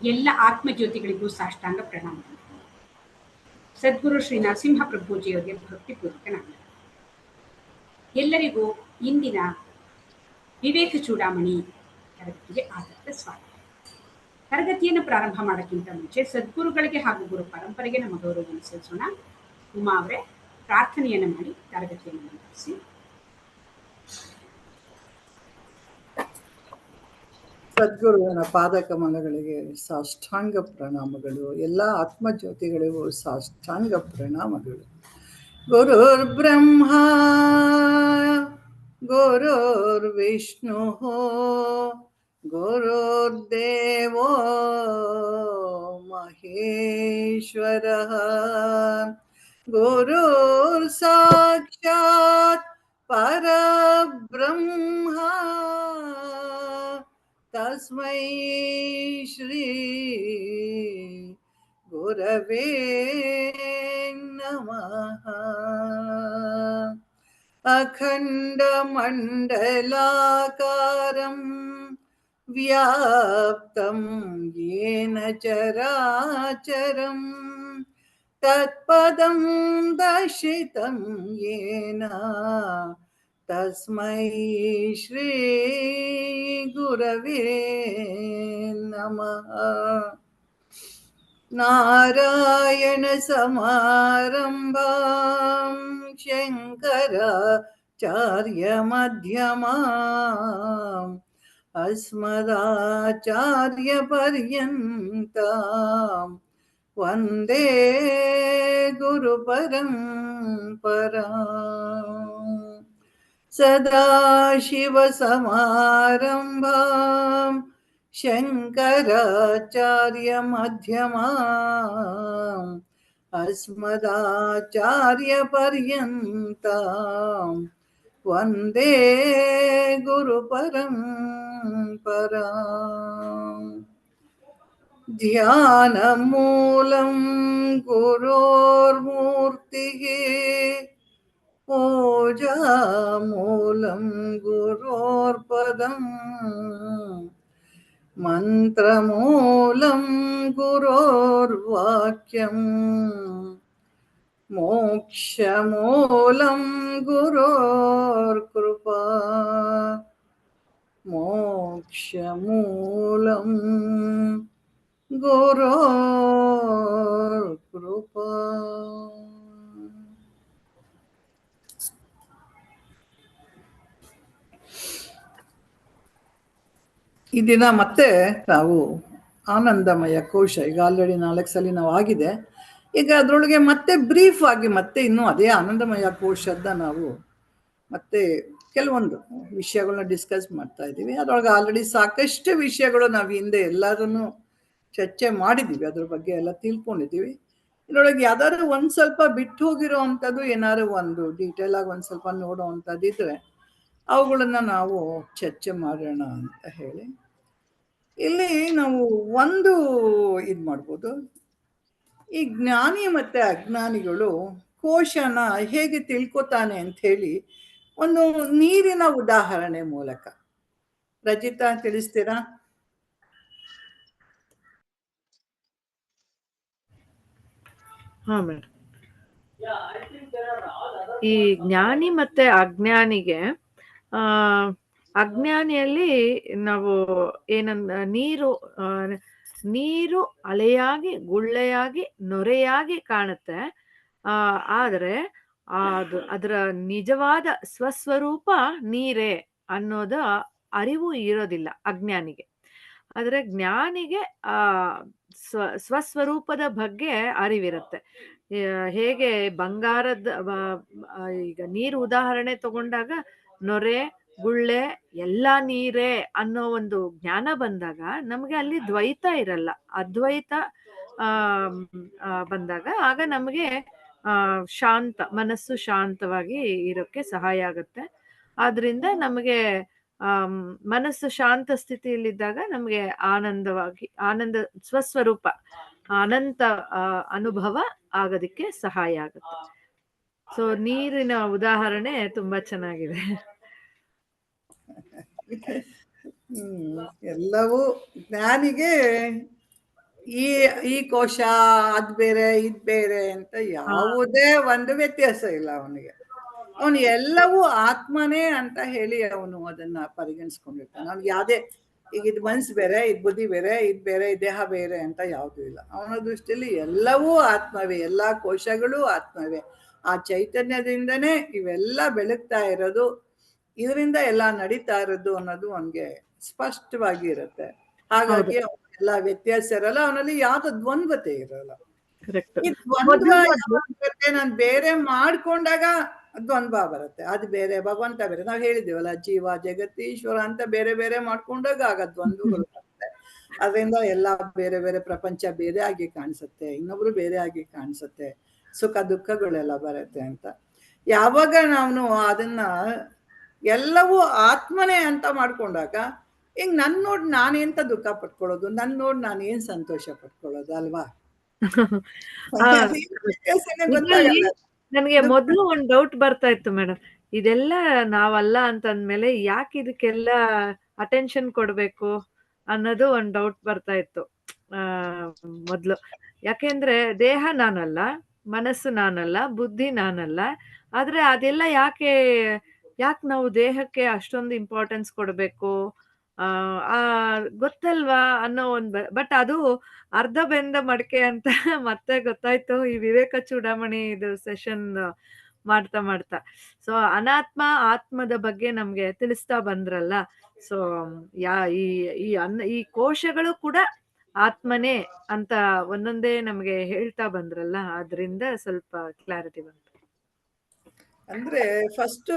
ಎಲ್ಲ ಆತ್ಮಜ್ಯೋತಿಗಳಿಗೂ ಸಾಷ್ಟಾಂಗ ಪ್ರಣಾಮ. ಸದ್ಗುರು ಶ್ರೀ ನರಸಿಂಹ ಪ್ರಭುಜಿಯವರಿಗೆ ಭಕ್ತಿಪೂರ್ವಕ ನಮನ. ಎಲ್ಲರಿಗೂ ಇಂದಿನ ವಿವೇಕ ಚೂಡಾಮಣಿ ತರಗತಿಗೆ ಆದರದ ಸ್ವಾಗತ. ತರಗತಿಯನ್ನು ಪ್ರಾರಂಭ ಮಾಡೋಕ್ಕಿಂತ ಮುಂಚೆ ಸದ್ಗುರುಗಳಿಗೆ ಹಾಗೂ ಗುರು ಪರಂಪರೆಗೆ ನಮ್ಮ ಗೌರವವನ್ನು ಸಲ್ಲಿಸೋಣ. ಉಮಾ ಅವರೇ ಪ್ರಾರ್ಥನೆಯನ್ನು ಮಾಡಿ ತರಗತಿಯನ್ನು ಮುಂದುವರಿಸಿ. ಸದ್ಗುರುವಿನ ಪಾದಕಮಲಗಳಿಗೆ ಸಾಷ್ಟಾಂಗ ಪ್ರಣಾಮಗಳು. ಎಲ್ಲ ಆತ್ಮಜ್ಯೋತಿಗಳಿಗೂ ಸಾಷ್ಟಾಂಗ ಪ್ರಣಾಮಗಳು. ಗುರುರ್ ಬ್ರಹ್ಮ ಗುರುರ್ ವಿಷ್ಣು ಗುರುರ್ದೇವೋ ಮಹೇಶ್ವರ ಗುರುರ್ ಸಾಕ್ಷಾತ್ ಪರಬ್ರಹ್ಮ ತಸ್ಮೈ ಶ್ರೀ ಗುರವೇ ನಮಃ. ಅಖಂಡ ಮಂಡಲಾಕಾರಂ ವ್ಯಾಪ್ತಂ ಯೇನ ಚರಾಚರಂ ತತ್ಪದಂ ದರ್ಶಿತಂ ಯೇನ ತಸ್ಮೈ ಶ್ರೀ ಗುರವೇ ನಮಃ. ನಾರಾಯಣ ಸಮಾರಂಭಾಂ ಶಂಕರಾಚಾರ್ಯ ಮಧ್ಯಮಾಂ ಅಸ್ಮದಾಚಾರ್ಯ ಪರ್ಯಂತಾಂ ವಂದೇ ಗುರು ಪರಂಪರಾಂ. ಸದಾಶಿವ ಸಮಾರಂಭಾಂ ಶಂಕರಾಚಾರ್ಯ ಮಧ್ಯಮಾಂ ಅಸ್ಮದಾಚಾರ್ಯ ಪರ್ಯಂತಾಂ ವಂದೇ ಗುರು ಪರಂಪರಾಂ. ಧ್ಯಾನ ಮೂಲಂ ಗುರೋರ್ಮೂರ್ತಿಃ ಪೂಜಾ ಮೂಲಂ ಗುರೋರ್ಪದಂ ಮಂತ್ರಮೂಲಂ ಗುರೋರ್ವಾಕ್ಯಂ ಮೋಕ್ಷಮೂಲಂ ಗುರೋರ್ಕೃಪಾ ಮೋಕ್ಷಮೂಲಂ ಗುರೋರ್ಕೃಪಾ. ಈ ದಿನ ಮತ್ತೆ ನಾವು ಆನಂದಮಯ ಕೋಶ, ಈಗ ಆಲ್ರೆಡಿ 4 ಸಲ ನಾವು ಆಗಿದೆ. ಈಗ ಅದರೊಳಗೆ ಮತ್ತೆ ಬ್ರೀಫ್ ಆಗಿ ಮತ್ತೆ ಇನ್ನೂ ಅದೇ ಆನಂದಮಯ ಕೋಶದ ನಾವು ಮತ್ತೆ ಕೆಲವೊಂದು ವಿಷಯಗಳನ್ನ ಡಿಸ್ಕಸ್ ಮಾಡ್ತಾ ಇದ್ದೀವಿ. ಅದರೊಳಗೆ ಆಲ್ರೆಡಿ ಸಾಕಷ್ಟು ವಿಷಯಗಳು ನಾವು ಹಿಂದೆ ಎಲ್ಲರನ್ನು ಚರ್ಚೆ ಮಾಡಿದ್ದೀವಿ, ಅದ್ರ ಬಗ್ಗೆ ಎಲ್ಲ ತಿಳ್ಕೊಂಡಿದ್ದೀವಿ. ಇದರೊಳಗೆ ಯಾವ್ದಾದ್ರು ಒಂದು ಸ್ವಲ್ಪ ಬಿಟ್ಟು ಹೋಗಿರೋ ಅಂಥದ್ದು, ಏನಾದ್ರು ಒಂದು ಡೀಟೇಲ್ ಆಗಿ ಒಂದು ಸ್ವಲ್ಪ ನೋಡೋ ಅಂಥದ್ದು ಇದ್ರೆ ಅವುಗಳನ್ನ ನಾವು ಚರ್ಚೆ ಮಾಡೋಣ ಅಂತ ಹೇಳಿ ಇಲ್ಲಿ ನಾವು ಒಂದು ಇದು ಮಾಡ್ಬೋದು. ಈ ಜ್ಞಾನಿ ಮತ್ತೆ ಅಜ್ಞಾನಿಗಳು ಕೋಶನ ಹೇಗೆ ತಿಳ್ಕೊತಾನೆ ಅಂತ ಹೇಳಿ ಒಂದು ನೀರಿನ ಉದಾಹರಣೆ ಮೂಲಕ ರಜಿತಾ ತಿಳಿಸ್ತೀರಾ? ಹಾ ಮೇಡಮ್. ಈ ಜ್ಞಾನಿ ಮತ್ತೆ ಅಜ್ಞಾನಿಗೆ ಅಜ್ಞಾನಿಯಲ್ಲಿ ನಾವು ನೀರು ಅಲೆಯಾಗಿ ಗುಳ್ಳೆಯಾಗಿ ನೊರೆಯಾಗಿ ಕಾಣುತ್ತೆ. ಆದ್ರೆ ಅದರ ನಿಜವಾದ ಸ್ವಸ್ವರೂಪ ನೀರೇ ಅನ್ನೋದ ಅರಿವು ಇರೋದಿಲ್ಲ ಅಜ್ಞಾನಿಗೆ. ಆದ್ರೆ ಜ್ಞಾನಿಗೆ ಸ್ವಸ್ವರೂಪದ ಬಗ್ಗೆ ಅರಿವಿರುತ್ತೆ. ಹೇಗೆ ಬಂಗಾರದ ಈಗ ನೀರು ಉದಾಹರಣೆ ತಗೊಂಡಾಗ ನೊರೆ ಗುಳ್ಳೆ ಎಲ್ಲ ನೀರೇ ಅನ್ನೋ ಒಂದು ಜ್ಞಾನ ಬಂದಾಗ ನಮ್ಗೆ ಅಲ್ಲಿ ದ್ವೈತ ಇರಲ್ಲ, ಅದ್ವೈತ ಬಂದಾಗ ಆಗ ನಮಗೆ ಮನಸ್ಸು ಶಾಂತವಾಗಿ ಇರೋಕ್ಕೆ ಸಹಾಯ ಆಗುತ್ತೆ. ಆದ್ರಿಂದ ನಮಗೆ ಮನಸ್ಸು ಶಾಂತ ಸ್ಥಿತಿಯಲ್ಲಿದ್ದಾಗ ನಮಗೆ ಆನಂದ ಸ್ವಸ್ವರೂಪ ಅನಂತ ಅನುಭವ ಆಗೋದಕ್ಕೆ ಸಹಾಯ ಆಗುತ್ತೆ. ಸೊ ನೀರಿನ ಉದಾಹರಣೆ ತುಂಬಾ ಚೆನ್ನಾಗಿದೆ. ಎಲ್ಲವೂ ಜ್ಞಾನಿಗೆ ಈ ಈ ಕೋಶ ಅದ್ ಬೇರೆ ಇದ್ ಬೇರೆ ಅಂತ ಯಾವುದೇ ಒಂದು ವ್ಯತ್ಯಾಸ ಇಲ್ಲ ಅವನಿಗೆ. ಅವನು ಎಲ್ಲವೂ ಆತ್ಮನೇ ಅಂತ ಹೇಳಿ ಅವನು ಅದನ್ನ ಪರಿಗಣಿಸ್ಕೊಂಡಿರ್ತಾನೆ. ಅವ್ನಿಗೆ ಯಾವ್ದೇ ಈಗ ಇದು ಮನ್ಸು ಬೇರೆ, ಇದು ಬುದ್ಧಿ ಬೇರೆ, ಇದು ಬೇರೆ, ದೇಹ ಬೇರೆ ಅಂತ ಯಾವುದೂ ಇಲ್ಲ. ಅವನ ದೃಷ್ಟಿಯಲ್ಲಿ ಎಲ್ಲವೂ ಆತ್ಮವೇ, ಎಲ್ಲಾ ಕೋಶಗಳು ಆತ್ಮವೇ. ಆ ಚೈತನ್ಯದಿಂದನೇ ಇವೆಲ್ಲ ಬೆಳಗ್ತಾ ಇರೋದು, ಇದರಿಂದ ಎಲ್ಲ ನಡೀತಾ ಇರೋದು ಅನ್ನೋದು ಅವನಿಗೆ ಸ್ಪಷ್ಟವಾಗಿ ಇರುತ್ತೆ. ಹಾಗಾಗಿ ಎಲ್ಲ ವ್ಯತ್ಯಾಸ ಇರಲ್ಲ, ಅವನಲ್ಲಿ ಯಾವ್ದು ದ್ವಂದ್ವತೆ ಇರಲ್ಲ. ಈ ದ್ವಂದ್ವ ಯಾವಾಗುತ್ತೆ, ನಾನು ಬೇರೆ ಮಾಡ್ಕೊಂಡಾಗ ದ್ವಂದ್ವ ಬರುತ್ತೆ. ಅದು ಬೇರೆ, ಭಗವಂತ ಬೇರೆ. ನಾವ್ ಹೇಳಿದೀವಲ್ಲ, ಜೀವ ಜಗತ್ತು ಈಶ್ವರ ಅಂತ ಬೇರೆ ಬೇರೆ ಮಾಡ್ಕೊಂಡಾಗ ಆಗ ದ್ವಂದ್ವಗಳು ಬರುತ್ತೆ. ಅದರಿಂದ ಎಲ್ಲ ಬೇರೆ ಬೇರೆ, ಪ್ರಪಂಚ ಬೇರೆ ಆಗಿ ಕಾಣಿಸುತ್ತೆ, ಇನ್ನೊಬ್ರು ಬೇರೆ ಆಗಿ ಕಾಣಿಸುತ್ತೆ, ಸುಖ ದುಃಖಗಳೆಲ್ಲ ಬರುತ್ತೆ ಅಂತ. ಯಾವಾಗ ನಾವು ಅದನ್ನ ಎಲ್ಲವೂ ಆತ್ಮನೇ ಅಂತ ಮಾಡ್ಕೊಂಡಾಗ, ಈಗ ನನ್ ನೋಡ್ ನಾನೇಂತ ದುಃಖ ಪಟ್ಕೊಳ್ಳೋದು, ನನ್ ನೋಡ್ ನಾನು ಏನ್ ಸಂತೋಷ ಪಟ್ಕೊಳ್ಳೋದು ಅಲ್ವಾ? ಗೊತ್ತಾಗಲ್ಲ. ನನ್ಗೆ ಮೊದ್ಲು ಒಂದ್ ಡೌಟ್ ಬರ್ತಾ ಇತ್ತು ಮೇಡಮ್, ಇದೆಲ್ಲ ನಾವಲ್ಲ ಅಂತಂದ್ಮೇಲೆ ಯಾಕೆ ಇದಕ್ಕೆಲ್ಲ ಅಟೆನ್ಷನ್ ಕೊಡ್ಬೇಕು ಅನ್ನೋದು ಒಂದ್ ಡೌಟ್ ಬರ್ತಾ ಇತ್ತು ಮೊದ್ಲು. ಯಾಕೆಂದ್ರೆ ದೇಹ ನಾನಲ್ಲ, ಮನಸ್ಸು ನಾನಲ್ಲ, ಬುದ್ಧಿ ನಾನಲ್ಲ, ಆದ್ರೆ ಅದೆಲ್ಲ ಯಾಕೆ ನಾವು ದೇಹಕ್ಕೆ ಅಷ್ಟೊಂದು ಇಂಪಾರ್ಟೆನ್ಸ್ ಕೊಡ್ಬೇಕು ಆ ಗೊತ್ತಲ್ವಾ ಅನ್ನೋ ಒಂದ್. ಬಟ್ ಅದು ಅರ್ಧ ಬೆಂದ ಮಡಕೆ ಅಂತ ಮತ್ತೆ ಗೊತ್ತಾಯ್ತು ಈ ವಿವೇಕ ಚೂಡಾಮಣಿ ಇದು ಸೆಷನ್ ಮಾಡ್ತಾ. ಸೊ ಅನಾತ್ಮ ಆತ್ಮದ ಬಗ್ಗೆ ನಮ್ಗೆ ತಿಳಿಸ್ತಾ ಬಂದ್ರಲ್ಲ. ಸೊ ಈ ಕೋಶಗಳು ಕೂಡ ಆತ್ಮನೇ ಅಂತ ಒಂದೊಂದೇ ನಮ್ಗೆ ಹೇಳ್ತಾ ಬಂದ್ರಲ್ಲ, ಆದ್ರಿಂದ ಸ್ವಲ್ಪ ಕ್ಲಾರಿಟಿ ಬಂತು. ಅಂದ್ರೆ ಫಸ್ಟ್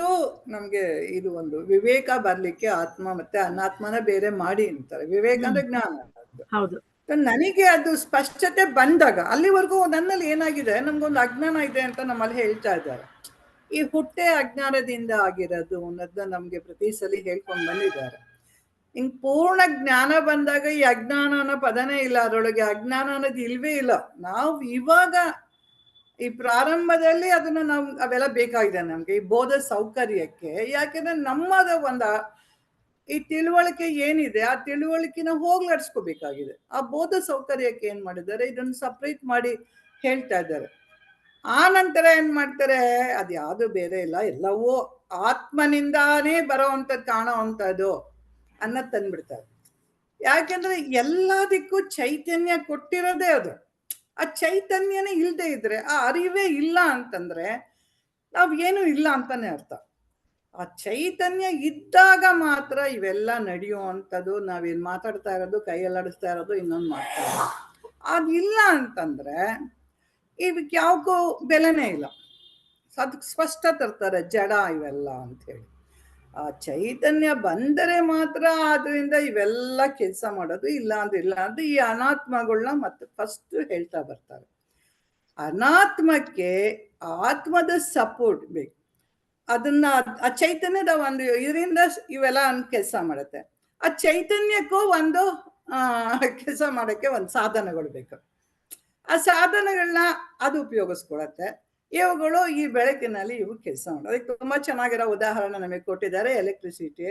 ನಮ್ಗೆ ಇದು ಒಂದು ವಿವೇಕ ಬರ್ಲಿಕ್ಕೆ ಆತ್ಮ ಮತ್ತೆ ಅನಾತ್ಮನ ಬೇರೆ ಮಾಡಿ ಅಂತಾರೆ. ವಿವೇಕ ಅಂದ್ರೆ ಜ್ಞಾನ. ಹೌದು. ನನಗೆ ಅದು ಸ್ಪಷ್ಟತೆ ಬಂದಾಗ, ಅಲ್ಲಿವರೆಗೂ ನನ್ನಲ್ಲಿ ಏನಾಗಿದೆ, ನಮ್ಗೊಂದು ಅಜ್ಞಾನ ಇದೆ ಅಂತ ನಮ್ಮಲ್ಲಿ ಹೇಳ್ತಾ ಇದ್ದಾರೆ. ಈ ಹುಟ್ಟೆ ಅಜ್ಞಾನದಿಂದ ಆಗಿರೋದು ಅನ್ನೋದನ್ನ ನಮ್ಗೆ ಪ್ರತಿ ಸಲ ಹೇಳ್ಕೊಂಡು ಬಂದಿದ್ದಾರೆ. ಹಿಂಗ್ ಪೂರ್ಣ ಜ್ಞಾನ ಬಂದಾಗ ಈ ಅಜ್ಞಾನ ಅನ್ನೋ ಪದನೇ ಇಲ್ಲ, ಅದರೊಳಗೆ ಅಜ್ಞಾನ ಅನ್ನೋದು ಇಲ್ವೇ ಇಲ್ಲ. ನಾವು ಇವಾಗ ಈ ಪ್ರಾರಂಭದಲ್ಲಿ ಅದನ್ನ ನಾವು ಅವೆಲ್ಲ ಬೇಕಾಗಿದೆ ನಮ್ಗೆ ಈ ಬೋಧ ಸೌಕರ್ಯಕ್ಕೆ. ಯಾಕೆಂದ್ರೆ ನಮ್ಮದ ಈ ತಿಳುವಳಿಕೆ ಏನಿದೆ, ಆ ತಿಳುವಳಿಕೆನ ಹೋಗ್ಲಾಡ್ಸ್ಕೋಬೇಕಾಗಿದೆ. ಆ ಬೋಧ ಸೌಕರ್ಯಕ್ಕೆ ಏನ್ ಮಾಡಿದ್ದಾರೆ, ಇದನ್ನ ಸಪ್ರೇಟ್ ಮಾಡಿ ಹೇಳ್ತಾ ಇದ್ದಾರೆ. ಆ ನಂತರ ಏನ್ ಮಾಡ್ತಾರೆ, ಅದು ಯಾವುದು ಬೇರೆ ಇಲ್ಲ, ಎಲ್ಲವೂ ಆತ್ಮನಿಂದಾನೇ ಬರೋವಂಥದ್ದು, ಕಾಣೋವಂಥದ್ದು ಅನ್ನೋದು ತಂದ್ಬಿಡ್ತಾರೆ. ಯಾಕೆಂದ್ರೆ ಎಲ್ಲದಕ್ಕೂ ಚೈತನ್ಯ ಕೊಟ್ಟಿರೋದೇ ಅದು. ಆ ಚೈತನ್ಯನೇ ಇಲ್ಲದೆ ಇದ್ರೆ, ಆ ಅರಿವೇ ಇಲ್ಲ ಅಂತಂದ್ರೆ ನಾವ್ ಏನು ಇಲ್ಲ ಅಂತಾನೆ ಅರ್ಥ. ಆ ಚೈತನ್ಯ ಇದ್ದಾಗ ಮಾತ್ರ ಇವೆಲ್ಲ ನಡೆಯುವಂಥದ್ದು. ನಾವೇನ್ ಮಾತಾಡ್ತಾ ಇರೋದು, ಕೈಯಲ್ಲಾಡಿಸ್ತಾ ಇರೋದು, ಇನ್ನೊಂದು ಮಾಡ್ತಾ ಇರೋದು. ಅದಿಲ್ಲ ಅಂತಂದ್ರೆ ಇವಕ್ಕೆ ಯಾವಕ್ಕೂ ಬೆಲೆನೇ ಇಲ್ಲ. ಅದಕ್ಕೆ ಸ್ಪಷ್ಟ ತರ್ತಾರೆ, ಜಡ ಇವೆಲ್ಲ ಅಂತ ಹೇಳಿ. ಆ ಚೈತನ್ಯ ಬಂದರೆ ಮಾತ್ರ ಅದರಿಂದ ಇವೆಲ್ಲ ಕೆಲಸ ಮಾಡೋದು. ಇಲ್ಲ ಅಂದ್ರೆ ಇಲ್ಲ ಅಂದ್ರೆ ಈ ಅನಾತ್ಮಗಳನ್ನ ಮತ್ತೆ ಫಸ್ಟ್ ಹೇಳ್ತಾ ಬರ್ತಾರೆ. ಅನಾತ್ಮಕ್ಕೆ ಆತ್ಮದ ಸಪೋರ್ಟ್ ಬೇಕು. ಅದನ್ನ ಆ ಚೈತನ್ಯದ ಒಂದು ಇದರಿಂದ ಇವೆಲ್ಲ ಕೆಲಸ ಮಾಡುತ್ತೆ. ಆ ಚೈತನ್ಯಕ್ಕೂ ಒಂದು ಕೆಲಸ ಮಾಡಕ್ಕೆ ಒಂದು ಸಾಧನಗಳು ಬೇಕು. ಆ ಸಾಧನಗಳನ್ನ ಅದು ಉಪಯೋಗಿಸ್ಕೊಳತ್ತೆ. ಇವುಗಳು ಈ ಬೆಳಕಿನಲ್ಲಿ ಇವು ಕೆಲಸ ಮಾಡೋದು. ಅದಕ್ಕೆ ತುಂಬಾ ಚೆನ್ನಾಗಿರೋ ಉದಾಹರಣೆ ನಮಗೆ ಕೊಟ್ಟಿದ್ದಾರೆ. ಎಲೆಕ್ಟ್ರಿಸಿಟಿ,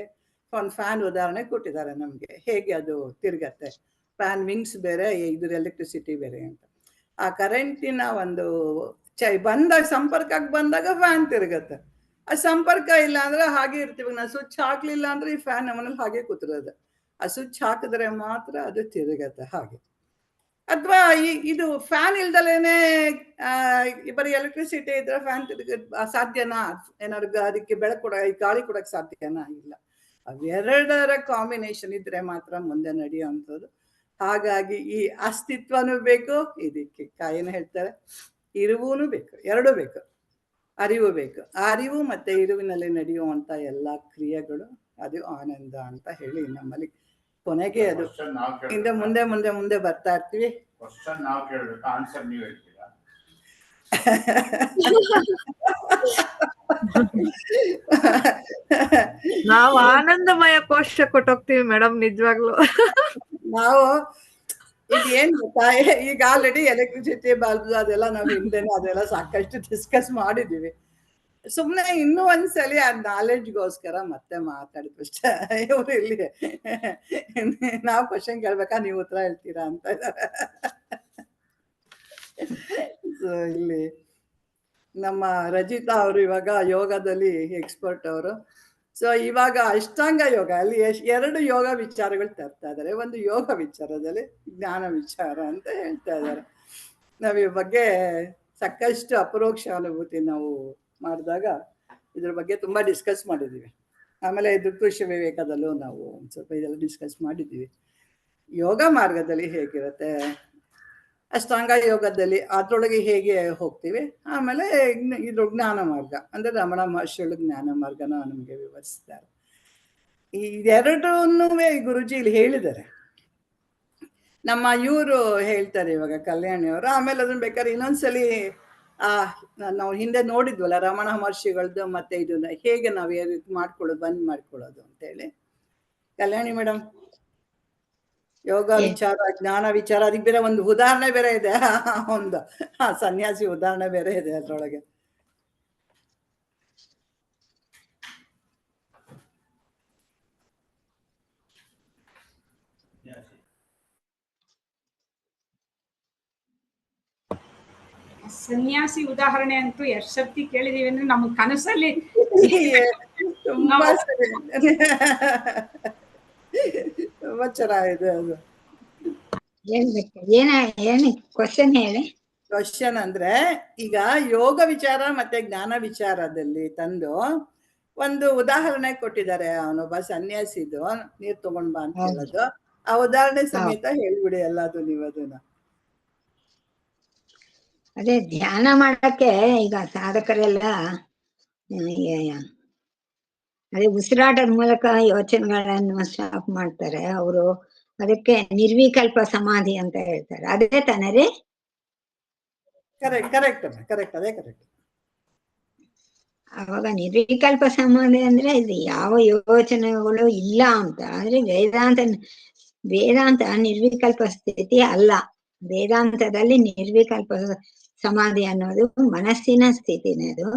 ಒಂದು ಫ್ಯಾನ್ ಉದಾಹರಣೆ ಕೊಟ್ಟಿದ್ದಾರೆ ನಮ್ಗೆ, ಹೇಗೆ ಅದು ತಿರುಗತ್ತೆ. ಫ್ಯಾನ್ ವಿಂಗ್ಸ್ ಬೇರೆ, ಇದ್ರ ಎಲೆಕ್ಟ್ರಿಸಿಟಿ ಬೇರೆ ಅಂತ. ಆ ಕರೆಂಟಿನ ಒಂದು ಸಂಪರ್ಕಕ್ಕೆ ಬಂದಾಗ ಫ್ಯಾನ್ ತಿರುಗತ್ತೆ. ಆ ಸಂಪರ್ಕ ಇಲ್ಲ ಅಂದ್ರೆ ಹಾಗೆ ಇರ್ತೀವಿ. ನಾವು ಸ್ವಿಚ್ ಹಾಕ್ಲಿಲ್ಲ ಅಂದ್ರೆ ಈ ಫ್ಯಾನ್ ನಮ್ಮನೇಲಿ ಹಾಗೆ ಕೂತಿರೋದು. ಆ ಸ್ವಿಚ್ ಹಾಕಿದ್ರೆ ಮಾತ್ರ ಅದು ತಿರುಗತ್ತೆ ಹಾಗೆ. ಅಥವಾ ಇದು ಫ್ಯಾನ್ ಇಲ್ದಲೇನೆ ಬರೀ ಎಲೆಕ್ಟ್ರಿಸಿಟಿ ಇದ್ರೆ ಫ್ಯಾನ್ ಸಾಧ್ಯನಾ? ಏನಾದ್ರು ಅದಕ್ಕೆ ಬೆಳಕು ಗಾಳಿ ಕೊಡಕ್ ಸಾಧ್ಯನಾ? ಇಲ್ಲ. ಅವೆರಡರ ಕಾಂಬಿನೇಷನ್ ಇದ್ರೆ ಮಾತ್ರ ಮುಂದೆ ನಡೆಯುವಂಥದ್ದು. ಹಾಗಾಗಿ ಈ ಅಸ್ತಿತ್ವನೂ ಬೇಕು, ಇದಕ್ಕೆ ಏನು ಹೇಳ್ತಾರೆ, ಇರುವೂನು ಬೇಕು, ಎರಡೂ ಬೇಕು. ಅರಿವು ಬೇಕು. ಆ ಅರಿವು ಮತ್ತೆ ಇರುವಿನಲ್ಲಿ ನಡೆಯುವಂತ ಎಲ್ಲಾ ಕ್ರಿಯೆಗಳು ಅದು ಆನಂದ ಅಂತ ಹೇಳಿ ನಮ್ಮಲ್ಲಿ ಕೊನೆಗೆ ಅದು ಇಂದ ಮುಂದೆ ಮುಂದೆ ಮುಂದೆ ಬರ್ತಾ ಇರ್ತೀವಿ. ನಾವು ಆನಂದಮಯ ಕೋಶ ಕೊಟ್ಟೋಗ್ತೀವಿ ಮೇಡಮ್, ನಿಜವಾಗ್ಲು. ನಾವು ಈಗ ಏನ್ ಗೊತ್ತಾ, ಈಗ ಆಲ್ರೆಡಿ ಎಲೆಕ್ಟ್ರಿಸಿಟಿ ಬಲ್ಬ್ ಅದೆಲ್ಲ ನಾವು ಹಿಂದೆನೆ ಅದೆಲ್ಲ ಸಾಕಷ್ಟು ಡಿಸ್ಕಸ್ ಮಾಡಿದೀವಿ. ಸುಮ್ನೆ ಇನ್ನೂ ಒಂದ್ಸಲಿ ಆ ನಾಲೆಡ್ಜ್ಗೋಸ್ಕರ ಮತ್ತೆ ಮಾತಾಡಿದ್ರು ಅಷ್ಟೇ. ಇವ್ರು ಇಲ್ಲಿ ನಾವು ಕ್ವಶನ್ ಕೇಳ್ಬೇಕಾ ನೀವು ಉತ್ತರ ಹೇಳ್ತೀರಾ ಅಂತ ಇದ್ದಾರೆ. ಸೊ ಇಲ್ಲಿ ನಮ್ಮ ರಜಿತಾ ಅವರು ಇವಾಗ ಯೋಗದಲ್ಲಿ ಎಕ್ಸ್ಪರ್ಟ್ ಅವರು. ಸೊ ಇವಾಗ ಅಷ್ಟಾಂಗ ಯೋಗ ಅಲ್ಲಿ ಎರಡು ಯೋಗ ವಿಚಾರಗಳು ತರ್ತಾ ಇದ್ದಾರೆ. ಒಂದು ಯೋಗ ವಿಚಾರದಲ್ಲಿ ಜ್ಞಾನ ವಿಚಾರ ಅಂತ ಹೇಳ್ತಾ ಇದ್ದಾರೆ. ನಾವು ಈ ಬಗ್ಗೆ ಸಾಕಷ್ಟು ಅಪರೋಕ್ಷ ಅನುಭೂತಿ ನಾವು ಮಾಡಿದಾಗ ಇದ್ರ ಬಗ್ಗೆ ತುಂಬಾ ಡಿಸ್ಕಸ್ ಮಾಡಿದ್ದೀವಿ. ಆಮೇಲೆ ದೃಗ್ದೃಶ್ಯ ವಿವೇಕದಲ್ಲೂ ನಾವು ಒಂದು ಸ್ವಲ್ಪ ಇದೆಲ್ಲ ಡಿಸ್ಕಸ್ ಮಾಡಿದ್ದೀವಿ. ಯೋಗ ಮಾರ್ಗದಲ್ಲಿ ಹೇಗಿರುತ್ತೆ, ಅಷ್ಟಾಂಗ ಯೋಗದಲ್ಲಿ ಅದ್ರೊಳಗೆ ಹೇಗೆ ಹೋಗ್ತೀವಿ, ಆಮೇಲೆ ಇದ್ರ ಜ್ಞಾನ ಮಾರ್ಗ ಅಂದ್ರೆ ರಮಣ ಮಹರ್ಷಿಗಳು ಜ್ಞಾನ ಮಾರ್ಗನ ನಮಗೆ ವಿವರಿಸ್ತಾರೆ. ಇದೆರಡನ್ನೂ ಗುರುಜಿ ಇಲ್ಲಿ ಹೇಳಿದ್ದಾರೆ. ನಮ್ಮ ಇವರು ಹೇಳ್ತಾರೆ ಇವಾಗ ಕಲ್ಯಾಣಿಯವರು. ಆಮೇಲೆ ಅದನ್ನ ಬೇಕಾದ್ರೆ ಇನ್ನೊಂದ್ಸಲಿ ನಾವು ಹಿಂದೆ ನೋಡಿದ್ವಲ್ಲ ರಮಣ ಮಹರ್ಷಿಗಳದ್ದು, ಮತ್ತೆ ಇದನ್ನ ಹೇಗೆ ನಾವು ಮಾಡ್ಕೊಳ್ಳೋದು ಬಂದ್ ಮಾಡ್ಕೊಳ್ಳೋದು ಅಂತೇಳಿ. ಕಲ್ಯಾಣಿ ಮೇಡಮ್, ಯೋಗ ವಿಚಾರ ಜ್ಞಾನ ವಿಚಾರ ಅದಕ್ಕೆ ಬೇರೆ ಒಂದು ಉದಾಹರಣೆ ಬೇರೆ ಇದೆ. ಒಂದು ಸನ್ಯಾಸಿ ಉದಾಹರಣೆ ಬೇರೆ ಇದೆ ಅದ್ರೊಳಗೆ. ಸನ್ಯಾಸಿ ಉದಾಹರಣೆ ಅಂತೂ ಎಷ್ಟು ಸರ್ತಿ ಕೇಳಿದೀವಿ ಅಂದ್ರೆ ನಮ್ ಕನಸಲ್ಲಿ ತುಂಬಾ ಸರಿ, ತುಂಬಾ ಚೆನ್ನಾಗಿದೆ ಅದು. ಏನು ಕ್ವಶನ್ ಹೇಳಿ. ಕ್ವಶನ್ ಅಂದ್ರೆ ಈಗ ಯೋಗ ವಿಚಾರ ಮತ್ತೆ ಜ್ಞಾನ ವಿಚಾರದಲ್ಲಿ ತಂದು ಒಂದು ಉದಾಹರಣೆ ಕೊಟ್ಟಿದ್ದಾರೆ. ಅವನೊಬ್ಬ ಸನ್ಯಾಸಿದು ನೀರ್ ತಗೊಂಡ್ ಬಾ ಅಂತ ಹೇಳೋದು. ಆ ಉದಾಹರಣೆ ಸಮೇತ ಹೇಳ್ಬಿಡಿ ಎಲ್ಲದು ನೀವು ಅದನ್ನ. ಅದೇ ಧ್ಯಾನ ಮಾಡಕ್ಕೆ ಈಗ ಸಾಧಕರೆಲ್ಲ ಅದೇ ಉಸಿರಾಟದ ಮೂಲಕ ಯೋಚನೆಗಳನ್ನು ಸ್ಟಾಪ್ ಮಾಡ್ತಾರೆ ಅವರು. ಅದಕ್ಕೆ ನಿರ್ವಿಕಲ್ಪ ಸಮಾಧಿ ಅಂತ ಹೇಳ್ತಾರೆ. ಅದೇ ತಾನೇ ರೀ? ಕರೆಕ್ಟ್ ಕರೆಕ್ಟ್ ಕರೆಕ್ಟ್, ಅದೇ ಕರೆಕ್ಟ್. ಅವಾಗ ನಿರ್ವಿಕಲ್ಪ ಸಮಾಧಿ ಅಂದ್ರೆ ಇದು ಯಾವ ಯೋಚನೆಗಳು ಇಲ್ಲ ಅಂತ. ಆದ್ರೆ ವೇದಾಂತ ನಿರ್ವಿಕಲ್ಪ ಸ್ಥಿತಿ ಅಲ್ಲ. ವೇದಾಂತದಲ್ಲಿ ನಿರ್ವಿಕಲ್ಪ ಸಮಾಧಿ ಅನ್ನೋದು ಮನಸ್ಸಿನ ಸ್ಥಿತಿನೇ ಅದು.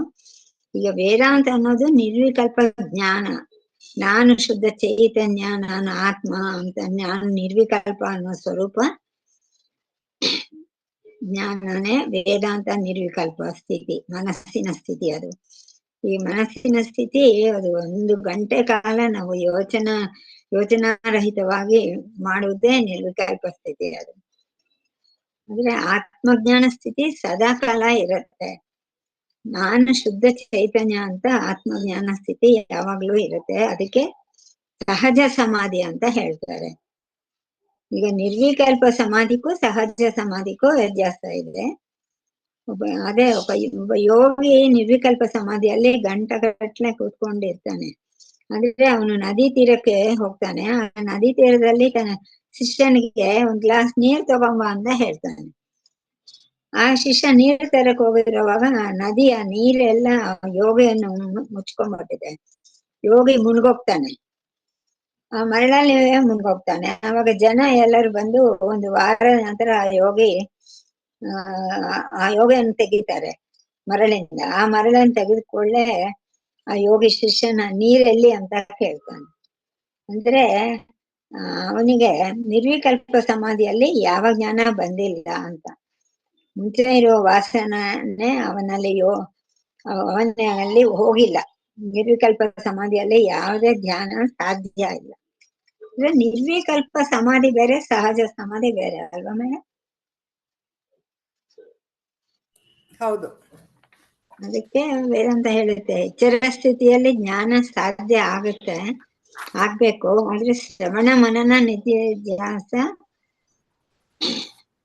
ಈಗ ವೇದಾಂತ ಅನ್ನೋದು ನಿರ್ವಿಕಲ್ಪ ಜ್ಞಾನ. ನಾನು ಶುದ್ಧ ಚೈತನ್ಯ, ನಾನು ಆತ್ಮ ಅಂತ, ನಾನು ನಿರ್ವಿಕಲ್ಪ ಅನ್ನೋ ಸ್ವರೂಪ ಜ್ಞಾನನೇ ವೇದಾಂತ. ನಿರ್ವಿಕಲ್ಪ ಸ್ಥಿತಿ ಮನಸ್ಸಿನ ಸ್ಥಿತಿ ಅದು. ಈ ಮನಸ್ಸಿನ ಸ್ಥಿತಿ ಅದು 1 ಗಂಟೆ ಕಾಲ ನಾವು ಯೋಚನಾರಹಿತವಾಗಿ ಮಾಡುವುದೇ ನಿರ್ವಿಕಲ್ಪ ಸ್ಥಿತಿ ಅದು. ಅಂದ್ರೆ ಆತ್ಮಜ್ಞಾನ ಸ್ಥಿತಿ ಸದಾ ಕಾಲ ಇರುತ್ತೆ. ನಾನು ಶುದ್ಧ ಚೈತನ್ಯ ಅಂತ ಆತ್ಮಜ್ಞಾನ ಸ್ಥಿತಿ ಯಾವಾಗ್ಲೂ ಇರುತ್ತೆ. ಅದಕ್ಕೆ ಸಹಜ ಸಮಾಧಿ ಅಂತ ಹೇಳ್ತಾರೆ. ಈಗ ನಿರ್ವಿಕಲ್ಪ ಸಮಾಧಿಗೂ ಸಹಜ ಸಮಾಧಿಗೂ ವ್ಯತ್ಯಾಸ ಇದೆ. ಒಬ್ಬ ಯೋಗಿ ನಿರ್ವಿಕಲ್ಪ ಸಮಾಧಿಯಲ್ಲಿ ಗಂಟೆಗಟ್ಟಲೆ ಕೂತ್ಕೊಂಡಿರ್ತಾನೆ. ಅಂದ್ರೆ ಅವನು ನದಿ ತೀರಕ್ಕೆ ಹೋಗ್ತಾನೆ. ಆ ನದಿ ತೀರದಲ್ಲಿ ತನ್ನ ಶಿಷ್ಯನಿಗೆ 1 ಗ್ಲಾಸ್ ನೀರ್ ತಗೊಂಬ ಅಂತ ಹೇಳ್ತಾನೆ. ಆ ಶಿಷ್ಯ ನೀರ್ ತರಕ್ ಹೋಗಿರುವಾಗ ನದಿಯ ನೀರೆಲ್ಲ ಯೋಗಿಯನ್ನು ಮುಚ್ಕೊಂಡ್ಬಿಟ್ಟಿದೆ. ಯೋಗಿ ಮುನ್ಗೋಗ್ತಾನೆ, ಆ ಮರಳಲ್ಲಿ ಮುನ್ಗೋಗ್ತಾನೆ. ಆವಾಗ ಜನ ಎಲ್ಲರೂ ಬಂದು 1 ವಾರ ನಂತರ ಆ ಯೋಗಿಯನ್ನು ತೆಗಿತಾರೆ ಮರಳಿಂದ. ಆ ಮರಳನ್ನು ತೆಗೆದುಕೊಳ್ಳೆ ಆ ಯೋಗಿ ಶಿಷ್ಯನ ನೀರೆಲ್ಲಿ ಅಂತ ಕೇಳ್ತಾನೆ. ಅಂದ್ರೆ ಅವನಿಗೆ ನಿರ್ವಿಕಲ್ಪ ಸಮಾಧಿಯಲ್ಲಿ ಯಾವ ಜ್ಞಾನ ಬಂದಿಲ್ಲ ಅಂತ. ಮುಂಚೆ ಇರುವ ವಾಸನೆ ಅವನಲ್ಲಿ ಹೋಗಿಲ್ಲ. ನಿರ್ವಿಕಲ್ಪ ಸಮಾಧಿಯಲ್ಲಿ ಯಾವುದೇ ಧ್ಯಾನ ಸಾಧ್ಯ ಇಲ್ಲ. ಅಂದ್ರೆ ನಿರ್ವಿಕಲ್ಪ ಸಮಾಧಿ ಬೇರೆ, ಸಹಜ ಸಮಾಧಿ ಬೇರೆ ಅಲ್ವಾ ಮೇಡಮ್? ಹೌದು. ಅದಕ್ಕೆ ವೇದಾಂತ ಹೇಳುತ್ತೆ ಎಚ್ಚರ ಸ್ಥಿತಿಯಲ್ಲಿ ಜ್ಞಾನ ಸಾಧ್ಯ ಆಗ್ಬೇಕು. ಆದ್ರೆ ಶ್ರವಣ ಮನನ ನಿಧಿಧ್ಯಾಸ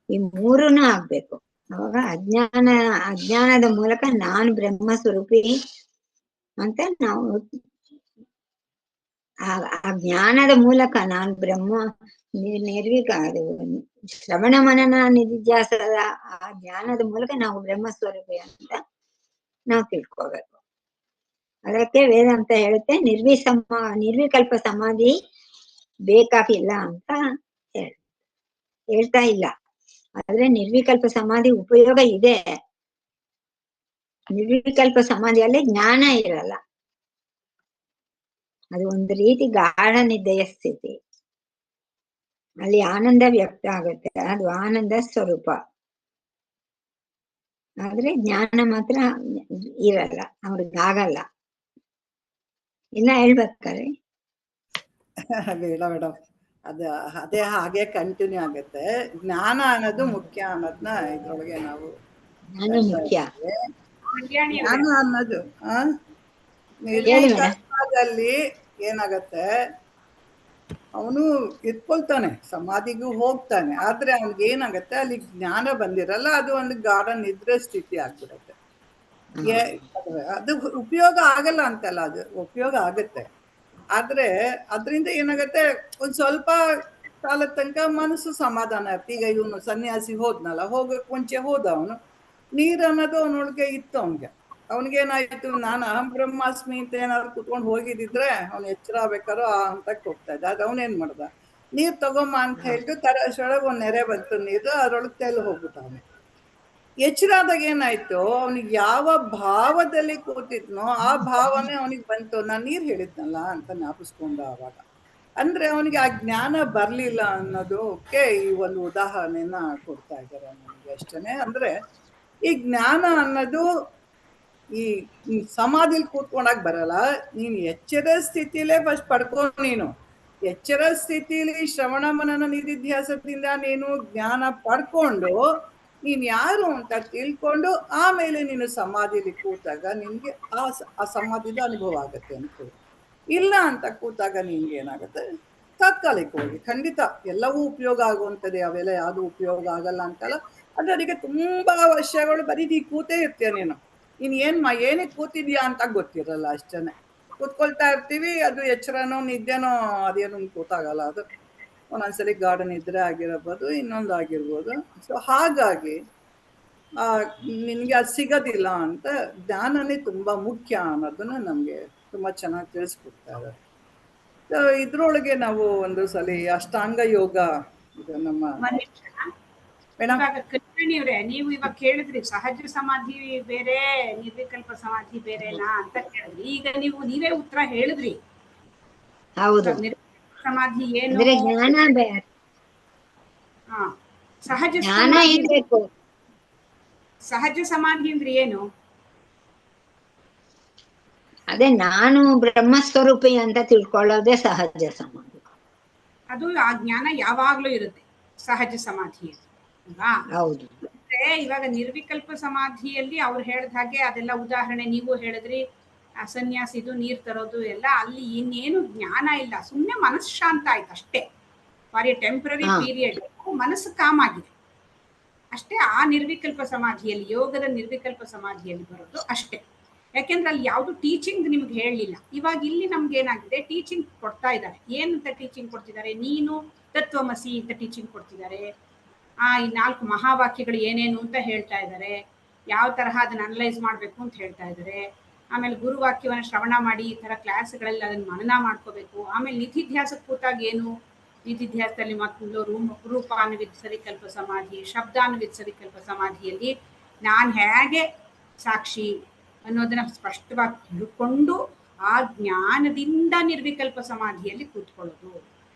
ಈ 3ನೂ ಆಗ್ಬೇಕು. ಅವಾಗ ಅಜ್ಞಾನದ ಮೂಲಕ ನಾನು ಬ್ರಹ್ಮ ಸ್ವರೂಪಿ ಅಂತ ನಾವು ಆ ಜ್ಞಾನದ ಮೂಲಕ ನಾನು ಬ್ರಹ್ಮ ಅದು ಶ್ರವಣ ಮನನ ನಿಧಿಧ್ಯಾಸದ ಆ ಜ್ಞಾನದ ಮೂಲಕ ನಾವು ಬ್ರಹ್ಮ ಸ್ವರೂಪಿ ಅಂತ ನಾವು ತಿಳ್ಕೋಬೇಕು. ಅದಕ್ಕೆ ವೇದಾಂತ ಹೇಳುತ್ತೆ ನಿರ್ವಿಕಲ್ಪ ಸಮಾಧಿ ಬೇಕಾಗಿಲ್ಲ ಅಂತ ಹೇಳ್ತಾ ಇಲ್ಲ. ಆದ್ರೆ ನಿರ್ವಿಕಲ್ಪ ಸಮಾಧಿ ಉಪಯೋಗ ಇದೆ. ನಿರ್ವಿಕಲ್ಪ ಸಮಾಧಿಯಲ್ಲಿ ಜ್ಞಾನ ಇರಲ್ಲ, ಅದು ಒಂದು ರೀತಿ ಗಾಢ ನಿದ್ದೆಯ ಸ್ಥಿತಿ. ಅಲ್ಲಿ ಆನಂದ ವ್ಯಕ್ತ ಆಗುತ್ತೆ, ಅದು ಆನಂದ ಸ್ವರೂಪ. ಆದ್ರೆ ಜ್ಞಾನ ಮಾತ್ರ ಇರಲ್ಲ, ಅವ್ರಿಗಾಗಲ್ಲ. ಇನ್ನ ಹೇಳ್ಬೇಕಾರೆ ಬೇಡ ಮೇಡಮ್, ಅದೇ ಹಾಗೆ ಕಂಟಿನ್ಯೂ ಆಗುತ್ತೆ. ಜ್ಞಾನ ಅನ್ನೋದು ಮುಖ್ಯ ಅನ್ನೋದನ್ನ ಇದ್ರೊಳಗೆ ನಾವು ಜ್ಞಾನ ಹೇಳ್ತಾ ಮುಖ್ಯ. ಇದ್ದೀವಿ. ಕಲ್ಯಾಣಿ ಜ್ಞಾನ ಅವರೇ, ಅನ್ನೋದು ಹೇಳಿ ಮೇಡಮ್. ನಿರ್ವಿಕಲ್ಪದಲ್ಲಿ ಏನಾಗತ್ತೆ, ಅವನು ಇಟ್ಕೊಳ್ತಾನೆ, ಸಮಾಧಿಗೂ ಹೋಗ್ತಾನೆ, ಆದ್ರೆ ಅವ್ನಿಗೆ ಏನಾಗತ್ತೆ, ಅಲ್ಲಿ ಜ್ಞಾನ ಬಂದಿರಲ್ಲ, ಅದು ಒಂದು ಗಾಢ ನಿದ್ರೆ ಸ್ಥಿತಿ ಆಗ್ಬಿಡತ್ತೆ. ಅದು ಉಪಯೋಗ ಆಗಲ್ಲ ಅಂತಲ್ಲ, ಅದು ಉಪಯೋಗ ಆಗುತ್ತೆ. ಆದ್ರೆ ಅದರಿಂದ ಏನಾಗತ್ತೆ, ಒಂದ್ ಸ್ವಲ್ಪ ಕಾಲದ ತನಕ ಮನಸ್ಸು ಸಮಾಧಾನ ಇರುತ್ತೆ. ಈಗ ಇವನು ಸನ್ಯಾಸಿ ಹೋದ್ನಲ್ಲ, ಹೋಗಕ್ ಮುಂಚೆ ಹೋದ ಅವನು, ನೀರ್ ಅನ್ನೋದು ಅವನೊಳಗೆ ಇತ್ತು. ಅವನಿಗೇನಾಯ್ತು, ನಾನು ಅಹಂ ಬ್ರಹ್ಮಾಸ್ಮಿ ಅಂತ ಏನಾದ್ರು ಕುತ್ಕೊಂಡು ಹೋಗಿದ್ದಿದ್ರೆ ಅವ್ನು ಎಚ್ಚರ ಆಗ್ಬೇಕಾದ್ರೂ ಆ ಹಂತಕ್ಕೆ ಹೋಗ್ತಾ ಇದ್ದ. ಅದು ಅವನೇನ್ ಮಾಡ್ದ, ನೀರ್ ತಗೊಂಬ ಅಂತ ಹೇಳ್ತು, ತರಸೊಳಗೆ ಒಂದ್ ನೆರೆ ಬಂತು ನೀರು, ಅದ್ರೊಳಗೆ ತೆಲ್ ಹೋಗ್ಬಿಟ್ಟ. ಅವನಿಗೆ ಎಚ್ಚರ ಆದಾಗ ಏನಾಯ್ತು, ಅವನಿಗೆ ಯಾವ ಭಾವದಲ್ಲಿ ಕೂತಿದ್ನೋ ಆ ಭಾವನೆ ಅವನಿಗೆ ಬಂತು. ನಾನು ನೀರ್ ಹೇಳಿದ್ನಲ್ಲ ಅಂತ ಜ್ಞಾಪಿಸ್ಕೊಂಡ ಅವಾಗ. ಅಂದ್ರೆ ಅವನಿಗೆ ಆ ಜ್ಞಾನ ಬರ್ಲಿಲ್ಲ ಅನ್ನೋದಕ್ಕೆ ಈ ಒಂದು ಉದಾಹರಣೆನ ಕೊಡ್ತಾ ಇದ್ದಾರೆ ನನಗೆ ಅಷ್ಟೇನೆ. ಅಂದ್ರೆ ಈ ಜ್ಞಾನ ಅನ್ನೋದು ಈ ಸಮಾಧಿಲಿ ಕೂತ್ಕೊಂಡಾಗ ಬರಲ್ಲ, ನೀನು ಎಚ್ಚರ ಸ್ಥಿತಿಲೇ ಫಸ್ಟ್ ಪಡ್ಕೊ. ನೀನು ಎಚ್ಚರ ಸ್ಥಿತಿಲಿ ಶ್ರವಣ ಮನನ ನಿಧಿಧ್ಯಾಸದಿಂದ ನೀನು ಜ್ಞಾನ ಪಡ್ಕೊಂಡು ನೀನ್ ಯಾರು ಅಂತ ತಿಳ್ಕೊಂಡು ಆಮೇಲೆ ನೀನು ಸಮಾಧಿಲಿ ಕೂತಾಗ ನಿನ್ಗೆ ಆ ಸಮಾಧಿದ ಅನುಭವ ಆಗತ್ತೆ ಅನ್ಕೊಳ್ಳಿ. ಇಲ್ಲ ಅಂತ ಕೂತಾಗ ನಿನ್ಗೆ ಏನಾಗುತ್ತೆ, ತಾತ್ಕಾಲಿಕವಾಗಿ ಖಂಡಿತ ಎಲ್ಲವೂ ಉಪಯೋಗ ಆಗುವಂಥದ್ದೇ, ಅವೆಲ್ಲ ಯಾವುದು ಉಪಯೋಗ ಆಗಲ್ಲ ಅಂತಲ್ಲ. ಆದ್ರೆ ಅದಕ್ಕೆ ತುಂಬಾ ವರ್ಷಗಳು ಬರೀ ನೀ ಕೂತೇ ಇರ್ತೀಯ. ನೀನು ಏನಕ್ಕೆ ಕೂತಿದ್ಯಾ ಅಂತ ಗೊತ್ತಿರಲ್ಲ ಅಷ್ಟೇನೆ. ಕೂತ್ಕೊಳ್ತಾ ಇರ್ತೀವಿ, ಅದು ಎಚ್ಚರನೋ ನಿದ್ದೆನೋ ಅದೇನು ಗೊತ್ತಾಗಲ್ಲ. ಅದು ಒಂದೊಂದ್ಸಲಿ ಗಾಢ ನಿದ್ರೆ ಆಗಿರಬಹುದು, ಇನ್ನೊಂದು ಆಗಿರ್ಬೋದು. ಸೊ ಹಾಗಾಗಿ ನಿನ್ಗೆ ಅದು ಸಿಗೋದಿಲ್ಲ ಅಂತ ಜ್ಞಾನನೇ ತುಂಬಾ ಮುಖ್ಯ ಅನ್ನೋದನ್ನ ನಮ್ಗೆ ತುಂಬಾ ಚೆನ್ನಾಗಿ ತಿಳಿಸ್ಕೊಡ್ತಾ ಇದ್ದಾರೆ. ಇದ್ರೊಳಗೆ ನಾವು ಒಂದು ಸಲ ಅಷ್ಟಾಂಗ ಯೋಗ, ಇದು ನಮ್ಮ ಮೇಡಮ್. ಇವಾಗ ಕಲ್ಯಾಣಿ ಅವರೇ, ನೀವು ಇವಾಗ ಕೇಳಿದ್ರಿ ಸಹಜ ಸಮಾಧಿ ಬೇರೆ ನಿರ್ವಿಕಲ್ಪ ಸಮಾಧಿ ಬೇರೆನಾ ಅಂತ ಕೇಳಿದ್ರಿ. ಈಗ ನೀವೇ ಉತ್ತರ ಹೇಳಿದ್ರಿ. ಹೌದು, ಸಮಾಧಿ ಏನು, ಅಂದ್ರೆ ಜ್ಞಾನ ಬೇರೆ, ಸಹಜ ಜ್ಞಾನ ಸಮಾಧಿ. ಇರ್ಬೇಕು. ಸಹಜ ಸಮಾಧಿ ಅಂದ್ರೆ ಏನು? ಅದೇ ನಾನು ಬ್ರಹ್ಮಸ್ವರೂಪಿ ಅಂತ ತಿಳ್ಕೊಳ್ಳೋದೇ ಸಹಜ ಸಮಾಧಿ. ಅದು ಆ ಜ್ಞಾನ ಯಾವಾಗ್ಲೂ ಇರುತ್ತೆ ಸಹಜ ಸಮಾಧಿಯಲ್ಲಿ ಅಲ್ವಾ? ಹೌದು. ಅಂದ್ರೆ ಇವಾಗ ನಿರ್ವಿಕಲ್ಪ ಸಮಾಧಿಯಲ್ಲಿ ಅವ್ರು ಹೇಳಿದ ಹಾಗೆ ಅದೆಲ್ಲ ಉದಾಹರಣೆ ನೀವು ಹೇಳಿದ್ರಿ, ಸನ್ಯಾಸಿದು ನೀರ್ ತರೋದು ಎಲ್ಲ, ಅಲ್ಲಿ ಇನ್ನೇನು ಜ್ಞಾನ ಇಲ್ಲ, ಸುಮ್ಮನೆ ಮನಸ್ಸು ಶಾಂತ ಆಯ್ತು ಅಷ್ಟೇ. ಫಾರ್ ಎ ಟೆಂಪರರಿ ಪೀರಿಯಡ್ ಮನಸ್ಸು ಕಾಮ್ ಆಗಿದೆ ಅಷ್ಟೇ. ಆ ನಿರ್ವಿಕಲ್ಪ ಸಮಾಧಿಯಲ್ಲಿ, ಯೋಗದ ನಿರ್ವಿಕಲ್ಪ ಸಮಾಧಿಯಲ್ಲಿ ಬರೋದು ಅಷ್ಟೇ. ಯಾಕೆಂದ್ರೆ ಅಲ್ಲಿ ಯಾವುದು ಟೀಚಿಂಗ್ ನಿಮ್ಗೆ ಹೇಳಲಿಲ್ಲ. ಇವಾಗ ಇಲ್ಲಿ ನಮ್ಗೆ ಏನಾಗಿದೆ, ಟೀಚಿಂಗ್ ಕೊಡ್ತಾ ಇದ್ದಾರೆ. ಏನಂತ ಟೀಚಿಂಗ್ ಕೊಡ್ತಿದ್ದಾರೆ, ನೀನು ತತ್ವಮಸಿ ಅಂತ ಟೀಚಿಂಗ್ ಕೊಡ್ತಿದ್ದಾರೆ. ಈ 4 ಮಹಾವಾಕ್ಯಗಳು ಏನೇನು ಅಂತ ಹೇಳ್ತಾ ಇದ್ದಾರೆ, ಯಾವ ತರಹ ಅದನ್ನ ಅನಲೈಸ್ ಮಾಡಬೇಕು ಅಂತ ಹೇಳ್ತಾ ಇದ್ದಾರೆ. ಆಮೇಲೆ ಗುರುವಾಕ್ಯವನ್ನು ಶ್ರವಣ ಮಾಡಿ ಈ ತರ ಕ್ಲಾಸ್ಗಳಲ್ಲಿ ಅದನ್ನ ಮನನ ಮಾಡ್ಕೋಬೇಕು. ಆಮೇಲೆ ನಿಧಿಧ್ಯಾಸಕ್ಕೆ ಕೂತಾಗ ಏನು, ನಿಧಿಧ್ಯಾಸದಲ್ಲಿ ಮೊದಲು ರೂಪಾನುವಿದ್ ಸರಿಕಲ್ಪ ಸಮಾಧಿ, ಶಬ್ದಾನುವಿದ್ ಸರಿಕಲ್ಪ ಸಮಾಧಿಯಲ್ಲಿ ನಾನು ಹೇಗೆ ಸಾಕ್ಷಿ ಅನ್ನೋದನ್ನ ಸ್ಪಷ್ಟವಾಗಿ ತಿಳ್ಕೊಂಡು ಆ ಜ್ಞಾನದಿಂದ ನಿರ್ವಿಕಲ್ಪ ಸಮಾಧಿಯಲ್ಲಿ ಕೂತ್ಕೊಳ್ಳೋದು,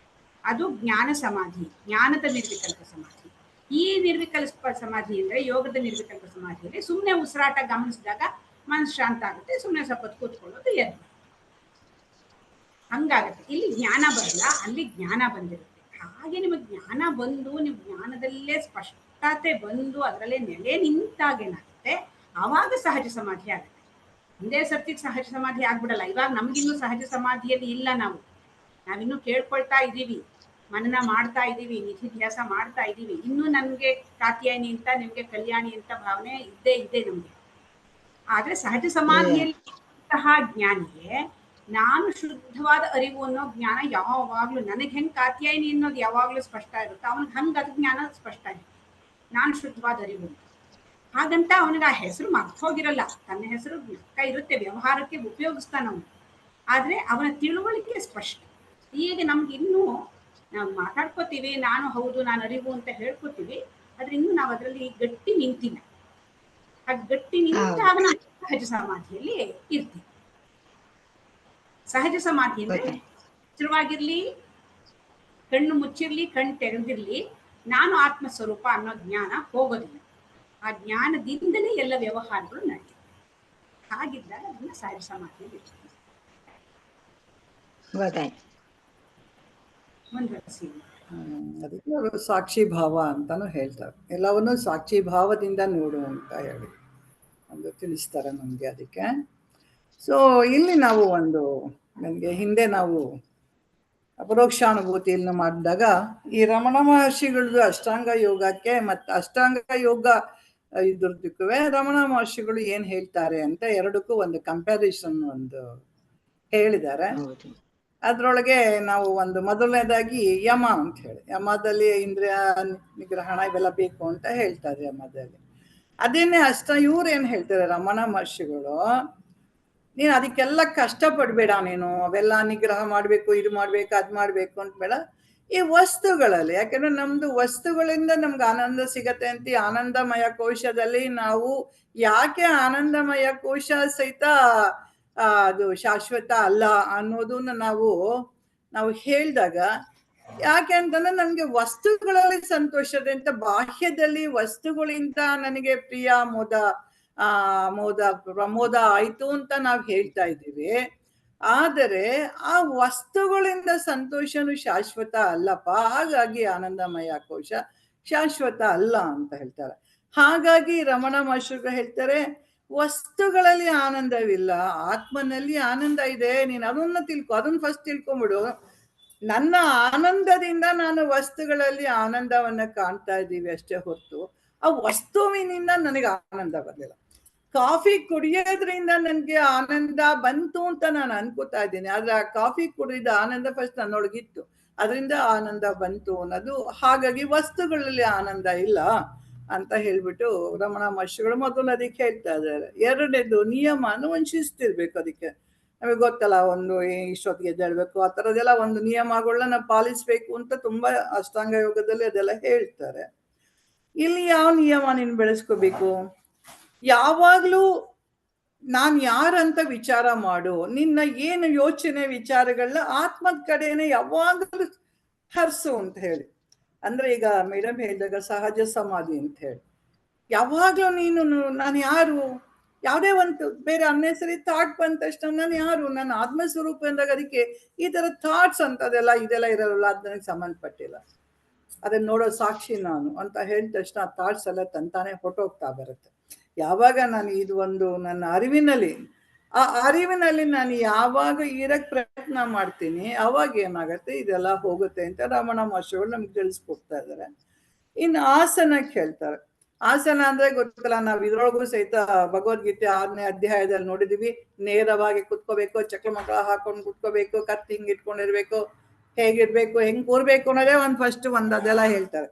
ಅದು ಜ್ಞಾನ ಸಮಾಧಿ, ಜ್ಞಾನದ ನಿರ್ವಿಕಲ್ಪ ಸಮಾಧಿ. ಈ ನಿರ್ವಿಕಲ್ಪ ಸಮಾಧಿ ಅಂದ್ರೆ ಯೋಗದ ನಿರ್ವಿಕಲ್ಪ ಸಮಾಧಿಯಲ್ಲಿ ಸುಮ್ಮನೆ ಉಸಿರಾಟ ಗಮನಿಸಿದಾಗ ಮನಸ್ಸು ಶಾಂತ ಆಗುತ್ತೆ, ಸುಮ್ಮನೆ ಸ್ವಲ್ಪ ಕೂತ್ಕೊಳ್ಳೋದು ಎದ್ದು ಹಂಗಾಗತ್ತೆ. ಇಲ್ಲಿ ಜ್ಞಾನ ಬರಲ್ಲ, ಅಲ್ಲಿ ಜ್ಞಾನ ಬಂದಿರುತ್ತೆ. ಹಾಗೆ ನಿಮಗೆ ಜ್ಞಾನ ಬಂದು ನಿಮ್ಮ ಜ್ಞಾನದಲ್ಲೇ ಸ್ಪಷ್ಟತೆ ಬಂದು ಅದರಲ್ಲೇ ನೆಲೆ ನಿಂತಾಗೇನಾಗುತ್ತೆ, ಆವಾಗ ಸಹಜ ಸಮಾಧಿ ಆಗುತ್ತೆ. ಒಂದೇ ಸರ್ತಿಗೆ ಸಹಜ ಸಮಾಧಿ ಆಗ್ಬಿಡಲ್ಲ. ಇವಾಗ ನಮ್ಗಿನ್ನೂ ಸಹಜ ಸಮಾಧಿಯಲ್ಲಿ ಇಲ್ಲ, ನಾವಿನ್ನೂ ಕೇಳ್ಕೊಳ್ತಾ ಇದ್ದೀವಿ, ಮನನ ಮಾಡ್ತಾ ಇದ್ದೀವಿ, ನಿಧಿಧ್ಯಾಸ ಮಾಡ್ತಾ ಇದ್ದೀವಿ. ಇನ್ನೂ ನಮ್ಗೆ ಕಾತ್ಯಾಯನಿ ಅಂತ, ನಿಮ್ಗೆ ಕಲ್ಯಾಣಿ ಅಂತ ಭಾವನೆ ಇದ್ದೇ ನಮ್ಗೆ. ಆದ್ರೆ ಸಹಜ ಸಮಾಧಿಯಲ್ಲಿ ಜ್ಞಾನಿಗೆ ನಾನು ಶುದ್ಧವಾದ ಅರಿವು ಅನ್ನೋ ಜ್ಞಾನ ಯಾವಾಗ್ಲೂ, ನನಗೆ ಹೆಂಗ್ ಕಾತ್ಯಾಯನಿ ಅನ್ನೋದು ಯಾವಾಗ್ಲೂ ಸ್ಪಷ್ಟ ಇರುತ್ತೆ, ಅವನಿಗೆ ಹಂಗ ಅದು ಜ್ಞಾನ ಸ್ಪಷ್ಟ ಇರುತ್ತೆ, ನಾನು ಶುದ್ಧವಾದ ಅರಿವು. ಹಾಗಂತ ಅವನಿಗೆ ಆ ಹೆಸರು ಮರ್ತೋಗಿರಲ್ಲ, ತನ್ನ ಹೆಸರು ಲೆಕ್ಕ ಇರುತ್ತೆ, ವ್ಯವಹಾರಕ್ಕೆ ಉಪಯೋಗಿಸ್ತಾನ ಅವನು. ಆದ್ರೆ ಅವನ ತಿಳುವಳಿಕೆ ಸ್ಪಷ್ಟ. ಈಗ ನಮ್ಗೆ ಇನ್ನೂ ನಾವು ಮಾತಾಡ್ಕೋತೀವಿ, ನಾನು ಹೌದು ನಾನು ಅರಿವು ಅಂತ ಹೇಳ್ಕೊತೀವಿ, ಆದ್ರೆ ಇನ್ನೂ ನಾವು ಅದರಲ್ಲಿ ಗಟ್ಟಿ ನಿಂತಿಲ್ಲ. ಹಾಗೆ ಗಟ್ಟಿ ನಿಂತಾಗ ನಾವು ಸಹಜ ಸಮಾಧಿಯಲ್ಲಿ ಇರ್ತೀವಿ. ಸಹಜ ಸಮಾಧಿ ಅಂದ್ರೆ ಎಚ್ಚರವಾಗಿರ್ಲಿ, ಕಣ್ಣು ಮುಚ್ಚಿರ್ಲಿ, ಕಣ್ಣು ತೆರೆದಿರ್ಲಿ, ನಾನು ಆತ್ಮ ಸ್ವರೂಪ ಅನ್ನೋ ಜ್ಞಾನ ಹೋಗೋದಿಲ್ಲ. ಆ ಜ್ಞಾನದಿಂದಲೇ ಎಲ್ಲ ವ್ಯವಹಾರಗಳು ನಡೆಯುತ್ತೆ. ಹಾಗಿದ್ದಾಗ ಅದನ್ನ ಸಹಜ ಸಮಾಧಿಯಲ್ಲಿ ಇರ್ತೀವಿ. ಮುಂದುವರಿಸಿ. ಅದಕ್ಕೆ ಅವರು ಸಾಕ್ಷಿ ಭಾವ ಅಂತಾನು ಹೇಳ್ತಾರೆ. ಎಲ್ಲವನ್ನೂ ಸಾಕ್ಷಿ ಭಾವದಿಂದ ನೋಡು ಅಂತ ಹೇಳಿ ಒಂದು ತಿಳಿಸ್ತಾರೆ ನಮ್ಗೆ. ಅದಕ್ಕೆ ಸೊ ಇಲ್ಲಿ ನಾವು ನನಗೆ ಹಿಂದೆ ನಾವು ಅಪರೋಕ್ಷಾನುಭೂತಿಯನ್ನು ಮಾಡಿದಾಗ ಈ ರಮಣ ಮಹರ್ಷಿಗಳದ್ದು ಅಷ್ಟಾಂಗ ಯೋಗಕ್ಕೆ ಮತ್ತು ಅಷ್ಟಾಂಗ ಯೋಗ ಇದ್ರದಕ್ಕೂ ರಮಣ ಮಹರ್ಷಿಗಳು ಏನ್ ಹೇಳ್ತಾರೆ ಅಂತ ಎರಡಕ್ಕೂ ಒಂದು ಕಂಪ್ಯಾರಿಸನ್ ಹೇಳಿದ್ದಾರೆ. ಅದ್ರೊಳಗೆ ನಾವು ಮೊದಲನೇದಾಗಿ ಯಮ ಅಂತ ಹೇಳಿ, ಯಮದಲ್ಲಿ ಇಂದ್ರಿಯ ನಿಗ್ರಹಣ ಇವೆಲ್ಲ ಬೇಕು ಅಂತ ಹೇಳ್ತಾರೆ ಯಮದಲ್ಲಿ. ಅದೇನೆ ಇವ್ರು ಏನ್ ಹೇಳ್ತಾರೆ ರಮಣ ಮಹರ್ಷಿಗಳು, ನೀನು ಅದಕ್ಕೆಲ್ಲ ಕಷ್ಟಪಡ್ಬೇಡ, ನೀನು ಅವೆಲ್ಲ ನಿಗ್ರಹ ಮಾಡ್ಬೇಕು, ಇದು ಮಾಡ್ಬೇಕು, ಅದ್ ಮಾಡ್ಬೇಕು ಅಂತ ಬೇಡ. ಈ ವಸ್ತುಗಳಲ್ಲಿ, ಯಾಕಂದ್ರೆ ನಮ್ದು ವಸ್ತುಗಳಿಂದ ನಮ್ಗೆ ಆನಂದ ಸಿಗತ್ತೆ ಅಂತ ಆನಂದಮಯ ಕೋಶದಲ್ಲಿ ನಾವು ಯಾಕೆ ಆನಂದಮಯ ಕೋಶ ಸಹಿತ ಅದು ಶಾಶ್ವತ ಅಲ್ಲ ಅನ್ನೋದನ್ನ ನಾವು ಹೇಳಿದಾಗ, ಯಾಕೆ ಅಂತಂದ್ರೆ ನಮ್ಗೆ ವಸ್ತುಗಳಲ್ಲಿ ಸಂತೋಷದ ಅಂತ, ಬಾಹ್ಯದಲ್ಲಿ ವಸ್ತುಗಳಿಂದ ನನಗೆ ಪ್ರಿಯ ಪ್ರಮೋದ ಆಯ್ತು ಅಂತ ನಾವು ಹೇಳ್ತಾ ಇದ್ದೀವಿ. ಆದರೆ ಆ ವಸ್ತುಗಳಿಂದ ಸಂತೋಷನು ಶಾಶ್ವತ ಅಲ್ಲಪ್ಪ, ಹಾಗಾಗಿ ಆನಂದಮಯ ಕೋಶ ಶಾಶ್ವತ ಅಲ್ಲ ಅಂತ ಹೇಳ್ತಾರೆ. ಹಾಗಾಗಿ ರಮಣ ಮಹರ್ಷಿಗಳು ಹೇಳ್ತಾರೆ, ವಸ್ತುಗಳಲ್ಲಿ ಆನಂದವಿಲ್ಲ, ಆತ್ಮನಲ್ಲಿ ಆನಂದ ಇದೆ. ನೀನು ಅದನ್ನ ಅದನ್ನ ಫಸ್ಟ್ ತಿಳ್ಕೊಂಬಿಡು. ನನ್ನ ಆನಂದದಿಂದ ನಾನು ವಸ್ತುಗಳಲ್ಲಿ ಆನಂದವನ್ನ ಕಾಣ್ತಾ ಇದ್ದೀವಿ ಅಷ್ಟೇ ಹೊರತು ಆ ವಸ್ತುವಿನಿಂದ ನನಗೆ ಆನಂದ ಬರಲಿಲ್ಲ. ಕಾಫಿ ಕುಡಿಯೋದ್ರಿಂದ ನನಗೆ ಆನಂದ ಬಂತು ಅಂತ ನಾನು ಅನ್ಕೋತಾ ಇದ್ದೀನಿ, ಆದ್ರೆ ಆ ಕಾಫಿ ಕುಡಿದ ಆನಂದ ಫಸ್ಟ್ ನನ್ನೊಳಗಿತ್ತು, ಅದರಿಂದ ಆನಂದ ಬಂತು ಅನ್ನೋದು. ಹಾಗಾಗಿ ವಸ್ತುಗಳಲ್ಲಿ ಆನಂದ ಇಲ್ಲ ಅಂತ ಹೇಳ್ಬಿಟ್ಟು ರಮಣ ಮಹರ್ಷಿಗಳು ಮೊದಲು ಅದಕ್ಕೆ ಹೇಳ್ತಾ ಇದ್ದಾರೆ. ಎರಡನೇದು ನಿಯಮನು ಒಂದು ಶಿಸ್ತಿರ್ಬೇಕು. ಅದಕ್ಕೆ ನಮಗೆ ಗೊತ್ತಲ್ಲ, ಇಷ್ಟೊತ್ತಿಗೆ ಎದ್ದೇಳ್ಬೇಕು, ಆ ಥರದ್ದೆಲ್ಲ ಒಂದು ನಿಯಮಗಳನ್ನ ನಾವು ಪಾಲಿಸ್ಬೇಕು ಅಂತ ತುಂಬಾ ಅಷ್ಟಾಂಗ ಯೋಗದಲ್ಲಿ ಅದೆಲ್ಲ ಹೇಳ್ತಾರೆ. ಇಲ್ಲಿ ಯಾವ ನಿಯಮ ನೀನು ಬೆಳೆಸ್ಕೋಬೇಕು? ಯಾವಾಗ್ಲೂ ನಾನ್ ಯಾರಂತ ವಿಚಾರ ಮಾಡು. ನಿನ್ನ ಏನು ಯೋಚನೆ ವಿಚಾರಗಳನ್ನ ಆತ್ಮದ ಕಡೆನೆ ಯಾವಾಗಲೂ ಹರ್ಸು ಅಂತ ಹೇಳಿ. ಅಂದ್ರೆ ಈಗ ಮೇಡಮ್ ಹೇಳಿದಾಗ ಸಹಜ ಸಮಾಧಿ ಅಂತ ಹೇಳಿ, ಯಾವಾಗ್ಲೂ ನೀನು ನಾನು ಯಾರು, ಯಾವುದೇ ಒಂದು ಬೇರೆ ಅನ್ನೆಸರಿ ಥಾಟ್ ಬಂದ ತಕ್ಷಣ ನಾನು ಯಾರು, ನನ್ನ ಆತ್ಮಸ್ವರೂಪ ಅಂದಾಗ ಅದಕ್ಕೆ ಈ ತರ ಥಾಟ್ಸ್ ಅಂತದೆಲ್ಲ ಇದೆಲ್ಲ ಇರೋಲ್ಲ, ಅದು ನನಗೆ ಸಂಬಂಧಪಟ್ಟಿಲ್ಲ, ಅದನ್ನ ನೋಡೋ ಸಾಕ್ಷಿ ನಾನು ಅಂತ ಹೇಳಿದ ತಕ್ಷಣ ಆ ಥಾಟ್ಸ್ ಎಲ್ಲ ತಂತಾನೆ ಹೊಟ್ಟೋಗ್ತಾ ಬರುತ್ತೆ. ಯಾವಾಗ ನಾನು ನನ್ನ ಅರಿವಿನಲ್ಲಿ ನಾನು ಯಾವಾಗ ಇರಕ್ ಪ್ರಯತ್ನ ಮಾಡ್ತೀನಿ, ಅವಾಗ ಏನಾಗತ್ತೆ ಇದೆಲ್ಲ ಹೋಗುತ್ತೆ ಅಂತ ರಮಣ ಮಹರ್ಷಿಗಳು ನಮ್ಗೆ ತಿಳಿಸ್ಕೊಡ್ತಾ ಇದ್ದಾರೆ. ಇನ್ನು ಆಸನಕ್ಕೆ ಹೇಳ್ತಾರೆ. ಆಸನ ಅಂದ್ರೆ ಗೊತ್ತಲ್ಲ, ನಾವ್ ಇದ್ರೊಳಗೂ ಸಹಿತ ಭಗವದ್ಗೀತೆ 6ನೇ ಅಧ್ಯಾಯದಲ್ಲಿ ನೋಡಿದೀವಿ. ನೇರವಾಗಿ ಕುತ್ಕೋಬೇಕು, ಚಕ್ರ ಮಕ್ಕಳ ಹಾಕೊಂಡು ಕುತ್ಕೋಬೇಕು, ಕತ್ತಿ ಹಿಂಗ್ ಇಟ್ಕೊಂಡಿರ್ಬೇಕು, ಹೇಗಿರ್ಬೇಕು, ಹೆಂಗ್ ಕೂರ್ಬೇಕು ಅನ್ನೋದೇ ಫಸ್ಟ್ ಅದೆಲ್ಲ ಹೇಳ್ತಾರೆ.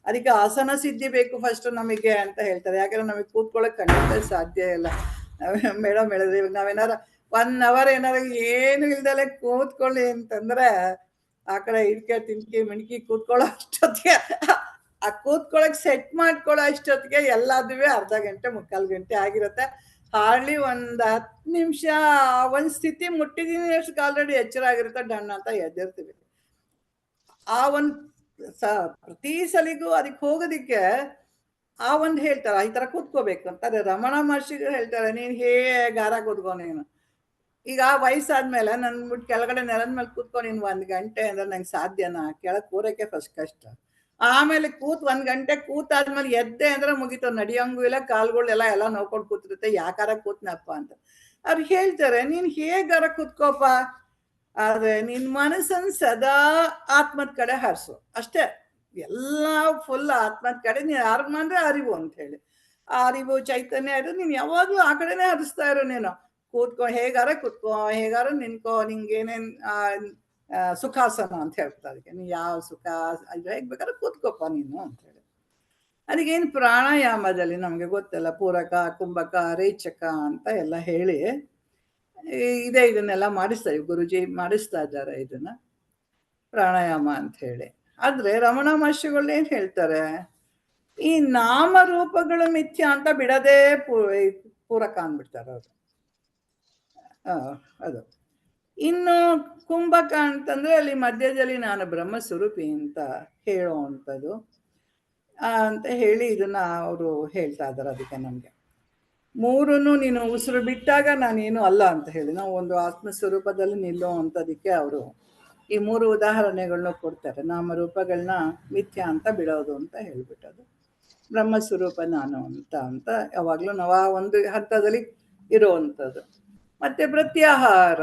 ಅದಕ್ಕೆ ಆಸನ ಸಿದ್ಧಿ ಬೇಕು ಫಸ್ಟ್ ನಮಗೆ ಅಂತ ಹೇಳ್ತಾರೆ. ಯಾಕಂದ್ರೆ ನಮಗೆ ಕೂತ್ಕೊಳ್ಳೋಕೆ ಖಂಡಿತ ಸಾಧ್ಯ ಇಲ್ಲ. ಮೇಡಮ್ ಹೇಳಿದ್ರೆ ಇವಾಗ ನಾವೇನಾರ 1 hour ಏನಾರ ಏನು ಇಲ್ದಲೆ ಕೂತ್ಕೊಳ್ಳಿ ಅಂತಂದ್ರೆ ಆ ಕಡೆ ಇಡ್ಕೆ ತಿನ್ಕಿ ಮಿಣ್ಕಿ ಕೂತ್ಕೊಳ್ಳೋ ಅಷ್ಟೊತ್ತಿಗೆ, ಆ ಕೂತ್ಕೊಳ್ಳೋಕೆ ಸೆಟ್ ಮಾಡ್ಕೊಳ್ಳೋ ಅಷ್ಟೊತ್ತಿಗೆ ಎಲ್ಲಾದುವೆ ಅರ್ಧ ಗಂಟೆ 3/4 ಗಂಟೆ ಆಗಿರುತ್ತೆ. ಹಾರ್ಡ್ಲಿ 10 ನಿಮಿಷ ಒಂದ್ ಸ್ಥಿತಿ ಮುಟ್ಟಿದೀನಿ ಅಷ್ಟು ಆಲ್ರೆಡಿ ಎಚ್ಚರ ಆಗಿರುತ್ತೆ, ಡಣ್ಣ ಅಂತ ಎದ್ದಿರ್ತೀವಿ. ಆ ಪ್ರತಿ ಸಲಿಗೂ ಅದಕ್ಕೆ ಹೋಗೋದಿಕ್ಕೆ ಹೇಳ್ತಾರೆ ಈ ತರ ಕೂತ್ಕೋಬೇಕು ಅಂತ. ಅದೇ ರಮಣ ಮಹರ್ಷಿಗಳು ಹೇಳ್ತಾರೆ, ನೀನ್ ಹೇಗಾರ ಕೂತ್ಕೊ, ನೀನು ಈಗ ವಯಸ್ಸಾದ್ಮೇಲೆ ನನ್ ಕೆಳಗಡೆ ನೆಲದ ಮೇಲೆ ಕೂತ್ಕೊ ನೀನ್ 1 ಗಂಟೆ ಅಂದ್ರೆ ನಂಗೆ ಸಾಧ್ಯನಾ? ಕೆಳಗೆ ಕೂರಕ್ಕೆ ಫಸ್ಟ್ ಕಷ್ಟ. ಆಮೇಲೆ 1 ಗಂಟೆ ಕೂತಾದ್ಮೇಲೆ ಎದ್ದೆ ಅಂದ್ರೆ ಮುಗಿತು, ನಡಿಯಂಗೂ ಇಲ್ಲ, ಕಾಲ್ಗಳೆಲ್ಲ ನೋಡ್ಕೊಂಡು ಕೂತಿರುತ್ತೆ, ಯಾಕಾರ ಕೂತ್ನಪ್ಪ ಅಂತ. ಅವ್ರು ಹೇಳ್ತಾರೆ, ನೀನ್ ಹೇಗಾರ ಕೂತ್ಕೋಪ, ಆದ್ರೆ ನಿನ್ ಮನಸ್ಸನ್ ಸದಾ ಆತ್ಮದ ಕಡೆ ಹರಿಸು ಅಷ್ಟೇ. ಎಲ್ಲ ಫುಲ್ ಆತ್ಮದ ಕಡೆ ನೀನ್ ಅಂದ್ರೆ ಅರಿವು ಅಂತ ಹೇಳಿ, ಆ ಅರಿವು ಚೈತನ್ಯ ಇರೋದು ನೀನ್ ಯಾವಾಗ್ಲೂ ಆ ಕಡೆನೆ ಹರಿಸ್ತಾ ಇರೋ. ನೀನು ಕೂತ್ಕೊ, ಹೇಗಾರ ಕೂತ್ಕೋ, ಹೇಗಾರ ನಿನ್ಕೋ, ನಿಂಗೇನೇನ್ ಸುಖಾಸನ ಅಂತ ಹೇಳ್ತಾ. ಅದಕ್ಕೆ ನೀನ್ ಯಾವ ಸುಖ ಹೇಗ್ ಬೇಕಾದ್ರೆ ಕೂತ್ಕೋಪ ನೀನು ಅಂತ ಹೇಳಿ. ಅದಕ್ಕೇನು ಪ್ರಾಣಾಯಾಮದಲ್ಲಿ ನಮ್ಗೆ ಗೊತ್ತಲ್ಲ, ಪೂರಕ, ಕುಂಭಕ, ರೇಚಕ ಅಂತ ಎಲ್ಲ ಹೇಳಿ ಇದನ್ನೆಲ್ಲ ಮಾಡಿಸ್ತಾರೆ, ಗುರುಜಿ ಮಾಡಿಸ್ತಾ ಇದ್ದಾರೆ ಇದನ್ನ ಪ್ರಾಣಾಯಾಮ ಅಂತ ಹೇಳಿ. ಆದ್ರೆ ರಮಣ ಮಹರ್ಷಿಗಳು ಏನ್ ಹೇಳ್ತಾರೆ, ಈ ನಾಮರೂಪಗಳು ಮಿಥ್ಯ ಅಂತ ಬಿಡದೇ ಪೂರಕ ಅಂದ್ಬಿಡ್ತಾರೆ ಅವರು. ಅದು ಇನ್ನು ಕುಂಭಕ ಅಂತಂದ್ರೆ ಅಲ್ಲಿ ಮಧ್ಯದಲ್ಲಿ ನಾನು ಬ್ರಹ್ಮ ಸ್ವರೂಪಿ ಅಂತ ಹೇಳೋವಂಥದ್ದು ಅಂತ ಹೇಳಿ ಇದನ್ನ ಅವರು ಹೇಳ್ತಾ ಇದ್ದಾರೆ. ಅದಕ್ಕೆ ನಮ್ಗೆ ಮೂರನ್ನು ನೀನು ಉಸಿರು ಬಿಟ್ಟಾಗ ನಾನೇನು ಅಲ್ಲ ಅಂತ ಹೇಳಿ ನಾವು ಒಂದು ಆತ್ಮಸ್ವರೂಪದಲ್ಲಿ ನಿಲ್ಲೋ ಅಂಥದಕ್ಕೆ ಅವರು ಈ 3 ಉದಾಹರಣೆಗಳನ್ನ ಕೊಡ್ತಾರೆ. ನಾಮರೂಪಗಳನ್ನ ಮಿಥ್ಯ ಅಂತ ಬಿಡೋದು ಅಂತ ಹೇಳ್ಬಿಟ್ಟದು, ಬ್ರಹ್ಮಸ್ವರೂಪ ನಾನು ಅಂತ ಯಾವಾಗ್ಲೂ ನಾವು ಆ ಒಂದು ಹಂತದಲ್ಲಿ ಇರುವಂಥದ್ದು. ಮತ್ತೆ ಪ್ರತ್ಯಾಹಾರ,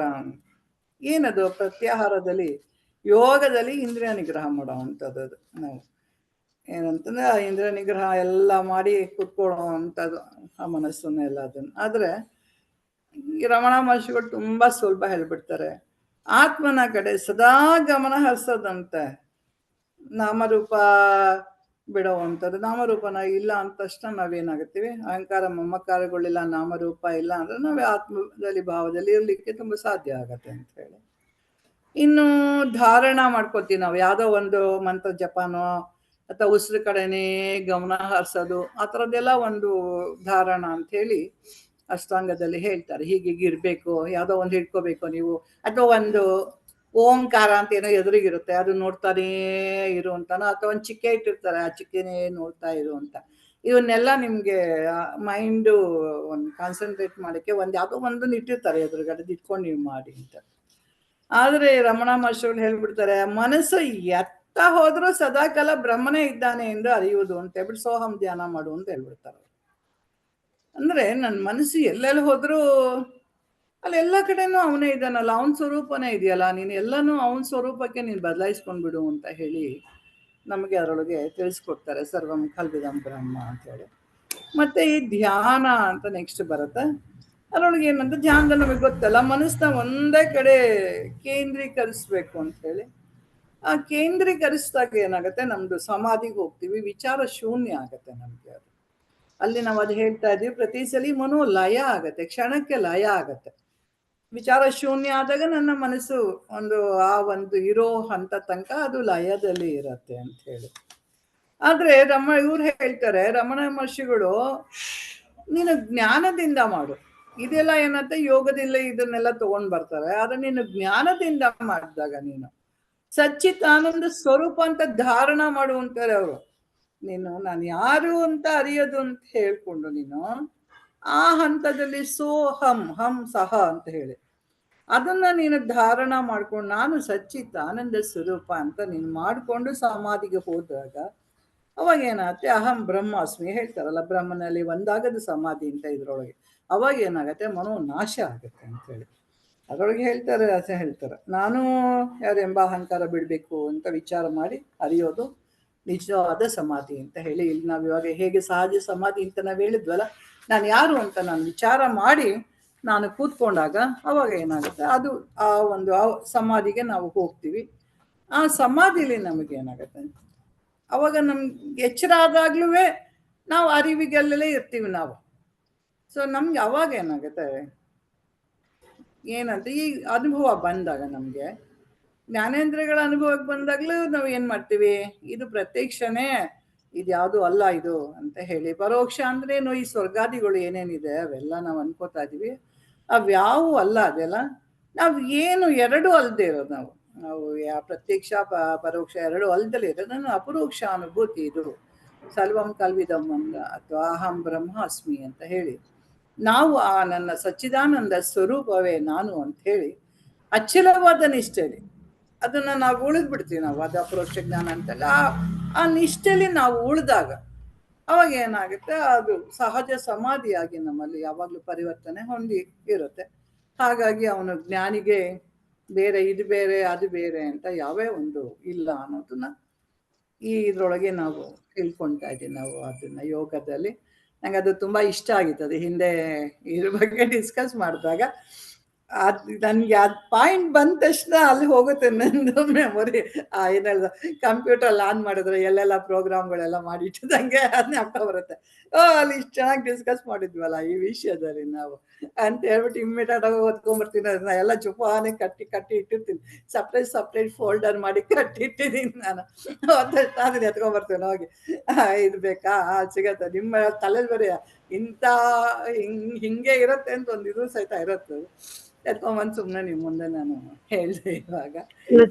ಏನದು ಪ್ರತ್ಯಾಹಾರದಲ್ಲಿ ಯೋಗದಲ್ಲಿ ಇಂದ್ರಿಯ ನಿಗ್ರಹ ಮಾಡುವಂಥದ್ದು. ನಾವು ಏನಂತಂದ್ರೆ ಆ ಇಂದ್ರಿಯ ನಿಗ್ರಹ ಎಲ್ಲ ಮಾಡಿ ಕೂತ್ಕೊಳ್ಳೋ ಅಂಥದ್ದು ಆ ಮನಸ್ಸನ್ನ ಎಲ್ಲ ಅದನ್ನು. ಆದ್ರೆ ಈ ರಮಣ ಮಹರ್ಷಿಗಳು ತುಂಬಾ ಸುಲಭ ಹೇಳ್ಬಿಡ್ತಾರೆ, ಆತ್ಮನ ಕಡೆ ಸದಾ ಗಮನ ಹರಿಸೋದಂತೆ, ನಾಮರೂಪ ಬಿಡುವಂಥದ್ದು. ನಾಮರೂಪನ ಇಲ್ಲ ಅಂದ ತಕ್ಷಣ ನಾವೇನಾಗುತ್ತೀವಿ, ಅಹಂಕಾರ ಮಮಕಾರಗಳಿಲ್ಲ, ನಾಮರೂಪ ಇಲ್ಲ ಅಂದ್ರೆ ನಾವೇ ಆತ್ಮದಲ್ಲಿ ಭಾವದಲ್ಲಿ ಇರ್ಲಿಕ್ಕೆ ತುಂಬಾ ಸಾಧ್ಯ ಆಗತ್ತೆ ಅಂತ ಹೇಳಿ. ಇನ್ನು ಧಾರಣ ಮಾಡ್ಕೋತೀವಿ ನಾವು, ಯಾವುದೋ ಒಂದು ಮಂತ್ರ ಜಪನೋ ಅಥವಾ ಉಸಿರು ಕಡೆನೇ ಗಮನ ಹರಿಸೋದು, ಆ ಥರದ್ದೆಲ್ಲ ಒಂದು ಧಾರಣ ಅಂತ ಹೇಳಿ ಅಷ್ಟಾಂಗದಲ್ಲಿ ಹೇಳ್ತಾರೆ. ಹೀಗಿರ್ಬೇಕು, ಯಾವುದೋ ಒಂದು ಹಿಡ್ಕೋಬೇಕು ನೀವು, ಅಥವಾ ಒಂದು ಓಂಕಾರ ಅಂತ ಏನೋ ಎದುರಿಗಿರುತ್ತೆ ಅದು ನೋಡ್ತಾನೇ ಇರುವಂತಾನೋ, ಅಥವಾ ಒಂದು ಚಿಕ್ಕೆ ಇಟ್ಟಿರ್ತಾರೆ ಆ ಚಿಕ್ಕೆನೇ ನೋಡ್ತಾ ಇರು ಅಂತ. ಇವನ್ನೆಲ್ಲ ನಿಮ್ಗೆ ಮೈಂಡು ಒಂದು ಕಾನ್ಸಂಟ್ರೇಟ್ ಮಾಡಕ್ಕೆ ಒಂದು ಯಾವುದೋ ಒಂದನ್ನು ಇಟ್ಟಿರ್ತಾರೆ ಎದುರುಗಡೆ, ಇಟ್ಕೊಂಡು ನೀವು ಮಾಡಿ ಅಂತ. ಆದ್ರೆ ರಮಣ ಮಹರ್ಷಿಗಳು ಹೇಳ್ಬಿಡ್ತಾರೆ, ಮನಸ್ಸು ಎತ್ತ ಹೋದ್ರೂ ಸದಾಕಾಲ ಬ್ರಹ್ಮನೇ ಇದ್ದಾನೆ ಎಂದು ಅರಿಯುವುದು ಅಂತ ಹೇಳ್ಬಿಟ್ಟು ಸೋಹಂ ಧ್ಯಾನ ಮಾಡು ಅಂತ ಹೇಳ್ಬಿಡ್ತಾರೆ. ಅಂದ್ರೆ ನನ್ನ ಮನಸ್ಸು ಎಲ್ಲೆಲ್ಲಿ ಹೋದ್ರೂ ಅಲ್ಲೆಲ್ಲ ಕಡೆನೂ ಅವನೇ ಇದ್ದಾನಲ್ಲ, ಅವನ ಸ್ವರೂಪನೇ ಇದೆಯಲ್ಲ, ನೀನು ಎಲ್ಲನೂ ಅವನ ಸ್ವರೂಪಕ್ಕೆ ನೀನು ಬದಲಾಯಿಸ್ಕೊಂಡ್ಬಿಡು ಅಂತ ಹೇಳಿ ನಮಗೆ ಅದರೊಳಗೆ ತಿಳಿಸ್ಕೊಡ್ತಾರೆ, ಸರ್ವಂ ಕಲ್ವಿದಂ ಬ್ರಹ್ಮ ಅಂತೇಳಿ. ಮತ್ತೆ ಈ ಧ್ಯಾನ ಅಂತ ನೆಕ್ಸ್ಟ್ ಬರುತ್ತೆ. ಅದರೊಳಗೆ ಏನಂತ, ಧ್ಯಾನದಲ್ಲಿ ನಮಗೆ ಗೊತ್ತಲ್ಲ, ಮನಸ್ಸನ್ನ ಒಂದೇ ಕಡೆ ಕೇಂದ್ರೀಕರಿಸ್ಬೇಕು ಅಂತ ಹೇಳಿ. ಆ ಕೇಂದ್ರೀಕರಿಸಿದಾಗ ಏನಾಗುತ್ತೆ, ನಮ್ದು ಸಮಾಧಿಗೆ ಹೋಗ್ತೀವಿ, ವಿಚಾರ ಶೂನ್ಯ ಆಗತ್ತೆ ನಮ್ಗೆ. ಅದು ಅಲ್ಲಿ ನಾವು ಅದು ಹೇಳ್ತಾ ಇದೀವಿ, ಪ್ರತಿ ಸಲ ಮನೋ ಲಯ ಆಗತ್ತೆ, ಕ್ಷಣಕ್ಕೆ ಲಯ ಆಗತ್ತೆ. ವಿಚಾರ ಶೂನ್ಯ ಆದಾಗ ನನ್ನ ಮನಸ್ಸು ಆ ಒಂದು ಇರೋ ಹಂತ ತನಕ ಅದು ಲಯದಲ್ಲಿ ಇರತ್ತೆ ಅಂತ ಹೇಳಿ. ಆದ್ರೆ ಇವ್ರು ಹೇಳ್ತಾರೆ, ರಮಣ ಮಹರ್ಷಿಗಳು, ನೀನು ಜ್ಞಾನದಿಂದ ಮಾಡು. ಇದೆಲ್ಲ ಏನಂತ ಯೋಗದಿಂದ ಇದನ್ನೆಲ್ಲ ತಗೊಂಡ್ ಬರ್ತಾರೆ. ಆದ್ರೆ ನೀನು ಜ್ಞಾನದಿಂದ ಮಾಡಿದಾಗ ನೀನು ಸಚ್ಚಿದಾನಂದ ಸ್ವರೂಪ ಅಂತ ಧಾರಣ ಮಾಡುವಂತಾರೆ ಅವರು. ನೀನು ನಾನು ಯಾರು ಅಂತ ಅರಿಯೋದು ಅಂತ ಹೇಳ್ಕೊಂಡು ನೀನು ಆ ಹಂತದಲ್ಲಿ ಸೋಹಂ ಹಂ ಸಹ ಅಂತ ಹೇಳಿ ಅದನ್ನ ನೀನು ಧಾರಣ ಮಾಡ್ಕೊಂಡು ನಾನು ಸಚ್ಚಿತ್ ಆನಂದ ಸ್ವರೂಪ ಅಂತ ನೀನು ಮಾಡಿಕೊಂಡು ಸಮಾಧಿಗೆ ಹೋದಾಗ ಅವಾಗ ಏನಾಗುತ್ತೆ, ಅಹಂ ಬ್ರಹ್ಮಾಸ್ಮಿ ಹೇಳ್ತಾರಲ್ಲ, ಬ್ರಹ್ಮನಲ್ಲಿ ಒಂದಾಗದ ಸಮಾಧಿ ಅಂತ ಇದ್ರೊಳಗೆ. ಅವಾಗ ಏನಾಗತ್ತೆ, ಮನೋ ನಾಶ ಆಗತ್ತೆ ಅಂತೇಳಿ ಅದರೊಳಗೆ ಹೇಳ್ತಾರೆ. ನಾನು ಯಾರೆಂಬ ಅಹಂಕಾರ ಬಿಡಬೇಕು ಅಂತ ವಿಚಾರ ಮಾಡಿ ಅರಿಯೋದು ನಿಜವಾದ ಸಮಾಧಿ ಅಂತ ಹೇಳಿ. ಇಲ್ಲಿ ನಾವು ಇವಾಗ ಹೇಗೆ ಸಹಜ ಸಮಾಧಿ ಅಂತ ನಾವು ಹೇಳಿದ್ವಲ್ಲ, ನಾನು ಯಾರು ಅಂತ ನಾನು ವಿಚಾರ ಮಾಡಿ ನಾನು ಕೂತ್ಕೊಂಡಾಗ ಅವಾಗ ಏನಾಗುತ್ತೆ, ಅದು ಆ ಒಂದು ಸಮಾಧಿಗೆ ನಾವು ಹೋಗ್ತೀವಿ. ಆ ಸಮಾಧಿಲಿ ನಮಗೇನಾಗತ್ತೆ, ಅವಾಗ ನಮ್ಗೆ ಎಚ್ಚರ ಆದಾಗ್ಲೂ ನಾವು ಅರಿವಿಗೆಲ್ಲೇ ಇರ್ತೀವಿ ನಾವು. ಸೊ ನಮ್ಗೆ ಅವಾಗ ಏನಾಗುತ್ತೆ, ಏನಂತ ಈ ಅನುಭವ ಬಂದಾಗ, ನಮಗೆ ಜ್ಞಾನೇಂದ್ರಿಯಗಳ ಅನುಭವಕ್ಕೆ ಬಂದಾಗ್ಲೂ ನಾವು ಏನ್ ಮಾಡ್ತೀವಿ, ಇದು ಪ್ರತ್ಯಕ್ಷನೇ, ಇದ್ಯಾವುದು ಅಲ್ಲ ಇದು ಅಂತ ಹೇಳಿ. ಪರೋಕ್ಷ ಅಂದ್ರೇನು, ಈ ಸ್ವರ್ಗಾದಿಗಳು ಏನೇನಿದೆ ಅವೆಲ್ಲ ನಾವು ಅನ್ಕೋತಾ ಇದೀವಿ, ಅವ್ಯಾವು ಅಲ್ಲ. ಅದೆಲ್ಲ ನಾವು ಏನು ಎರಡೂ ಅಲ್ಲದೆ ಇರೋದು. ನಾವು ಪ್ರತ್ಯಕ್ಷ ಪರೋಕ್ಷ ಎರಡೂ ಅಲ್ದಲೇ ಇರೋದು. ನನ್ನ ಅಪರೋಕ್ಷ ಅನುಭೂತಿ ಇದು ಸರ್ವಂ ಕಲ್ವಿದಂ ಅಥವಾ ಅಹಂ ಬ್ರಹ್ಮಾಸ್ಮಿ ಅಂತ ಹೇಳಿ ನಾವು ಆ ನನ್ನ ಸಚ್ಚಿದಾನಂದ ಸ್ವರೂಪವೇ ನಾನು ಅಂತ ಹೇಳಿ ಅಚಲವಾದ ನಿಷ್ಠೆಲಿ ಅದನ್ನ ನಾವು ಉಳಿದ್ಬಿಡ್ತೀವಿ. ನಾವು ಅದು ಅಪರೋಕ್ಷ ಜ್ಞಾನ ಅಂತಲ್ಲ, ಆ ನಿಷ್ಠೆಲಿ ನಾವು ಉಳಿದಾಗ ಅವಾಗ ಏನಾಗುತ್ತೆ, ಅದು ಸಹಜ ಸಮಾಧಿಯಾಗಿ ನಮ್ಮಲ್ಲಿ ಯಾವಾಗಲೂ ಪರಿವರ್ತನೆ ಹೊಂದಿ ಇರುತ್ತೆ. ಹಾಗಾಗಿ ಅವನು ಜ್ಞಾನಿಗೆ ಬೇರೆ ಇದು ಬೇರೆ ಅದು ಬೇರೆ ಅಂತ ಯಾವೇ ಒಂದು ಇಲ್ಲ ಅನ್ನೋದನ್ನ ಈ ಇದ್ರೊಳಗೆ ನಾವು ತಿಳ್ಕೊಳ್ತಾ ಇದ್ದೀವಿ. ನಾವು ಅದನ್ನ ಯೋಗದಲ್ಲಿ ನಂಗೆ ಅದು ತುಂಬಾ ಇಷ್ಟ ಆಗಿತ್ತು. ಅದು ಹಿಂದೆ ಇದ್ರ ಬಗ್ಗೆ ಡಿಸ್ಕಸ್ ಮಾಡಿದಾಗ ನನ್ಗೆ ಅದ್ ಪಾಯಿಂಟ್ ಬಂದ ತಕ್ಷಣ ಅಲ್ಲಿ ಹೋಗುತ್ತೆ ನಂದು ಮೆಮೊರಿ. ಏನೆಲ್ಲ ಕಂಪ್ಯೂಟರ್ ಆನ್ ಮಾಡಿದ್ರೆ ಎಲ್ಲೆಲ್ಲ ಪ್ರೋಗ್ರಾಮ್ಗಳೆಲ್ಲ ಮಾಡಿಟ್ಟಿದಂಗೆ ಅದ್ ಜ್ಞಾಪಕ ಬರುತ್ತೆ. ಅಲ್ಲಿ ಇಷ್ಟು ಚೆನ್ನಾಗಿ ಡಿಸ್ಕಸ್ ಮಾಡಿದ್ವಲ್ಲ ಈ ವಿಷಯದಲ್ಲಿ ನಾವು ಅಂತ ಹೇಳ್ಬಿಟ್ಟು ಇಮ್ಮಿಡಿಯೇಟ್ ಆಗಿ ಓದ್ಕೊಂಡ್ಬರ್ತೀನಿ. ಅದನ್ನ ಎಲ್ಲ ಜುಪಾನೆ ಕಟ್ಟಿ ಕಟ್ಟಿ ಇಟ್ಟಿರ್ತೀನಿ. ಸಪ್ರೇಟ್ ಫೋಲ್ಡರ್ ಮಾಡಿ ಕಟ್ಟಿಟ್ಟಿದ್ದೀನಿ ನಾನು. ಅದನ್ನ ಎತ್ಕೊಂಡ್ಬರ್ತೇನೆ ಹೋಗಿ. ಇದು ಬೇಕಾ ಸಿಗತ್ತೆ ನಿಮ್ಮ ತಲೆಯಲ್ಲಿ ಬರೀ ಇಂಥ ಹಿಂಗೆ ಇರುತ್ತೆ ಅಂತ ಒಂದು ಇದು ಸಹಿತ ಇರುತ್ತೆ. ಎತ್ಕೊಂಡ್ಬಂದು ಸುಮ್ಮನೆ ನಿಮ್ಮ ಮುಂದೆ ನಾನು ಹೇಳಿದೆ ಇವಾಗ.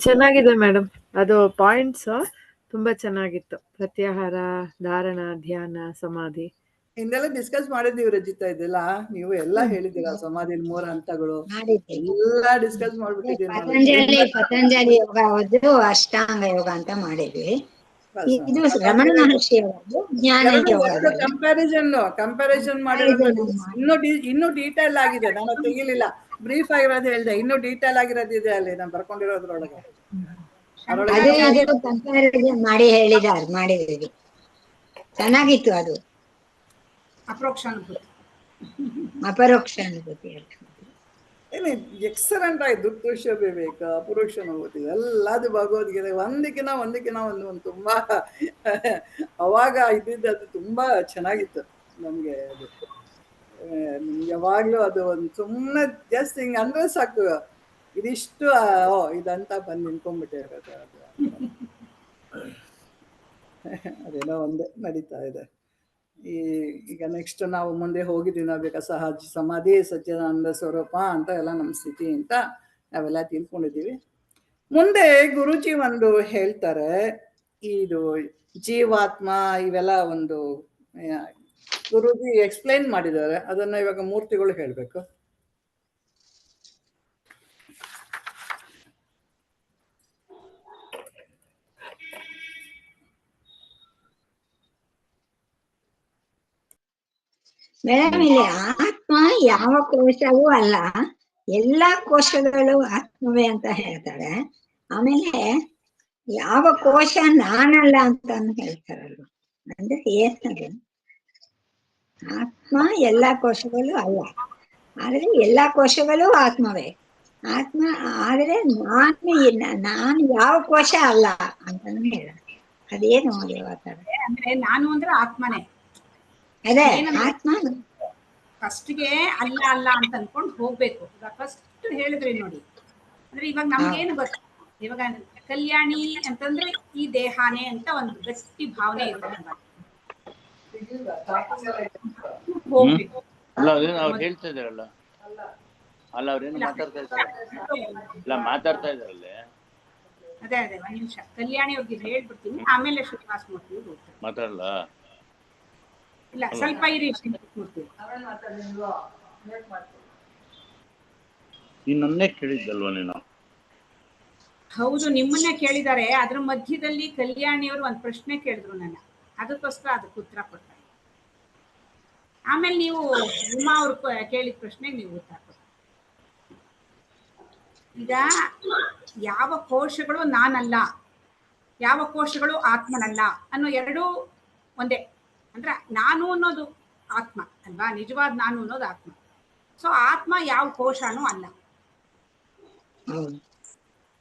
ಚೆನ್ನಾಗಿದೆ ಮೇಡಮ್, ಅದು ಪಾಯಿಂಟ್ಸ್ ತುಂಬಾ ಚೆನ್ನಾಗಿತ್ತು. ಪ್ರತ್ಯಾಹಾರ, ಧಾರಣ, ಧ್ಯಾನ, ಸಮಾಧಿ ಹಿಂದೆಲ್ಲ ಡಿಸ್ಕಸ್ ಮಾಡಿದ್ದೀವಿ ರಚಿತಾ. ಇದೆಲ್ಲ ನೀವು ಎಲ್ಲ ಹೇಳಿದ್ದೀರಾ, ಸಮಾಧಿ 3 ಹಂತಗಳು ಎಲ್ಲ ಡಿಸ್ಕಸ್ ಮಾಡ್ಬಿಟ್ಟಿದ್ದೀವಿ. ಪತಂಜಲಿ ಯೋಗ ಅದು ಅಷ್ಟಾಂಗ ಯೋಗ ಅಂತ ಮಾಡಿದ್ವಿ. ಇದು ರಮಣ ಮಹರ್ಷಿ ಅವರದ್ದು ಜ್ಞಾನ ಯೋಗ. ಕಂಪ್ಯಾರಿಸನ್ ಮಾಡಿ ಇನ್ನೂ ಡೀಟೇಲ್ ಆಗಿದೆ. ನಾನು ತೆಗಿಲಿಲ್ಲ, ಬ್ರೀಫ್ ಆಗಿರೋದು ಹೇಳಿದೆ. ಇನ್ನೂ ಡೀಟೇಲ್ ಆಗಿರೋದು ಇದೆ ಅಲ್ಲಿ ನಾನು ಬರ್ಕೊಂಡಿರೋದ್ರೊಳಗೆ. ಅದು ಕಂಪ್ಯಾರಿಸನ್ ಮಾಡಿ ಮಾಡಿದ್ವಿ. ಚೆನ್ನಾಗಿತ್ತು ಅದು. ಅಪರೋಕ್ಷ ಅನುಭೂತಿ ಎಕ್ಸಲೆಂಟ್ ಆಯ್ತು. ದುಃಖ ವಿವೇಕ, ಅಪರೋಕ್ಷ ಅನುಭೂತಿ ಎಲ್ಲದು ಭಗವದ್ಗೀತೆ ಒಂದಕ್ಕಿನ ಒಂದು ತುಂಬಾ ಅವಾಗ ಇದ್ದಿದ್ದು ಅದು ತುಂಬಾ ಚೆನ್ನಾಗಿತ್ತು ನಮ್ಗೆ. ಅದು ಯಾವಾಗ್ಲೂ ಅದು ಒಂದು ಸುಮ್ಮನೆ ಜಸ್ಟ್ ಹಿಂಗ ಅಂದ್ರೆ ಸಾಕು, ಇದಿಷ್ಟು ಇದಂತ ಬಂದು ನಿಂತ್ಕೊಂಡ್ಬಿಟ್ಟಿರೋದು. ಅದೇನೋ ಒಂದೇ ನಡೀತಾ ಇದೆ. ಈಗ ನೆಕ್ಸ್ಟ್ ನಾವು ಮುಂದೆ ಹೋಗಿದ್ದೀವಿ. ನಾವು ಬೇಕಾ ಸಹಜ ಸಮಾಧಿ, ಸಚ್ಚಿದಾನಂದ ಸ್ವರೂಪ ಅಂತ ಎಲ್ಲ ನಮ್ಮ ಸ್ಥಿತಿ ಅಂತ ನಾವೆಲ್ಲ ತಿಳ್ಕೊಂಡಿದ್ದೀವಿ. ಮುಂದೆ ಗುರುಜಿ ಒಂದು ಹೇಳ್ತಾರೆ, ಇದು ಜೀವಾತ್ಮ ಇವೆಲ್ಲ ಒಂದು ಗುರುಜಿ ಎಕ್ಸ್ಪ್ಲೈನ್ ಮಾಡಿದ್ದಾರೆ. ಅದನ್ನ ಇವಾಗ ಮೂರ್ತಿಗಳು ಹೇಳ್ಬೇಕು. ಮೇಡಮ್, ಇಲ್ಲಿ ಆತ್ಮ ಯಾವ ಕೋಶವೂ ಅಲ್ಲ, ಎಲ್ಲಾ ಕೋಶಗಳು ಆತ್ಮವೇ ಅಂತ ಹೇಳ್ತಾರೆ. ಆಮೇಲೆ ಯಾವ ಕೋಶ ನಾನಲ್ಲ ಅಂತ ಹೇಳ್ತಾರಲ್ವ, ಅಂದ್ರೆ ಏನದು? ಆತ್ಮ ಎಲ್ಲಾ ಕೋಶಗಳು ಅಲ್ಲ, ಆದ್ರೆ ಎಲ್ಲಾ ಕೋಶಗಳು ಆತ್ಮವೇ. ಆತ್ಮ ಆದ್ರೆ ನಾನು ಯಾವ ಕೋಶ ಅಲ್ಲ ಅಂತಾನು ಹೇಳ. ಅದೇನು ಅಂದ್ರೆ ನಾನು ಅಂದ್ರೆ ಆತ್ಮನೇ. ಅದೇ ಆತ್ಮ ಫಸ್ಟ್ಗೆ ಅಲ್ಲ ಅಲ್ಲ ಅಂತ ಅನ್ಕೊಂಡು ಹೋಗ್ಬೇಕು. ಫಸ್ಟ್ ಹೇಳಿದ್ರಿ ನೋಡಿ, ಅಂದ್ರೆ ಇವಾಗ ನಮ್ಗೇನು ಗೊತ್ತ, ಇವಾಗ ಕಲ್ಯಾಣಿ ಅಂತಂದ್ರೆ ಈ ದೇಹಾನೇ ಅಂತ ಒಂದು ಗಟ್ಟಿ ಭಾವನೆ ಇರುತ್ತೆ. ಹೇಳ್ತಾ ಇದಾರಲ್ಲ, ಅಲ್ಲ ಅವ್ರೇನು ಮಾತಾಡ್ತಾ ಇದಾರಲ್ಲೇ. ಅದೇ ಒಂದ್ ನಿಮಿಷ ಕಲ್ಯಾಣಿ ಅವ್ರಿಗೆ ಹೇಳ್ಬಿಡ್ತೀನಿ, ಆಮೇಲೆ ಶ್ರೀನಿವಾಸ ಮೂರ್ತಿ ಮಾತಾಡಲ್ಲ. ಇಲ್ಲ ಸ್ವಲ್ಪ ಇರಿ ಮೂರ್ತಿ. ನಿನ್ನೆ ಕೇಳಿದ್ದಲ್ವ ನೀನು? ಹೌದು, ನಿಮ್ಮನ್ನೇ ಕೇಳಿದ್ದಾರೆ. ಅದ್ರ ಮಧ್ಯದಲ್ಲಿ ಕಲ್ಯಾಣಿಯವರು ಒಂದ್ ಪ್ರಶ್ನೆ ಕೇಳಿದ್ರು ನನ್ನ, ಅದಕ್ಕೋಸ್ಕರ ಅದಕ್ಕೆ ಉತ್ತರ ಕೊಡ್ತಾರೆ. ಆಮೇಲೆ ನೀವು ಉಮಾ ಅವ್ರು ಕೇಳಿದ ಪ್ರಶ್ನೆಗೆ ನೀವು ಉತ್ತರ ಕೊಡ್ತಾರೆ. ಈಗ ಯಾವ ಕೋಶಗಳು ನಾನಲ್ಲ, ಯಾವ ಕೋಶಗಳು ಆತ್ಮನಲ್ಲ ಅನ್ನೋ ಎರಡೂ ಒಂದೇ. ಅಂದ್ರೆ ನಾನು ಅನ್ನೋದು ಆತ್ಮ ಅಲ್ವಾ, ನಿಜವಾದ ನಾನು ಅನ್ನೋದು ಆತ್ಮ. ಸೊ ಆತ್ಮ ಯಾವ ಕೋಶನೂ ಅಲ್ಲ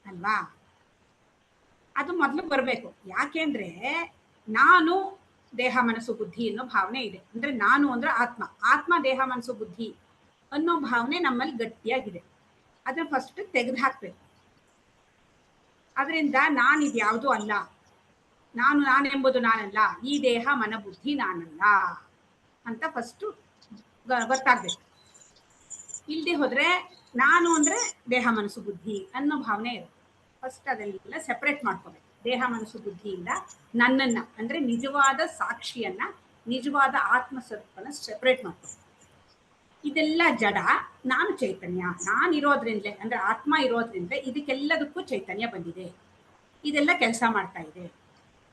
ಅಲ್ವಾ, ಅದು ಮೊದಲು ಬರಬೇಕು. ಯಾಕೆಂದ್ರೆ ನಾನು ದೇಹ ಮನಸ್ಸು ಬುದ್ಧಿ ಅನ್ನೋ ಭಾವನೆ ಇದೆ. ಅಂದ್ರೆ ನಾನು ಅಂದ್ರೆ ಆತ್ಮ ದೇಹ ಮನಸ್ಸು ಬುದ್ಧಿ ಅನ್ನೋ ಭಾವನೆ ನಮ್ಮಲ್ಲಿ ಗಟ್ಟಿಯಾಗಿದೆ. ಅದನ್ನ ಫಸ್ಟ್ ತೆಗೆದು ಹಾಕ್ಬೇಕು. ಅದರಿಂದ ನಾನು ಇದ್ಯಾವುದೂ ಅಲ್ಲ, ನಾನೆಂಬುದು ನಾನಲ್ಲ, ಈ ದೇಹ ಮನ ಬುದ್ಧಿ ನಾನಲ್ಲ ಅಂತ ಫಸ್ಟ್ ಗೊತ್ತಾಗ್ಬೇಕು. ಇಲ್ದೆ ಹೋದ್ರೆ ನಾನು ಅಂದ್ರೆ ದೇಹ ಮನಸ್ಸು ಬುದ್ಧಿ ಅನ್ನೋ ಭಾವನೆ ಇರುತ್ತೆ. ಫಸ್ಟ್ ಅದೆಲ್ಲ ಸೆಪರೇಟ್ ಮಾಡ್ಕೋಬೇಕು. ದೇಹ ಮನಸ್ಸು ಬುದ್ಧಿಯಿಂದ ನನ್ನನ್ನ ಅಂದ್ರೆ ನಿಜವಾದ ಸಾಕ್ಷಿಯನ್ನ, ನಿಜವಾದ ಆತ್ಮಸ್ವರೂಪನ ಸೆಪರೇಟ್ ಮಾಡ್ಕೋಬೇಕು. ಇದೆಲ್ಲ ಜಡ, ನಾನು ಚೈತನ್ಯ. ನಾನಿರೋದ್ರಿಂದಲೇ ಅಂದ್ರೆ ಆತ್ಮ ಇರೋದ್ರಿಂದ ಇದಕ್ಕೆಲ್ಲದಕ್ಕೂ ಚೈತನ್ಯ ಬಂದಿದೆ, ಇದೆಲ್ಲ ಕೆಲಸ ಮಾಡ್ತಾ ಇದೆ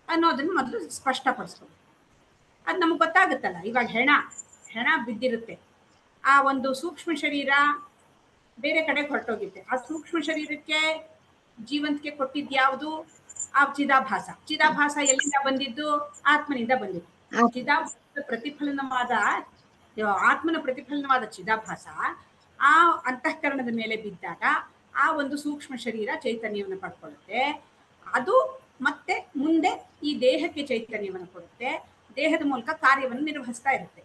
ಅನ್ನೋದನ್ನ ಮೊದಲು ಸ್ಪಷ್ಟಪಡಿಸ್ಕೋಬೇಕು. ಅದು ನಮ್ಗೆ ಗೊತ್ತಾಗುತ್ತಲ್ಲ. ಇವಾಗ ಹೆಣ ಬಿದ್ದಿರುತ್ತೆ, ಆ ಒಂದು ಸೂಕ್ಷ್ಮ ಶರೀರ ಬೇರೆ ಕಡೆ ಹೊರಟೋಗಿರುತ್ತೆ. ಆ ಸೂಕ್ಷ್ಮ ಶರೀರಕ್ಕೆ ಜೀವಂತಿಕೆ ಕೊಟ್ಟಿದ್ಯಾವುದು? ಆ ಚಿದಾಭಾಸ ಎಲ್ಲಿಂದ ಬಂದಿದ್ದು? ಆತ್ಮನಿಂದ ಬಂದಿದ್ದು. ಚಿದಾಭಾಸದ ಪ್ರತಿಫಲನವಾದ ಆತ್ಮನ ಪ್ರತಿಫಲನವಾದ ಚಿದಾಭಾಸ ಆ ಅಂತಃಕರಣದ ಮೇಲೆ ಬಿದ್ದಾಗ ಆ ಒಂದು ಸೂಕ್ಷ್ಮ ಶರೀರ ಚೈತನ್ಯವನ್ನು ಪಡ್ಕೊಳ್ಳುತ್ತೆ. ಅದು ಮತ್ತೆ ಮುಂದೆ ಈ ದೇಹಕ್ಕೆ ಚೈತನ್ಯವನ್ನು ಕೊಡುತ್ತೆ. ದೇಹದ ಮೂಲಕ ಕಾರ್ಯವನ್ನು ನಿರ್ವಹಿಸ್ತಾ ಇರುತ್ತೆ.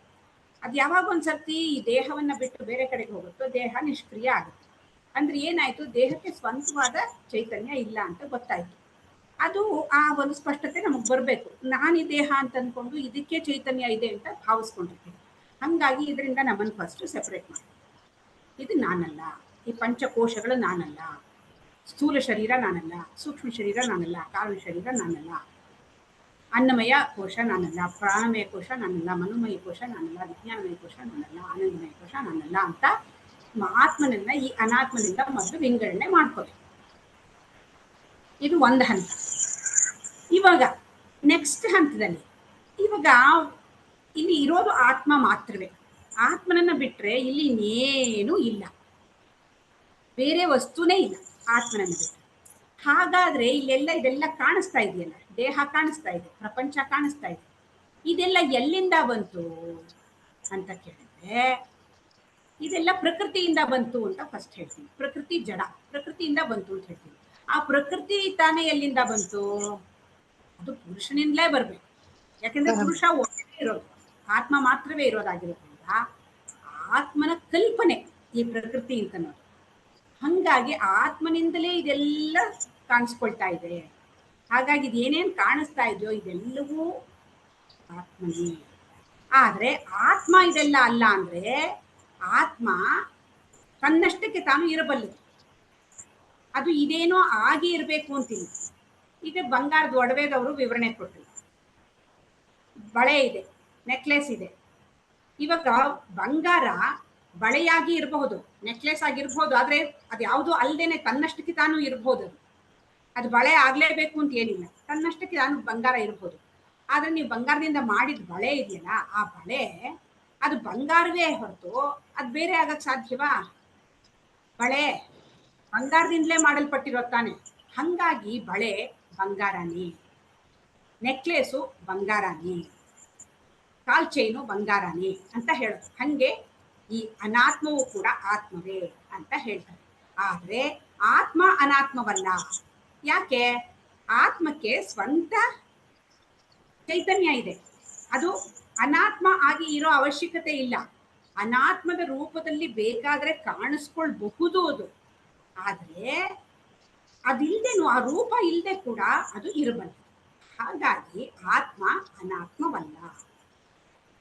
ಅದು ಯಾವಾಗ ಒಂದ್ಸರ್ತಿ ಈ ದೇಹವನ್ನ ಬಿಟ್ಟು ಬೇರೆ ಕಡೆಗೆ ಹೋಗುತ್ತೋ ದೇಹ ನಿಷ್ಕ್ರಿಯ ಆಗುತ್ತೆ. ಅಂದ್ರೆ ಏನಾಯ್ತು, ದೇಹಕ್ಕೆ ಸ್ವಂತವಾದ ಚೈತನ್ಯ ಇಲ್ಲ ಅಂತ ಗೊತ್ತಾಯ್ತು. ಅದು ಆ ಒಂದು ಸ್ಪಷ್ಟತೆ ನಮಗ್ ಬರ್ಬೇಕು. ನಾನು ಈ ದೇಹ ಅಂತ ಅನ್ಕೊಂಡು ಇದಕ್ಕೆ ಚೈತನ್ಯ ಇದೆ ಅಂತ ಭಾವಿಸ್ಕೊಂಡಿರ್ತೀನಿ. ಹಂಗಾಗಿ ಇದರಿಂದ ನಮ್ಮನ್ನು ಫಸ್ಟ್ ಸೆಪರೇಟ್ ಮಾಡಿ. ಇದು ನಾನಲ್ಲ, ಈ ಪಂಚಕೋಶಗಳು ನಾನಲ್ಲ, ಸ್ಥೂಲ ಶರೀರ ನಾನಲ್ಲ, ಸೂಕ್ಷ್ಮ ಶರೀರ ನಾನಲ್ಲ, ಕಾರಣ ಶರೀರ ನಾನಲ್ಲ, ಅನ್ನಮಯ ಕೋಶ ನಾನಲ್ಲ, ಪ್ರಾಣಮಯ ಕೋಶ ನಾನಲ್ಲ, ಮನೋಮಯ ಕೋಶ ನಾನಲ್ಲ, ವಿಜ್ಞಾನಮಯ ಕೋಶ ನಾನಲ್ಲ, ಆನಂದಮಯ ಕೋಶ ನಾನಲ್ಲ ಅಂತ ಆತ್ಮನನ್ನ ಈ ಅನಾತ್ಮನಿಂದ ಮೊದಲು ವಿಂಗಡಣೆ ಮಾಡ್ಕೋಬೇಕು. ಇದು ಒಂದು ಹಂತ. ಇವಾಗ ನೆಕ್ಸ್ಟ್ ಹಂತದಲ್ಲಿ ಇವಾಗ ಇಲ್ಲಿ ಇರೋದು ಆತ್ಮ ಮಾತ್ರವೇ. ಆತ್ಮನನ್ನ ಬಿಟ್ರೆ ಇಲ್ಲಿ ಇನ್ನೇನೂ ಇಲ್ಲ, ಬೇರೆ ವಸ್ತುನೇ ಇಲ್ಲ ಆತ್ಮನನ್ನ ಬಿಟ್ಟರೆ. ಹಾಗಾದ್ರೆ ಇಲ್ಲೆಲ್ಲ ಇದೆಲ್ಲ ಕಾಣಿಸ್ತಾ ಇದೆಯಲ್ಲ, ದೇಹ ಕಾಣಿಸ್ತಾ ಇದೆ, ಪ್ರಪಂಚ ಕಾಣಿಸ್ತಾ ಇದೆ, ಇದೆಲ್ಲ ಎಲ್ಲಿಂದ ಬಂತು ಅಂತ ಕೇಳಿದ್ರೆ ಇದೆಲ್ಲ ಪ್ರಕೃತಿಯಿಂದ ಬಂತು ಅಂತ ಫಸ್ಟ್ ಹೇಳ್ತೀನಿ. ಪ್ರಕೃತಿ ಜಡ, ಪ್ರಕೃತಿಯಿಂದ ಬಂತು ಅಂತ ಹೇಳ್ತೀನಿ. ಆ ಪ್ರಕೃತಿ ತಾನೇ ಎಲ್ಲಿಂದ ಬಂತು? ಅದು ಪುರುಷನಿಂದಲೇ ಬರ್ಬೇಕು. ಯಾಕೆಂದ್ರೆ ಪುರುಷ ಒಬ್ಬನೇ ಇರೋದು, ಆತ್ಮ ಮಾತ್ರವೇ ಇರೋದಾಗಿರೋದ್ರಿಂದ ಆತ್ಮನ ಕಲ್ಪನೆ ಈ ಪ್ರಕೃತಿ ಅಂತ ಅನ್ನೋದು. ಹಂಗಾಗಿ ಆತ್ಮನಿಂದಲೇ ಇದೆಲ್ಲ ಕಾಣಿಸ್ಕೊಳ್ತಾ ಇದೆ. ಹಾಗಾಗಿ ಇದೇನೇನ್ ಕಾಣಿಸ್ತಾ ಇದೆಯೋ ಇದೆಲ್ಲವೂ ಆತ್ಮನೇ. ಆದ್ರೆ ಆತ್ಮ ಇದೆಲ್ಲ ಅಲ್ಲ. ಅಂದ್ರೆ ಆತ್ಮ ತನ್ನಷ್ಟಕ್ಕೆ ತಾನು ಇರಬಲ್ಲದು. ಅದು ಇದೇನೋ ಆಗಿ ಇರಬೇಕು ಅಂತಿಲ್ಲ. ಈಗ ಬಂಗಾರದ ಒಡವೆದವರು ವಿವರಣೆ ಕೊಟ್ಟರು. ಬಳೆ ಇದೆ, ನೆಕ್ಲೆಸ್ ಇದೆ. ಇವಾಗ ಬಂಗಾರ ಬಳೆಯಾಗಿ ಇರಬಹುದು, ನೆಕ್ಲೆಸ್ ಆಗಿರ್ಬಹುದು, ಆದ್ರೆ ಅದು ಯಾವುದು ಅಲ್ಲದೇನೆ ತನ್ನಷ್ಟಕ್ಕೆ ತಾನು ಇರಬಹುದು. ಅದು ಬಳೆ ಆಗ್ಲೇಬೇಕು ಅಂತ ಏನಿಲ್ಲ, ತನ್ನಷ್ಟಕ್ಕೆ ತಾನು ಬಂಗಾರ ಇರಬಹುದು. ಆದ್ರೆ ನೀವು ಬಂಗಾರದಿಂದ ಮಾಡಿದ ಬಳೆ ಇದೆಯಲ್ಲ, ಆ ಬಳೆ ಅದು ಬಂಗಾರವೇ ಹೊರತು ಅದು ಬೇರೆ ಆಗಕ್ ಸಾಧ್ಯವಾ? ಬಳೆ ಬಂಗಾರದಿಂದಲೇ ಮಾಡಲ್ಪಟ್ಟಿರೋ ತಾನೆ. ಹಂಗಾಗಿ ಬಳೆ ಬಂಗಾರನೇ, ನೆಕ್ಲೇಸು ಬಂಗಾರನೇ, ಕಾಲ್ ಚೈನು ಬಂಗಾರನೇ ಅಂತ ಹೇಳೋದು. ಹಂಗೆ ಈ ಅನಾತ್ಮವು ಕೂಡ ಆತ್ಮವೇ ಅಂತ ಹೇಳ್ತಾರೆ. ಆದ್ರೆ ಆತ್ಮ ಅನಾತ್ಮವಲ್ಲ. ಯಾಕೆ? ಆತ್ಮಕ್ಕೆ ಸ್ವಂತ ಚೈತನ್ಯ ಇದೆ. ಅದು ಅನಾತ್ಮ ಆಗಿ ಇರೋ ಅವಶ್ಯಕತೆ ಇಲ್ಲ. ಅನಾತ್ಮದ ರೂಪದಲ್ಲಿ ಬೇಕಾದ್ರೆ ಕಾಣಿಸ್ಕೊಳ್ಬಹುದು ಅದು. ಆದ್ರೆ ಅದಿಲ್ದೇನು, ಆ ರೂಪ ಇಲ್ಲದೆ ಕೂಡ ಅದು ಇರಬಲ್ಲ. ಹಾಗಾಗಿ ಆತ್ಮ ಅನಾತ್ಮವಲ್ಲ.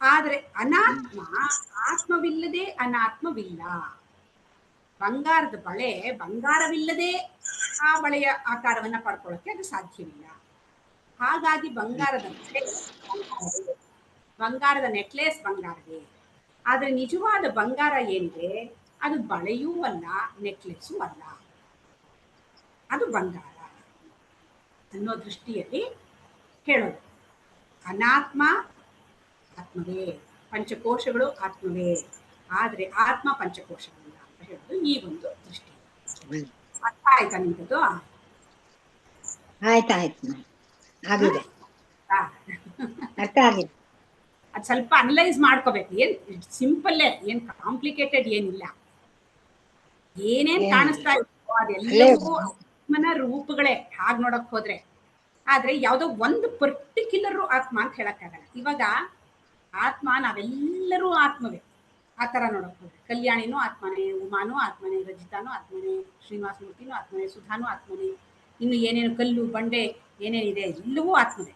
ಆದ್ರೆ ಅನಾತ್ಮ ಆತ್ಮವಿಲ್ಲದೆ ಅನಾತ್ಮವಿಲ್ಲ. ಬಂಗಾರದ ಬಳೆ ಬಂಗಾರವಿಲ್ಲದೆ ಆ ಬಳೆಯ ಆಕಾರವನ್ನ ಪಡ್ಕೊಳ್ಳೋಕೆ ಅದು ಸಾಧ್ಯವಿಲ್ಲ. ಹಾಗಾಗಿ ಬಂಗಾರದ ಬಳೆ ಬಂಗಾರವೇ, ಬಂಗಾರದ ನೆಕ್ಲೆಸ್ ಬಂಗಾರವೇ. ಆದ್ರೆ ನಿಜವಾದ ಬಂಗಾರ ಏನಿದೆ ಅದು ಬಳೆಯೂ ಅಲ್ಲ, ನೆಕ್ಲೆಸ್ಸೂ ಅಲ್ಲ, ಅದು ಬಂಗಾರ ಅನ್ನೋ ದೃಷ್ಟಿಯಲ್ಲಿ ಹೇಳೋದು. ಅನಾತ್ಮ ಆತ್ಮವೇ, ಪಂಚಕೋಶಗಳು ಆತ್ಮವೇ, ಆದ್ರೆ ಆತ್ಮ ಪಂಚಕೋಶಗಳಿಲ್ಲ ಅಂತ ಹೇಳೋದು ಈ ಒಂದು ದೃಷ್ಟಿ. ಅರ್ಥ ಆಯ್ತಾ ನಿಮ್ದು? ಆಯ್ತಾಯ್ತು, ಆಗಿದೆ, ಅರ್ಥ ಆಗಿದೆ. ಅದು ಸ್ವಲ್ಪ ಅನಲೈಸ್ ಮಾಡ್ಕೋಬೇಕು. ಏನ್ ಸಿಂಪಲ್ಲೇ, ಏನ್ ಕಾಂಪ್ಲಿಕೇಟೆಡ್ ಏನಿಲ್ಲ. ಏನೇನ್ ಕಾಣಿಸ್ತಾ ಇದೆಯೋ ಅದೆಲ್ಲವೂ ಆತ್ಮನ ರೂಪಗಳೇ ಹಾಗೆ ನೋಡಕ್ ಹೋದ್ರೆ. ಆದ್ರೆ ಯಾವುದೋ ಒಂದು ಪರ್ಟಿಕ್ಯುಲರ್ ಆತ್ಮ ಅಂತ ಹೇಳಕ್ಕಾಗಲ್ಲ. ಇವಾಗ ಆತ್ಮ ನಾವೆಲ್ಲರೂ ಆತ್ಮವೇ ಆ ತರ ನೋಡಕ್ ಹೋದ್ರೆ. ಕಲ್ಯಾಣಿನೂ ಆತ್ಮನೇ, ಉಮಾನೂ ಆತ್ಮನೇ, ರಜಿತಾನೂ ಆತ್ಮನೇ, ಶ್ರೀನಿವಾಸ ಮೂರ್ತಿನೂ ಆತ್ಮನೇ, ಸುಧಾನೂ ಆತ್ಮನೇ, ಇನ್ನು ಏನೇನು ಕಲ್ಲು ಬಂಡೆ ಏನೇನಿದೆ ಎಲ್ಲವೂ ಆತ್ಮವೇ.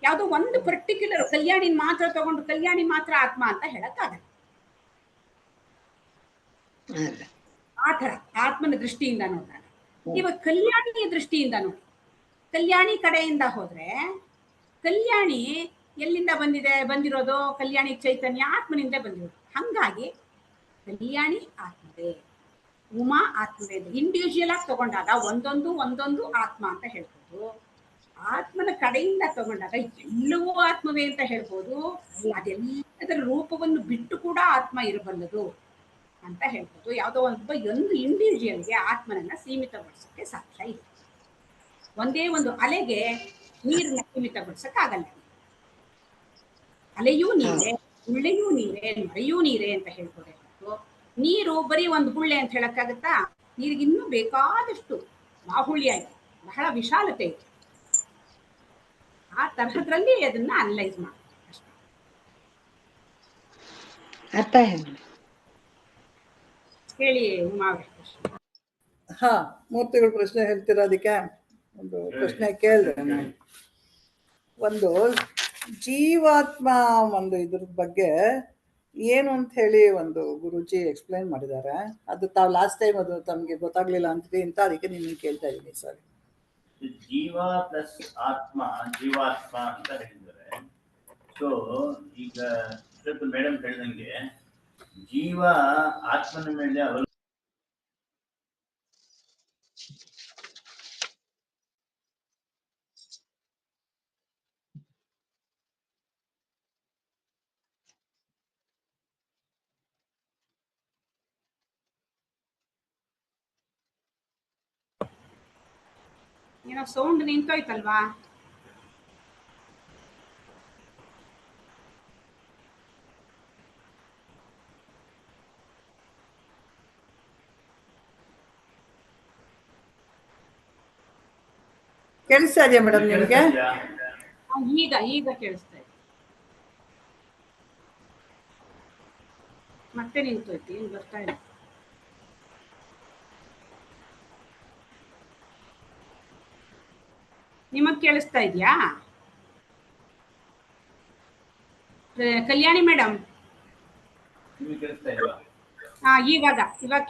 ಯಾವುದೋ ಒಂದು ಪರ್ಟಿಕ್ಯುಲರ್ ಕಲ್ಯಾಣಿ ಮಾತ್ರ ತಗೊಂಡು ಕಲ್ಯಾಣಿ ಮಾತ್ರ ಆತ್ಮ ಅಂತ ಹೇಳಕ್ಕಾಗಲ್ಲ. ಆ ತರ ಆತ್ಮನ ದೃಷ್ಟಿಯಿಂದ ನೋಡಿದಾಗ. ಇವಾಗ ಕಲ್ಯಾಣಿಯ ದೃಷ್ಟಿಯಿಂದ ನೋಡಿ, ಕಲ್ಯಾಣಿ ಕಡೆಯಿಂದ ಹೋದ್ರೆ ಕಲ್ಯಾಣಿ ಎಲ್ಲಿಂದ ಬಂದಿರೋದು? ಕಲ್ಯಾಣಿ ಚೈತನ್ಯ ಆತ್ಮನಿಂದ ಬಂದಿರೋದು. ಹಂಗಾಗಿ ಕಲ್ಯಾಣಿ ಆತ್ಮವೇ, ಉಮಾ ಆತ್ಮವೇ. ಇಂಡಿವಿಜುವಲ್ ಆಗಿ ತಗೊಂಡಾಗ ಒಂದೊಂದು ಆತ್ಮ ಅಂತ ಹೇಳ್ಬೋದು. ಆತ್ಮನ ಕಡೆಯಿಂದ ತಗೊಂಡಾಗ ಎಲ್ಲವೂ ಆತ್ಮವೇ ಅಂತ ಹೇಳ್ಬೋದು. ಅದೆಲ್ಲದರ ರೂಪವನ್ನು ಬಿಟ್ಟು ಕೂಡ ಆತ್ಮ ಇರಬಲ್ಲದು ಅಂತ ಹೇಳ್ಬೋದು. ಯಾವುದೋ ಒಂದು ಇಂಡಿವಿಜುವಲ್ಗೆ ಆತ್ಮನನ್ನ ಸೀಮಿತಗೊಳಿಸೋಕೆ ಸಾಧ್ಯ ಇಲ್ಲ. ಒಂದೇ ಒಂದು ಅಲೆಗೆ ನೀರನ್ನ ಸೀಮಿತಗೊಳಿಸಕ್ಕಾಗಲ್ಲ. ಅಲೆಯೂ ನೀರೇ, ಗುಳ್ಳೆಯೂ ನೀರೇ, ಮಳೆಯೂ ನೀರೇ ಅಂತ ಹೇಳ್ಬೋದೇ ಹೊರತು ನೀರು ಬರೀ ಒಂದು ಗುಳ್ಳೆ ಅಂತ ಹೇಳಕ್ಕಾಗತ್ತಾ? ನೀರಿಗೆ ಇನ್ನೂ ಬೇಕಾದಷ್ಟು ಬಾಹುಳ್ಯಾಗಿ ಬಹಳ ವಿಶಾಲತೆ ಇದೆ. ಆ ತರಹದ್ರಲ್ಲಿ ಅದನ್ನ ಅನಲೈಸ್ ಮಾಡ್ತೀವಿ ಅಷ್ಟೇ. ಅರ್ಥ ಆಯ್ತು. ಹೇಳಿ ಉಮಾ ಅವರೇ. ಹಾ, ಮೂರ್ತಿಗಳು ಪ್ರಶ್ನೆ ಹೇಳ್ತೀರಾ? ಅದಕ್ಕೆ ಒಂದು ಪ್ರಶ್ನೆ ಕೇಳಿದೆ ನಾನು. ಒಂದು ಜೀವಾತ್ಮ ಒಂದು ಇದ್ರ ಬಗ್ಗೆ ಏನು ಅಂತ ಹೇಳಿ ಒಂದು ಗುರುಜಿ ಎಕ್ಸ್ಪ್ಲೈನ್ ಮಾಡಿದ್ದಾರೆ. ಅದು ತಾವು ಲಾಸ್ಟ್ ಟೈಮ್ ಅದು ತಮಗೆ ಗೊತ್ತಾಗ್ಲಿಲ್ಲ ಅಂತ ಅದಕ್ಕೆ ನಿಮ್ಮನ್ನು ಕೇಳ್ತಾ ಇದ್ದೀನಿ ಸರ್. ಜೀವ ಪ್ಲಸ್ ಆತ್ಮ, ಜೀವಾತ್ಮ ಅಂತ ಹೇಳಿದ್ದಾರೆ. ಸೊ ಈಗ ಮೇಡಮ್ ಹೇಳಿದಂಗೆ ಜೀವ ಆತ್ಮನ ಮೇಲೆ ಏನೋ ಸೌಂಡ್ ನಿಂತೋಯ್ತಲ್ವಾ? ಕೇಳಿಸ್ತಾ ಇದೆಯಾ ಮೇಡಮ್ ನಿಮಗೆ? ಈಗ ಕೇಳಿಸ್ತಾ ಇದೆ. ಮತ್ತೆ ನಿಂತೋಯ್ತು, ಏನು ಬರ್ತಾ ಇಲ್ಲ. ನಿಮಗ್ ಕೇಳಿಸ್ತಾ ಇದೆಯಾ ಕಲ್ಯಾಣಿ ಮೇಡಮ್? ಹಾ, ಇವಾಗ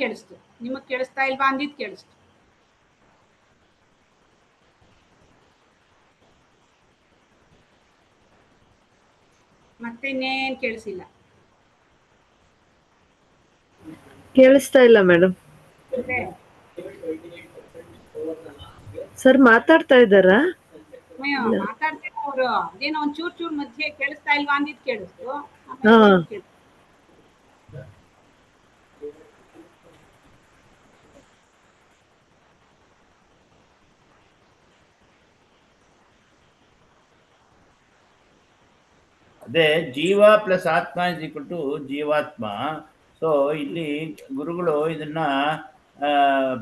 ಕೇಳಿಸ್ತು. ನಿಮಗ್ ಕೇಳಿಸ್ತಾ ಇಲ್ವಾ ಅಂದಿದ್ ಕೇಳಿಸ್ತು. ಮತ್ತೆ ಇನ್ನೇನ್ ಕೇಳಿಸಿಲ್ಲ. ಕೇಳಿಸ್ತಾ ಇಲ್ಲ ಮೇಡಮ್. ಸರ್ ಮಾತಾಡ್ತಾ ಇದ್ದಾರಾ? ಮಾತಾಡ್ತಾರೆ ಅವರು. ಅದೇನೋ ಒಂದ್ ಚೂರ್ ಮಧ್ಯೆ ಕೇಳಿಸ್ತಾ ಇಲ್ವಾ ಅಂದಿದ್ ಕೇಳಿಸ್ತು. ಹಾ, ಅದೇ ಜೀವ ಪ್ಲಸ್ ಆತ್ಮ ಇಸ್ ಈಕ್ವಲ್ ಟು ಜೀವಾತ್ಮ. ಸೊ ಇಲ್ಲಿ ಗುರುಗಳು ಇದನ್ನ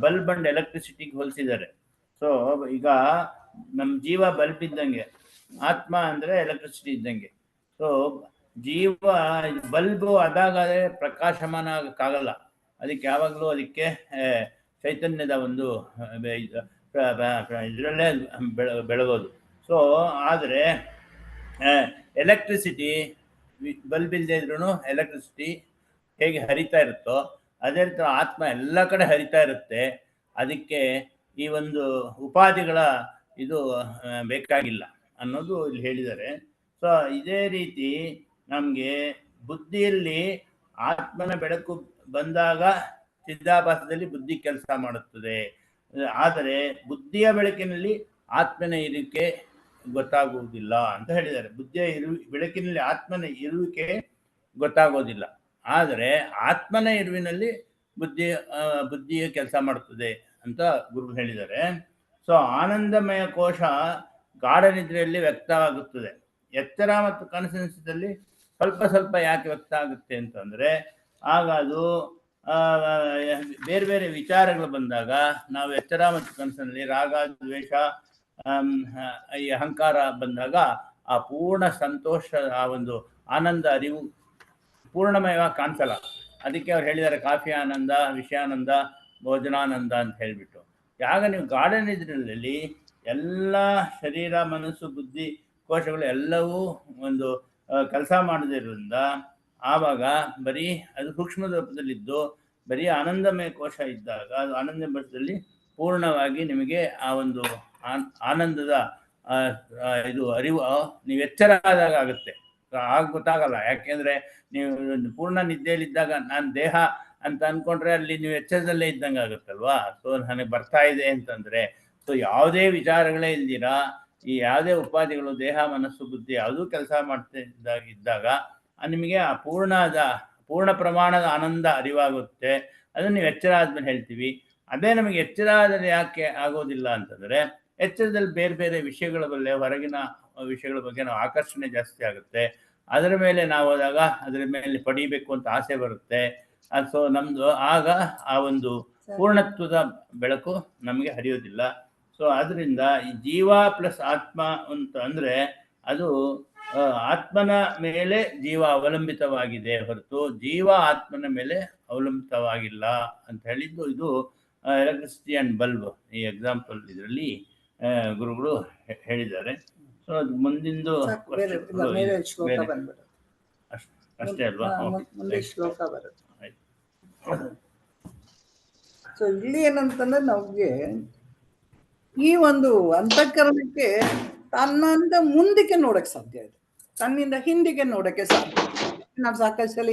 ಬಲ್ಬ್ ಅಂಡ್ ಎಲೆಕ್ಟ್ರಿಸಿಟಿಗೆ ಹೋಲಿಸಿದ್ದಾರೆ. ಸೊ ಈಗ ನಮ್ಮ ಜೀವ ಬಲ್ಬ್ ಇದ್ದಂಗೆ, ಆತ್ಮ ಅಂದ್ರೆ ಎಲೆಕ್ಟ್ರಿಸಿಟಿ ಇದ್ದಂಗೆ. ಸೊ ಜೀವ ಬಲ್ಬು ಅದಾಗದೆ ಪ್ರಕಾಶಮಾನ ಆಗಕ್ಕಾಗಲ್ಲ. ಅದಕ್ಕೆ ಯಾವಾಗಲೂ ಅದಕ್ಕೆ ಚೈತನ್ಯದ ಒಂದು ಇದರಲ್ಲೇ ಬೆಳಗೋದು. ಸೊ ಆದರೆ ಎಲೆಕ್ಟ್ರಿಸಿಟಿ ಬಲ್ಬ್ ಇಲ್ಲದೆ ಇದ್ರೂ ಎಲೆಕ್ಟ್ರಿಸಿಟಿ ಹೇಗೆ ಹರಿತಾ ಇರುತ್ತೋ ಅದೇ ರೀತಿ ಆತ್ಮ ಎಲ್ಲ ಕಡೆ ಹರಿತಾ ಇರುತ್ತೆ. ಅದಕ್ಕೆ ಈ ಒಂದು ಉಪಾಧಿಗಳ ಇದು ಬೇಕಾಗಿಲ್ಲ ಅನ್ನೋದು ಇಲ್ಲಿ ಹೇಳಿದ್ದಾರೆ. ಸೊ ಇದೇ ರೀತಿ ನಮಗೆ ಬುದ್ಧಿಯಲ್ಲಿ ಆತ್ಮನ ಬೆಳಕು ಬಂದಾಗ ಚಿದಾಭಾಸದಲ್ಲಿ ಬುದ್ಧಿ ಕೆಲಸ ಮಾಡುತ್ತದೆ. ಆದರೆ ಬುದ್ಧಿಯ ಬೆಳಕಿನಲ್ಲಿ ಆತ್ಮನ ಇರುವಿಕೆ ಗೊತ್ತಾಗುವುದಿಲ್ಲ ಅಂತ ಹೇಳಿದ್ದಾರೆ. ಬುದ್ಧಿಯ ಬೆಳಕಿನಲ್ಲಿ ಆತ್ಮನ ಇರುವಿಕೆ ಗೊತ್ತಾಗೋದಿಲ್ಲ, ಆದರೆ ಆತ್ಮನ ಇರುವಿನಲ್ಲಿ ಬುದ್ಧಿಯ ಕೆಲಸ ಮಾಡುತ್ತದೆ ಅಂತ ಗುರು ಹೇಳಿದ್ದಾರೆ. ಸೊ ಆನಂದಮಯ ಕೋಶ ಗಾಢ ನಿದ್ರೆಯಲ್ಲಿ ವ್ಯಕ್ತವಾಗುತ್ತದೆ. ಎಚ್ಚರ ಮತ್ತು ಕನಸಿನಲ್ಲಿ ಸ್ವಲ್ಪ ಯಾಕೆ ವ್ಯಕ್ತ ಆಗುತ್ತೆ ಅಂತಂದ್ರೆ, ಆಗ ಅದು ಬೇರೆ ಬೇರೆ ವಿಚಾರಗಳು ಬಂದಾಗ ನಾವು ಎಚ್ಚರ ಮತ್ತು ಕನಸಿನಲ್ಲಿ ರಾಗ, ದ್ವೇಷ, ಈ ಅಹಂಕಾರ ಬಂದಾಗ ಆ ಪೂರ್ಣ ಸಂತೋಷ, ಆ ಒಂದು ಆನಂದ ಅರಿವು ಪೂರ್ಣಮಯವಾಗಿ ಕಾಣಿಸಲ್ಲ. ಅದಕ್ಕೆ ಅವ್ರು ಹೇಳಿದ್ದಾರೆ ಕಾಫಿ ಆನಂದ, ವಿಷಯಾನಂದ, ಭೋಜನಾನಂದ ಅಂತ ಹೇಳಿಬಿಟ್ಟು. ಯಾಗ ನೀವು ಗಾಢ ನಿದ್ರೆಯಲ್ಲಿ ಎಲ್ಲ ಶರೀರ, ಮನಸ್ಸು, ಬುದ್ಧಿ ಕೋಶಗಳು ಎಲ್ಲವೂ ಒಂದು ಕೆಲಸ ಮಾಡೋದ್ರಿಂದ ಆವಾಗ ಬರೀ ಅದು ಸೂಕ್ಷ್ಮ ರೂಪದಲ್ಲಿದ್ದು ಬರೀ ಆನಂದಮಯ ಕೋಶ ಇದ್ದಾಗ ಅದು ಆನಂದಮಯದಲ್ಲಿ ಪೂರ್ಣವಾಗಿ ನಿಮಗೆ ಆ ಒಂದು ಆನಂದದ ಇದು ಅರಿವು ನೀವು ಎಚ್ಚರ ಆದಾಗ ಆಗುತ್ತೆ. ಆಗ ಗೊತ್ತಾಗಲ್ಲ. ಯಾಕೆಂದ್ರೆ ನೀವು ಪೂರ್ಣ ನಿದ್ದೆಯಲ್ಲಿದ್ದಾಗ ನಾನು ದೇಹ ಅಂತ ಅನ್ಕೊಂಡ್ರೆ ಅಲ್ಲಿ ನೀವು ಎಚ್ಚರದಲ್ಲೇ ಇದ್ದಂಗೆ ಆಗುತ್ತಲ್ವಾ. ಸೊ ನನಗೆ ಬರ್ತಾ ಇದೆ ಅಂತಂದ್ರೆ, ಸೊ ಯಾವುದೇ ವಿಚಾರಗಳೇ ಇಲ್ದಿರಾ ಈ ಯಾವುದೇ ಉಪಾಧಿಗಳು ದೇಹ, ಮನಸ್ಸು, ಬುದ್ಧಿ ಯಾವುದೂ ಕೆಲಸ ಮಾಡ್ತಾ ಇದ್ದಾಗ ನಿಮಗೆ ಆ ಪೂರ್ಣ ಪ್ರಮಾಣದ ಆನಂದ ಅರಿವಾಗುತ್ತೆ. ಅದನ್ನು ನೀವು ಎಚ್ಚರ ಆದ್ಮೇಲೆ ಹೇಳ್ತೀವಿ. ಅದೇ ನಮಗೆ ಎಚ್ಚರ ಆದರೆ ಯಾಕೆ ಆಗೋದಿಲ್ಲ ಅಂತಂದ್ರೆ, ಎಚ್ಚರದಲ್ಲಿ ಬೇರೆ ಬೇರೆ ವಿಷಯಗಳ ಬಗ್ಗೆ, ಹೊರಗಿನ ವಿಷಯಗಳ ಬಗ್ಗೆ ನಾವು ಆಕರ್ಷಣೆ ಜಾಸ್ತಿ ಆಗುತ್ತೆ. ಅದರ ಮೇಲೆ ನಾವು ಹೋದಾಗ ಅದರ ಮೇಲೆ ಪಡೀಬೇಕು ಅಂತ ಆಸೆ ಬರುತ್ತೆ. ಸೊ ನಮ್ದು ಆಗ ಆ ಒಂದು ಪೂರ್ಣತ್ವದ ಬೆಳಕು ನಮಗೆ ಹರಿಯೋದಿಲ್ಲ. ಸೊ ಅದರಿಂದ ಈ ಜೀವ ಪ್ಲಸ್ ಆತ್ಮ ಅಂತ ಅಂದ್ರೆ ಅದು ಆತ್ಮನ ಮೇಲೆ ಜೀವ ಅವಲಂಬಿತವಾಗಿದೆ ಹೊರತು ಜೀವ ಆತ್ಮನ ಮೇಲೆ ಅವಲಂಬಿತವಾಗಿಲ್ಲ ಅಂತ ಹೇಳಿದ್ದು ಇದು ಎಲೆಕ್ಟ್ರಿಸಿಟಿ ಆ್ಯಂಡ್ ಬಲ್ಬ್ ಈ ಎಕ್ಸಾಂಪಲ್ ಇದರಲ್ಲಿ ಗುರುಗಳು ಹೇಳಿದ್ದಾರೆ. ಸೊ ಅದು ಮುಂದಿಂದು ಶ್ಲೋಕ ಬಂದ್ಬಿಡುತ್ತೆ ಅಷ್ಟೇ ಅಲ್ವಾ? ಮುಂದೆ ಶ್ಲೋಕ ಬರುತ್ತೆ. ಸೊ ಇಲ್ಲಿ ಏನಂತಂದ್ರೆ ನಮಗೆ ಈ ಒಂದು ಅಂತಃಕರಣಕ್ಕೆ ತನ್ನಿಂದ ಮುಂದಕ್ಕೆ ನೋಡಕ್ ಸಾಧ್ಯ ಇದೆ, ತನ್ನಿಂದ ಹಿಂದಿಗೆ ನೋಡಕ್ಕೆ ಸಾಧ್ಯ. ನಾವು ಸಾಕಷ್ಟು ಸಲ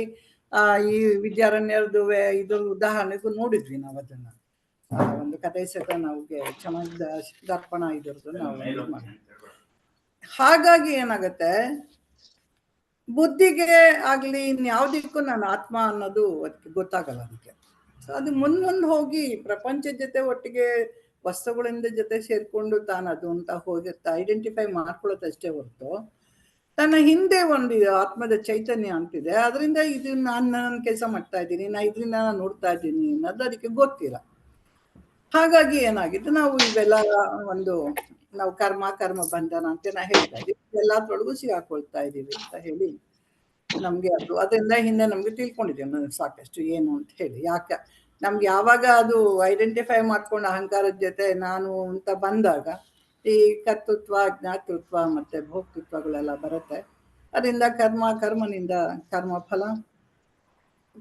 ಈ ವಿದ್ಯಾರಣ್ಯರದು ಇದ್ರ ಉದಾಹರಣೆಗೂ ನೋಡಿದ್ವಿ ನಾವು ಅದನ್ನ. ಒಂದು ಕಥೆ ಸಹಿತ ನಮಗೆ ಚೆನ್ನಾಗಿ ದರ್ಪಣ ಇದ್ರದ್ದು ನಾವು ಹಾಗಾಗಿ ಏನಾಗತ್ತೆ, ಬುದ್ಧಿಗೆ ಆಗ್ಲಿ ಇನ್ಯಾವುದಕ್ಕೂ ನಾನು ಆತ್ಮ ಅನ್ನೋದು ಅದಕ್ಕೆ ಗೊತ್ತಾಗಲ್ಲ ಅದಕ್ಕೆ. ಸೊ ಅದು ಮುಂದೆ ಹೋಗಿ ಪ್ರಪಂಚದ ಜೊತೆ ಒಟ್ಟಿಗೆ ವಸ್ತುಗಳಿಂದ ಜೊತೆ ಸೇರ್ಕೊಂಡು ತಾನು ಅದು ಅಂತ ಹೋಗಿ ಐಡೆಂಟಿಫೈ ಮಾಡ್ಕೊಳ್ಳೋದಷ್ಟೇ ಹೊರತು ತನ್ನ ಹಿಂದೆ ಒಂದು ಆತ್ಮದ ಚೈತನ್ಯ ಅಂತಿದೆ, ಅದರಿಂದ ಇದು ನನ್ನ ಕೆಲಸ ಮಾಡ್ತಾ ಇದ್ದೀನಿ, ಇದರಿಂದ ನಾನು ನೋಡ್ತಾ ಇದ್ದೀನಿ ಅನ್ನೋದು ಅದಕ್ಕೆ ಗೊತ್ತಿಲ್ಲ. ಹಾಗಾಗಿ ಏನಾಗಿದೆ, ನಾವು ಇವೆಲ್ಲ ನಾವು ಕರ್ಮ ಬಂಧನ ಅಂತ ನಾ ಹೇಳ್ತಾ ಇದೀವಿ, ಎಲ್ಲದ್ರೊಳಗೂ ಸಿಗಾಕೊಳ್ತಾ ಇದೀವಿ ಅಂತ ಹೇಳಿ ನಮ್ಗೆ ಅದರಿಂದ ಹಿಂದೆ ನಮ್ಗೆ ತಿಳ್ಕೊಂಡಿದ್ದೀವಿ ಸಾಕಷ್ಟು ಏನು ಅಂತ ಹೇಳಿ. ಯಾಕೆ ನಮ್ಗೆ ಯಾವಾಗ ಅದು ಐಡೆಂಟಿಫೈ ಮಾಡ್ಕೊಂಡು ಅಹಂಕಾರದ ಜೊತೆ ನಾನು ಅಂತ ಬಂದಾಗ ಈ ಕರ್ತೃತ್ವ, ಜ್ಞಾತೃತ್ವ ಮತ್ತೆ ಭೋಕ್ತೃತ್ವಗಳೆಲ್ಲ ಬರುತ್ತೆ. ಅದರಿಂದ ಕರ್ಮನಿಂದ ಕರ್ಮ ಫಲ,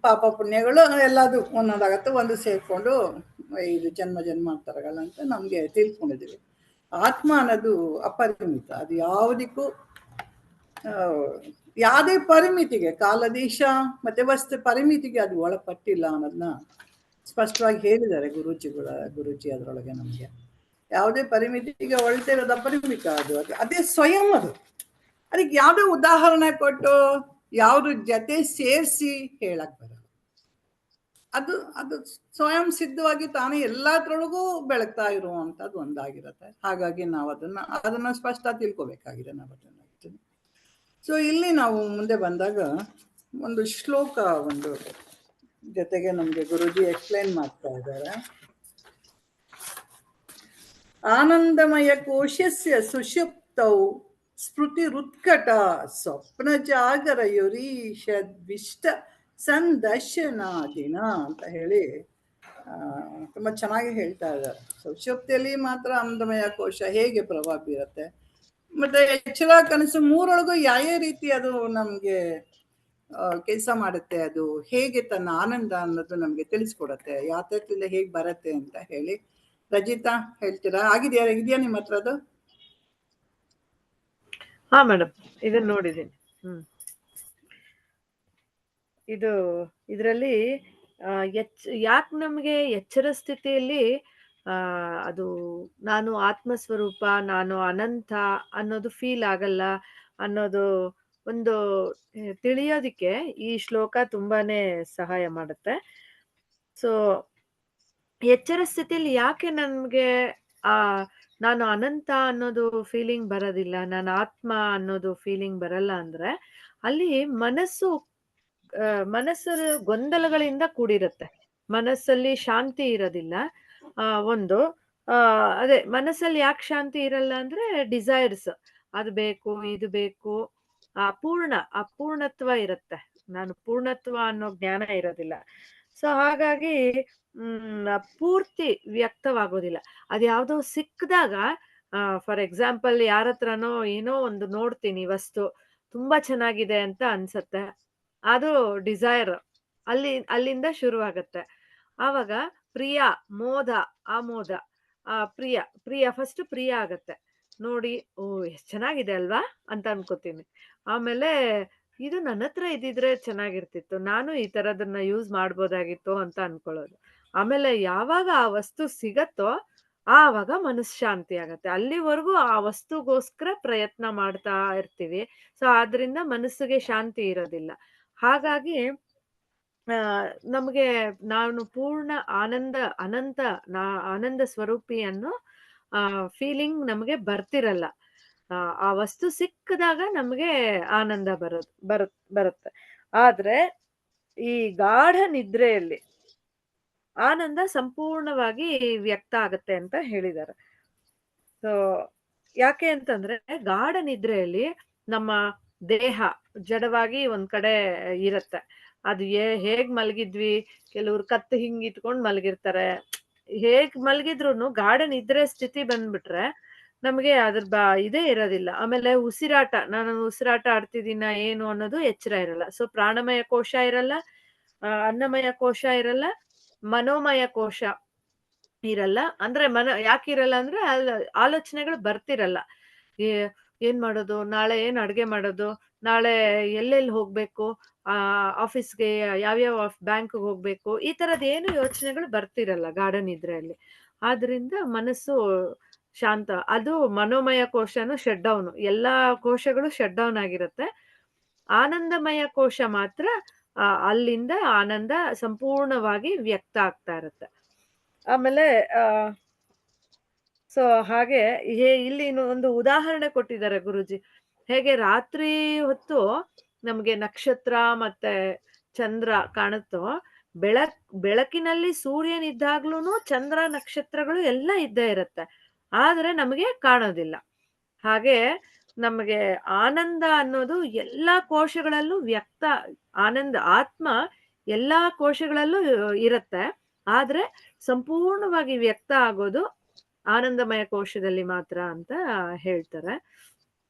ಪಾಪ ಪುಣ್ಯಗಳು ಎಲ್ಲದು ಒಂದೊಂದಾಗತ್ತೆ, ಒಂದು ಸೇರ್ಕೊಂಡು ಇದು ಜನ್ಮಾಂತರಗಳಂತ ನಮ್ಗೆ ತಿಳ್ಕೊಂಡಿದ್ದೀವಿ. ಆತ್ಮ ಅನ್ನೋದು ಅಪರಿಮಿತ, ಅದು ಯಾವುದಕ್ಕೂ ಯಾವುದೇ ಪರಿಮಿತಿಗೆ, ಕಾಲದೇಶ ಮತ್ತೆ ವಸ್ತು ಪರಿಮಿತಿಗೆ ಅದು ಒಳಪಟ್ಟಿಲ್ಲ ಅನ್ನೋದನ್ನ ಸ್ಪಷ್ಟವಾಗಿ ಹೇಳಿದ್ದಾರೆ ಗುರೂಜಿ ಅದರೊಳಗೆ. ನಮ್ಗೆ ಯಾವುದೇ ಪರಿಮಿತಿಗೆ ಒಳತಿರೋದು ಅಪರಿಮಿತ, ಅದು ಅದೇ ಸ್ವಯಂ. ಅದಕ್ಕೆ ಯಾವುದೇ ಉದಾಹರಣೆ ಕೊಟ್ಟು ಯಾವ್ದು ಜೊತೆ ಸೇರಿಸಿ ಹೇಳಕ್ ಬರಲ್ಲ. ಅದು ಸ್ವಯಂ ಸಿದ್ಧವಾಗಿ ತಾನೇ ಎಲ್ಲದ್ರೊಳಗೂ ಬೆಳಗ್ತಾ ಇರುವಂತದ್ದು ಒಂದಾಗಿರುತ್ತೆ. ಹಾಗಾಗಿ ನಾವು ಅದನ್ನ ಸ್ಪಷ್ಟ ತಿಳ್ಕೊಬೇಕಾಗಿದೆ ನಾವು ಅದನ್ನ. ಸೊ ಇಲ್ಲಿ ನಾವು ಮುಂದೆ ಬಂದಾಗ ಒಂದು ಶ್ಲೋಕ ಜೊತೆಗೆ ನಮ್ಗೆ ಗುರುಜಿ ಎಕ್ಸ್ಪ್ಲೈನ್ ಮಾಡ್ತಾ ಇದ್ದಾರೆ. ಆನಂದಮಯ ಕೋಶಸ್ಯ ಸುಷುಪ್ತೌ ಸ್ಮೃತಿರುತ್ಕಟ ಸ್ವಪ್ನ ಜಾಗರಯುರೀಷದ್ವಿಷ್ಟ ಸಂದರ್ಶನಾದಿನ ಅಂತ ಹೇಳಿ ತುಂಬಾ ಚೆನ್ನಾಗಿ ಹೇಳ್ತಾ ಇದ್ದಾರೆ. ಸುಷುಪ್ತಿಯಲ್ಲಿ ಮಾತ್ರ ಆನಂದಮಯ ಕೋಶ ಹೇಗೆ ಪ್ರಭಾವ ಬೀರುತ್ತೆ, ಮತ್ತೆ ಎಚ್ಚರ ಕನಸು ಮೂರೊಳಗೂ ಯಾವ ರೀತಿ ಅದು ನಮ್ಗೆ ಕೆಲಸ ಮಾಡುತ್ತೆ, ಅದು ಹೇಗೆ ತನ್ನ ಆನಂದ ಅನ್ನೋದು ನಮ್ಗೆ ತಿಳಿಸ್ಕೊಡತ್ತೆ, ಯಾತ್ರೆಯಿಂದ ಹೇಗೆ ಬರತ್ತೆ ಅಂತ ಹೇಳಿ. ರಜಿತಾ ಹೇಳ್ತೀರಾ? ಇದೆಯಾ ನಿಮ್ಮ ಹತ್ರ ಅದು? ಹಾ ಮೇಡಮ್, ಇದನ್ನ ನೋಡಿದ್ದೀನಿ. ಇದರಲ್ಲಿ ಯಾಕೆ ನಮ್ಗೆ ಎಚ್ಚರ ಸ್ಥಿತಿಯಲ್ಲಿ ಅದು ನಾನು ಆತ್ಮಸ್ವರೂಪ, ನಾನು ಅನಂತ ಅನ್ನೋದು ಫೀಲ್ ಆಗಲ್ಲ ಅನ್ನೋದು ಒಂದು ತಿಳಿಯೋದಿಕ್ಕೆ ಈ ಶ್ಲೋಕ ತುಂಬಾನೇ ಸಹಾಯ ಮಾಡುತ್ತೆ. ಸೊ ಎಚ್ಚರ ಸ್ಥಿತಿಯಲ್ಲಿ ಯಾಕೆ ನನ್ಗೆ ನಾನು ಅನಂತ ಅನ್ನೋದು ಫೀಲಿಂಗ್ ಬರೋದಿಲ್ಲ, ನಾನು ಆತ್ಮ ಅನ್ನೋದು ಫೀಲಿಂಗ್ ಬರಲ್ಲ ಅಂದ್ರೆ, ಅಲ್ಲಿ ಮನಸ್ಸು ಗೊಂದಲಗಳಿಂದ ಕೂಡಿರುತ್ತೆ. ಮನಸ್ಸಲ್ಲಿ ಶಾಂತಿ ಇರೋದಿಲ್ಲ. ಅದೇ ಮನಸ್ಸಲ್ಲಿ ಯಾಕೆ ಶಾಂತಿ ಇರಲ್ಲ ಅಂದ್ರೆ ಡಿಸೈರ್ಸ್, ಅದು ಬೇಕು ಇದು ಬೇಕು, ಅಪೂರ್ಣತ್ವ ಇರುತ್ತೆ. ನಾನು ಪೂರ್ಣತ್ವ ಅನ್ನೋ ಜ್ಞಾನ ಇರೋದಿಲ್ಲ. ಸೊ ಹಾಗಾಗಿ ಪೂರ್ತಿ ವ್ಯಕ್ತವಾಗೋದಿಲ್ಲ. ಅದ್ಯಾವುದೋ ಸಿಕ್ಕದಾಗ, ಫಾರ್ ಎಕ್ಸಾಂಪಲ್ ಯಾರ ಹತ್ರನೋ ಏನೋ ಒಂದು ನೋಡ್ತೀನಿ ವಸ್ತು ತುಂಬಾ ಚೆನ್ನಾಗಿದೆ ಅಂತ ಅನ್ಸತ್ತೆ, ಅದು ಡಿಸೈರ್ ಅಲ್ಲಿಂದ ಶುರುವಾಗತ್ತೆ. ಆವಾಗ ಪ್ರಿಯ, ಮೋದ, ಆಮೋದ, ಪ್ರಿಯ ಫಸ್ಟ್ ಪ್ರಿಯ ಆಗತ್ತೆ ನೋಡಿ, ಓ ಎಷ್ಟ್ ಚೆನ್ನಾಗಿದೆ ಅಲ್ವಾ ಅಂತ ಅನ್ಕೋತೀನಿ. ಆಮೇಲೆ ಇದು ನನ್ನ ಹತ್ರ ಇದ್ದಿದ್ರೆ ಚೆನ್ನಾಗಿರ್ತಿತ್ತು, ನಾನು ಈ ತರದನ್ನ ಯೂಸ್ ಮಾಡ್ಬೋದಾಗಿತ್ತು ಅಂತ ಅನ್ಕೊಳ್ಳೋದು. ಆಮೇಲೆ ಯಾವಾಗ ಆ ವಸ್ತು ಸಿಗತ್ತೋ ಆವಾಗ ಮನಃಶಾಂತಿ ಆಗತ್ತೆ. ಅಲ್ಲಿವರೆಗೂ ಆ ವಸ್ತುಗೋಸ್ಕರ ಪ್ರಯತ್ನ ಮಾಡ್ತಾ ಇರ್ತೀವಿ. ಸೊ ಆದ್ರಿಂದ ಮನಸ್ಸಿಗೆ ಶಾಂತಿ ಇರೋದಿಲ್ಲ. ಹಾಗಾಗಿ ನಮಗೆ ನಾನು ಪೂರ್ಣ ಆನಂದ ಸ್ವರೂಪಿ ಅನ್ನೋ ಫೀಲಿಂಗ್ ನಮಗೆ ಬರ್ತಿರಲ್ಲ. ಆ ವಸ್ತು ಸಿಕ್ಕದಾಗ ನಮಗೆ ಆನಂದ ಬರುತ್ತೆ. ಆದ್ರೆ ಈ ಗಾಢ ನಿದ್ರೆಯಲ್ಲಿ ಆನಂದ ಸಂಪೂರ್ಣವಾಗಿ ವ್ಯಕ್ತ ಆಗತ್ತೆ ಅಂತ ಹೇಳಿದ್ದಾರೆ. ಸೊ ಯಾಕೆ ಅಂತಂದ್ರೆ ಗಾಢ ನಿದ್ರೆಯಲ್ಲಿ ನಮ್ಮ ದೇಹ ಜಡವಾಗಿ ಒಂದ್ ಕಡೆ ಇರತ್ತೆ. ಅದು ಹೇಗ್ ಮಲಗಿದ್ವಿ, ಕೆಲವ್ರು ಕತ್ತು ಹಿಂಗ್ ಇಟ್ಕೊಂಡ್ ಮಲಗಿರ್ತಾರೆ. ಹೇಗ್ ಮಲಗಿದ್ರು ಗಾಢ ನಿದ್ರೆ ಸ್ಥಿತಿ ಬಂದ್ಬಿಟ್ರೆ ನಮ್ಗೆ ಅದ್ರ ಇದೇ ಇರೋದಿಲ್ಲ. ಆಮೇಲೆ ಉಸಿರಾಟ, ನಾನು ಉಸಿರಾಟ ಆಡ್ತಿದ್ದೀನ ಏನು ಅನ್ನೋದು ಎಚ್ಚರ ಇರಲ್ಲ. ಸೊ ಪ್ರಾಣಮಯ ಕೋಶ ಇರಲ್ಲ, ಅನ್ನಮಯ ಕೋಶ ಇರಲ್ಲ, ಮನೋಮಯ ಕೋಶ ಇರಲ್ಲ. ಅಂದ್ರೆ ಯಾಕಿರಲ್ಲ ಅಂದ್ರೆ ಆಲೋಚನೆಗಳು ಬರ್ತಿರಲ್ಲ. ಏನ್ ಮಾಡೋದು, ನಾಳೆ ಏನ್ ಅಡ್ಗೆ ಮಾಡೋದು, ನಾಳೆ ಎಲ್ಲೆಲ್ಲಿ ಹೋಗ್ಬೇಕು, ಆಫೀಸ್ಗೆ ಯಾವ್ಯಾವ ಬ್ಯಾಂಕ್ಗೆ ಹೋಗ್ಬೇಕು, ಈ ತರದ್ ಏನು ಯೋಚನೆಗಳು ಬರ್ತಿರಲ್ಲ ಗಾಢ ನಿದ್ರೆಯಲ್ಲಿ. ಆದ್ರಿಂದ ಮನಸ್ಸು ಶಾಂತ. ಅದು ಮನೋಮಯ ಕೋಶನು ಶಟ್ ಡೌನ್, ಎಲ್ಲಾ ಕೋಶಗಳು ಶಟ್ ಡೌನ್ ಆಗಿರುತ್ತೆ. ಆನಂದಮಯ ಕೋಶ ಮಾತ್ರ ಅಲ್ಲಿಂದ ಆನಂದ ಸಂಪೂರ್ಣವಾಗಿ ವ್ಯಕ್ತ ಆಗ್ತಾ ಇರುತ್ತೆ. ಆಮೇಲೆ ಸೊ ಹಾಗೆ ಇಲ್ಲಿ ಒಂದು ಉದಾಹರಣೆ ಕೊಟ್ಟಿದ್ದಾರೆ ಗುರುಜಿ. ಹೇಗೆ ರಾತ್ರಿ ಹೊತ್ತು ನಮ್ಗೆ ನಕ್ಷತ್ರ ಮತ್ತೆ ಚಂದ್ರ ಕಾಣುತ್ತೋ, ಬೆಳಕಿನಲ್ಲಿ ಸೂರ್ಯನಿದ್ದಾಗ್ಲೂನು ಚಂದ್ರ ನಕ್ಷತ್ರಗಳು ಎಲ್ಲ ಇದ್ದೇ ಇರುತ್ತೆ, ಆದ್ರೆ ನಮಗೆ ಕಾಣೋದಿಲ್ಲ. ಹಾಗೆ ನಮಗೆ ಆನಂದ ಅನ್ನೋದು ಎಲ್ಲಾ ಕೋಶಗಳಲ್ಲೂ ವ್ಯಕ್ತ, ಆನಂದ ಆತ್ಮ ಎಲ್ಲಾ ಕೋಶಗಳಲ್ಲೂ ಇರುತ್ತೆ, ಆದ್ರೆ ಸಂಪೂರ್ಣವಾಗಿ ವ್ಯಕ್ತ ಆಗೋದು ಆನಂದಮಯ ಕೋಶದಲ್ಲಿ ಮಾತ್ರ ಅಂತ ಹೇಳ್ತಾರೆ.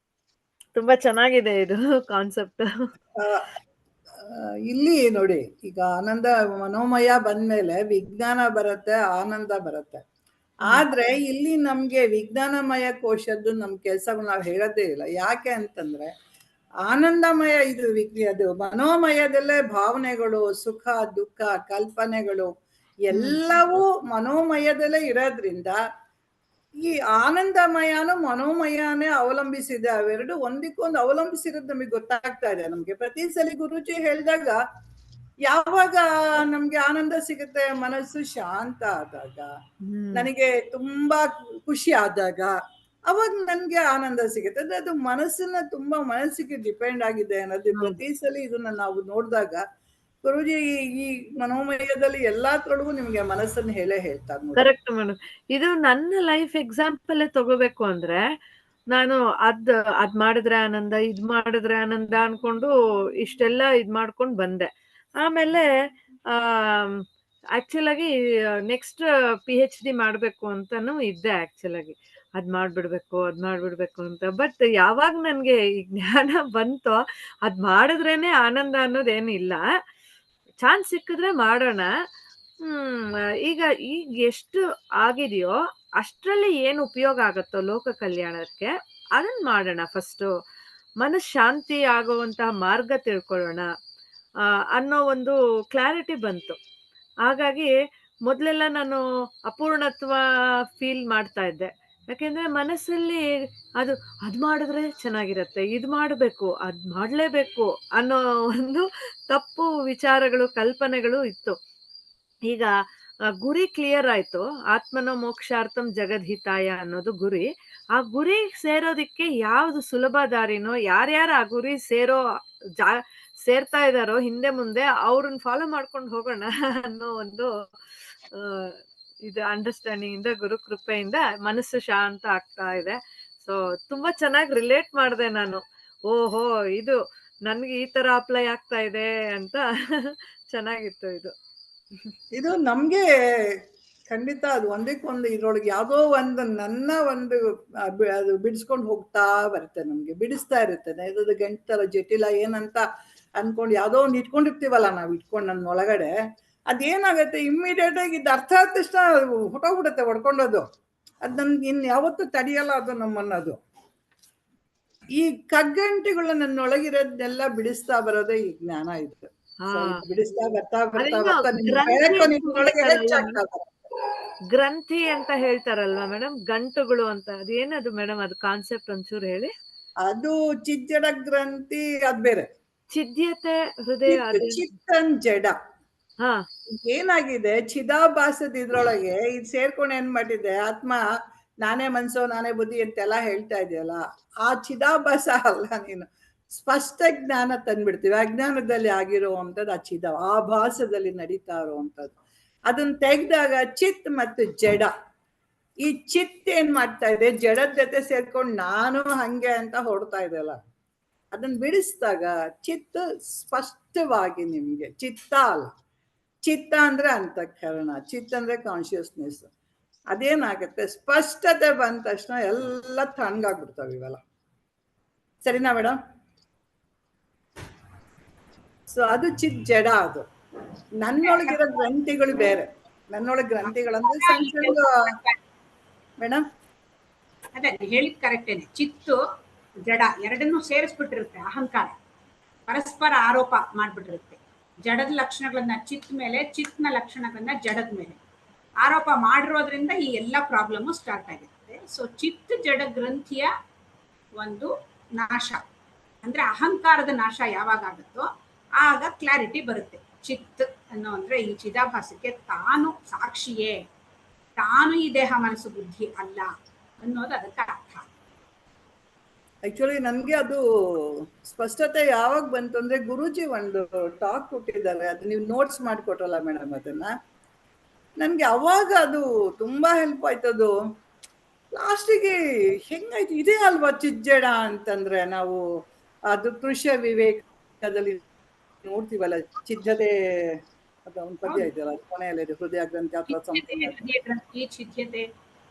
ತುಂಬಾ ಚೆನ್ನಾಗಿದೆ ಇದು ಕಾನ್ಸೆಪ್ಟ್. ಇಲ್ಲಿ ನೋಡಿ, ಈಗ ಆನಂದ ಮನೋಮಯ ಬಂದ್ಮೇಲೆ ವಿಜ್ಞಾನ ಬರುತ್ತೆ, ಆನಂದ ಬರುತ್ತೆ. ಆದ್ರೆ ಇಲ್ಲಿ ನಮ್ಗೆ ವಿಜ್ಞಾನಮಯ ಕೋಶದ್ದು ನಮ್ ಕೆಲ್ಸಗಳು ನಾವು ಹೇಳೋದೇ ಇಲ್ಲ. ಯಾಕೆ ಅಂತಂದ್ರೆ ಆನಂದಮಯ ಅದು ಮನೋಮಯದಲ್ಲೇ ಭಾವನೆಗಳು, ಸುಖ ದುಃಖ, ಕಲ್ಪನೆಗಳು ಎಲ್ಲವೂ ಮನೋಮಯದಲ್ಲೇ ಇರೋದ್ರಿಂದ ಈ ಆನಂದಮಯನು ಮನೋಮಯನೇ ಅವಲಂಬಿಸಿದೆ. ಅವೆರಡು ಒಂದಕ್ಕೊಂದು ಅವಲಂಬಿಸಿರೋದು ನಮಗೆ ಗೊತ್ತಾಗ್ತಾ ಇದೆ. ನಮ್ಗೆ ಪ್ರತಿ ಸಲ ಗುರುಜಿ ಹೇಳಿದಾಗ ಯಾವಾಗ ನಮ್ಗೆ ಆನಂದ ಸಿಗುತ್ತೆ, ಮನಸ್ಸು ಶಾಂತ ಆದಾಗ, ನನಗೆ ತುಂಬಾ ಖುಷಿ ಆದಾಗ, ಅವಾಗ ನನ್ಗೆ ಆನಂದ ಸಿಗುತ್ತೆ. ಅದು ಮನಸ್ಸನ್ನ ತುಂಬಾ ಮನಸ್ಸಿಗೆ ಡಿಪೆಂಡ್ ಆಗಿದೆ ಅನ್ನೋದು ಪ್ರತಿ ಸಲ ಇದನ್ನ ನಾವು ನೋಡಿದಾಗ ಗುರುಜಿ ಈ ಮನೋಮಯದಲ್ಲಿ ಎಲ್ಲಾತ್ರೊಳಗೂ ನಿಮ್ಗೆ ಮನಸ್ಸನ್ನು ಹೇಳ್ತಾರೆ. Correct madam. ಇದು ನನ್ನ ಲೈಫ್ ಎಕ್ಸಾಂಪಲ್ ತಗೋಬೇಕು ಅಂದ್ರೆ, ನಾನು ಅದ್ ಮಾಡಿದ್ರೆ ಆನಂದ, ಇದ್ ಮಾಡಿದ್ರೆ ಆನಂದ ಅನ್ಕೊಂಡು ಇಷ್ಟೆಲ್ಲ ಇದ್ ಮಾಡ್ಕೊಂಡ್ ಬಂದೆ. ಆಮೇಲೆ ಆಕ್ಚುಲ್ ಆಗಿ ನೆಕ್ಸ್ಟ್ PhD ಮಾಡ್ಬೇಕು ಅಂತಾನು ಇದ್ದೆ ಆಕ್ಚುಲ್ ಆಗಿ. ಅದ್ ಮಾಡ್ಬಿಡ್ಬೇಕು ಅಂತ. ಬಟ್ ಯಾವಾಗ ನನ್ಗೆ ಈ ಜ್ಞಾನ ಬಂತೋ, ಅದ್ ಮಾಡಿದ್ರೇನೆ ಆನಂದ ಅನ್ನೋದೇನಿಲ್ಲ, ಚಾನ್ಸ್ ಸಿಕ್ಕಿದ್ರೆ ಮಾಡೋಣ. ಈಗ ಎಷ್ಟು ಆಗಿದೆಯೋ ಅಷ್ಟ್ರಲ್ಲಿ ಏನು ಉಪಯೋಗ ಆಗತ್ತೋ ಲೋಕ ಕಲ್ಯಾಣಕ್ಕೆ ಅದನ್ನ ಮಾಡೋಣ. ಫಸ್ಟು ಮನಃಶಾಂತಿ ಆಗುವಂತಹ ಮಾರ್ಗ ತಿಳ್ಕೊಳ್ಳೋಣ ಅನ್ನೋ ಒಂದು ಕ್ಲಾರಿಟಿ ಬಂತು. ಹಾಗಾಗಿ ಮೊದಲೆಲ್ಲ ನಾನು ಅಪೂರ್ಣತ್ವ ಫೀಲ್ ಮಾಡ್ತಾ ಇದ್ದೆ. ಯಾಕೆಂದ್ರೆ ಮನಸ್ಸಲ್ಲಿ ಅದ್ ಮಾಡಿದ್ರೆ ಚೆನ್ನಾಗಿರತ್ತೆ, ಇದ್ ಮಾಡ್ಬೇಕು, ಅದ್ ಮಾಡ್ಲೇಬೇಕು ಅನ್ನೋ ಒಂದು ತಪ್ಪು ವಿಚಾರಗಳು, ಕಲ್ಪನೆಗಳು ಇತ್ತು. ಈಗ ಗುರಿ ಕ್ಲಿಯರ್ ಆಯ್ತು. ಆತ್ಮನೋ ಮೋಕ್ಷಾರ್ಥಂ ಜಗದ್ಹಿತಾಯ ಅನ್ನೋದು ಗುರಿ. ಆ ಗುರಿ ಸೇರೋದಿಕ್ಕೆ ಯಾವ್ದು ಸುಲಭ ದಾರಿನೋ, ಯಾರ್ಯಾರು ಆ ಗುರಿ ಸೇರ್ತಾ ಇದಾರೋ ಹಿಂದೆ ಮುಂದೆ, ಅವ್ರನ್ನ ಫಾಲೋ ಮಾಡ್ಕೊಂಡು ಹೋಗೋಣ ಅನ್ನೋ ಒಂದು ಇದು ಅಂಡರ್ಸ್ಟ್ಯಾಂಡಿಂಗ್ ಇಂದ, ಗುರು ಕೃಪೆಯಿಂದ ಮನಸ್ಸು ಶಾಂತ ಆಗ್ತಾ ಇದೆ. ಸೊ ತುಂಬಾ ಚೆನ್ನಾಗಿ ರಿಲೇಟ್ ಮಾಡಿದೆ ನಾನು. ಓಹೋ, ಇದು ನನ್ಗೆ ಈ ತರ ಅಪ್ಲೈ ಆಗ್ತಾ ಇದೆ ಅಂತ ಚೆನ್ನಾಗಿತ್ತು ಇದು ನಮ್ಗೆ ಖಂಡಿತ ಅದು ಒಂದಕ್ಕೊಂದು ಇದ್ರೊಳಗೆ ಯಾವುದೋ ಒಂದು ನನ್ನ ಒಂದು ಅದು ಬಿಡಿಸ್ಕೊಂಡು ಹೋಗ್ತಾ ಬರುತ್ತೆ, ನಮ್ಗೆ ಬಿಡಿಸ್ತಾ ಇರುತ್ತೆ. ಇದು ಗಂಟಲ ಜಟಿಲ ಏನಂತ ಅನ್ಕೊಂಡು ಯಾವುದೋ ಒಂದು ಇಟ್ಕೊಂಡಿರ್ತೀವಲ್ಲ ನಾವು, ಇಟ್ಕೊಂಡು ನನ್ನ ಒಳಗಡೆ ಅದೇನಾಗತ್ತೆ, ಇಮ್ಮಿಡಿಯೇಟ್ ಆಗಿ ಇದು ಅರ್ಥ ಆದ ತಕ್ಷಣ ಹೊಟ್ಟೋಗ್ಬಿಡುತ್ತೆ, ಹೊಡ್ಕೊಂಡೋದು. ಅದು ನನ್ಗೆ ಇನ್ ಯಾವತ್ತೂ ತಡೆಯಲ್ಲ ಅದು ನಮ್ಮನ್ನದು. ಈ ಕಗ್ಗಂಟಿಗಳು ನನ್ನೊಳಗಿರೋದನ್ನೆಲ್ಲ ಬಿಡಿಸ್ತಾ ಬರೋದೇ ಈ ಜ್ಞಾನ ಇತ್ತು. ಬಿಡಿಸ್ತಾ ಬರ್ತಾ ಗ್ರಂಥಿ ಅಂತ ಹೇಳ್ತಾರಲ್ವಾ ಮೇಡಮ್, ಗಂಟುಗಳು ಅಂತ, ಅದೇನದು ಮೇಡಮ್, ಅದು ಕಾನ್ಸೆಪ್ಟ್ ಒಂಚೂರು ಹೇಳಿ. ಅದು ಚಿಜ್ಜಡ ಗ್ರಂಥಿ, ಅದ್ ಬೇರೆ. ಚಿದ್ಯತೆ ಹೃದಯ, ಚಿತ್ತನ್ ಜಡ. ಏನಾಗಿದೆ, ಚಿದಾಭಾಸದ ಇದ್ರೊಳಗೆ ಇದು ಸೇರ್ಕೊಂಡು ಏನ್ ಮಾಡಿದೆ, ಆತ್ಮ ನಾನೇ ಮನ್ಸೋ ನಾನೇ ಬುದ್ಧಿ ಅಂತೆಲ್ಲ ಹೇಳ್ತಾ ಇದೆಯಲ್ಲ, ಆ ಚಿದಾಭಾಸ ಅಲ್ಲ, ನೀನು ಸ್ಪಷ್ಟ ಜ್ಞಾನ ತಂದ್ಬಿಡ್ತೀವಿ. ಅಜ್ಞಾನದಲ್ಲಿ ಆಗಿರುವಂಥದ್ದು ಆ ಭಾಸದಲ್ಲಿ ನಡೀತಾ ಇರುವಂಥದ್ದು. ಅದನ್ನ ತೆಗೆದಾಗ ಚಿತ್ ಮತ್ತು ಜಡ, ಈ ಚಿತ್ ಏನ್ ಮಾಡ್ತಾ ಇದೆ, ಜಡದ ಜೊತೆ ಸೇರ್ಕೊಂಡು ನಾನು ಹಂಗೆ ಅಂತ ಹೊಡ್ತಾ ಇದೆಯಲ್ಲ, ಅದನ್ನ ಬಿಡಿಸಿದಾಗ ಚಿತ್ತ ಸ್ಪಷ್ಟವಾಗಿ ನಿಮ್ಗೆ, ಚಿತ್ತ ಅಲ್ಲ, ಚಿತ್ತ ಅಂದ್ರೆ ಅಂತಃಕರಣ, ಚಿತ್ತ ಅಂದ್ರೆ ಕಾನ್ಶಿಯಸ್ನೆಸ್. ಅದೇನಾಗುತ್ತೆ, ಸ್ಪಷ್ಟತೆ ಬಂದ ತಕ್ಷಣ ಎಲ್ಲ ತಣ್ಣಗಾಗ್ಬಿಡ್ತಾವೆ ಇವೆಲ್ಲ. ಸರಿನಾ ಮೇಡಮ್? ಸೊ ಅದು ಚಿತ್ ಜಡ. ಅದು ನನ್ನೊಳಗಿರೋ ಗ್ರಂಥಿಗಳು ಬೇರೆ. ನನ್ನೊಳಗೆ ಗ್ರಂಥಿಗಳಂದ್ರೆ ಸಣ್ಣ ಸಣ್ಣ ಮೇಡಮ್. ಅದೇ ಹೇಳಿದ್ ಕರೆಕ್ಟೇನೆ. ಚಿತ್ತು ಜಡ ಎರಡನ್ನೂ ಸೇರಿಸ್ಬಿಟ್ಟಿರುತ್ತೆ. ಅಹಂಕಾರ ಪರಸ್ಪರ ಆರೋಪ ಮಾಡ್ಬಿಟ್ಟಿರುತ್ತೆ. ಜಡದ ಲಕ್ಷಣಗಳನ್ನ ಚಿತ್ ಮೇಲೆ, ಚಿತ್ನ ಲಕ್ಷಣಗಳನ್ನ ಜಡದ ಮೇಲೆ ಆರೋಪ ಮಾಡಿರೋದ್ರಿಂದ ಈ ಎಲ್ಲ ಪ್ರಾಬ್ಲಮ್ಮು ಸ್ಟಾರ್ಟ್ ಆಗಿರುತ್ತೆ. ಸೊ ಚಿತ್ ಜಡ ಗ್ರಂಥಿಯ ಒಂದು ನಾಶ ಅಂದ್ರೆ ಅಹಂಕಾರದ ನಾಶ ಯಾವಾಗ ಆಗುತ್ತೋ ಆಗ ಕ್ಲಾರಿಟಿ ಬರುತ್ತೆ. ಚಿತ್ ಅನ್ನೋ ಅಂದ್ರೆ ಈ ಚಿದಾಭಾಸಕ್ಕೆ ತಾನು ಸಾಕ್ಷಿಯೇ, ತಾನು ಈ ದೇಹ ಮನಸ್ಸು ಬುದ್ಧಿ ಅಲ್ಲ ಅನ್ನೋದು ಅದಕ್ಕೆ ಅರ್ಥ. ಆಕ್ಚುಲಿ ನನ್ಗೆ ಅದು ಸ್ಪಷ್ಟತೆ ಯಾವಾಗ ಬಂತು ಅಂದ್ರೆ, ಗುರೂಜಿ ಒಂದು ಟಾಕ್ ಕೊಟ್ಟಿದ್ದಾರೆ, ಅದು ನೀವು ನೋಟ್ಸ್ ಮಾಡಿಕೊಟ್ರಲ್ಲ ಮೇಡಮ್, ಅದನ್ನ ನನ್ಗೆ ಅವಾಗ ಅದು ತುಂಬಾ ಹೆಲ್ಪ್ ಆಯ್ತದು. ಲಾಸ್ಟಿಗೆ ಹೆಂಗಾಯ್ತು, ಇದೇ ಅಲ್ವಾ ಚಿಜ್ಜಡ ಅಂತಂದ್ರೆ. ನಾವು ಅದು ಕೃಷ್ಣ ವಿವೇಕದಲ್ಲಿ ನೋಡ್ತೀವಲ್ಲ, ಚಿಜ್ಜತೆ ಅದು ಒಂದು ಪದ್ಯ ಇದೆಯಲ್ಲ, ಕೊನೆಯಲ್ಲಿ ಹೃದಯ ಗ್ರಂಥಿ ಅಥವಾ ಸಮಥಿಂಗ್. ಹೃದಯ ಗ್ರಂಥಿ ಛಿದ್ಯತೆ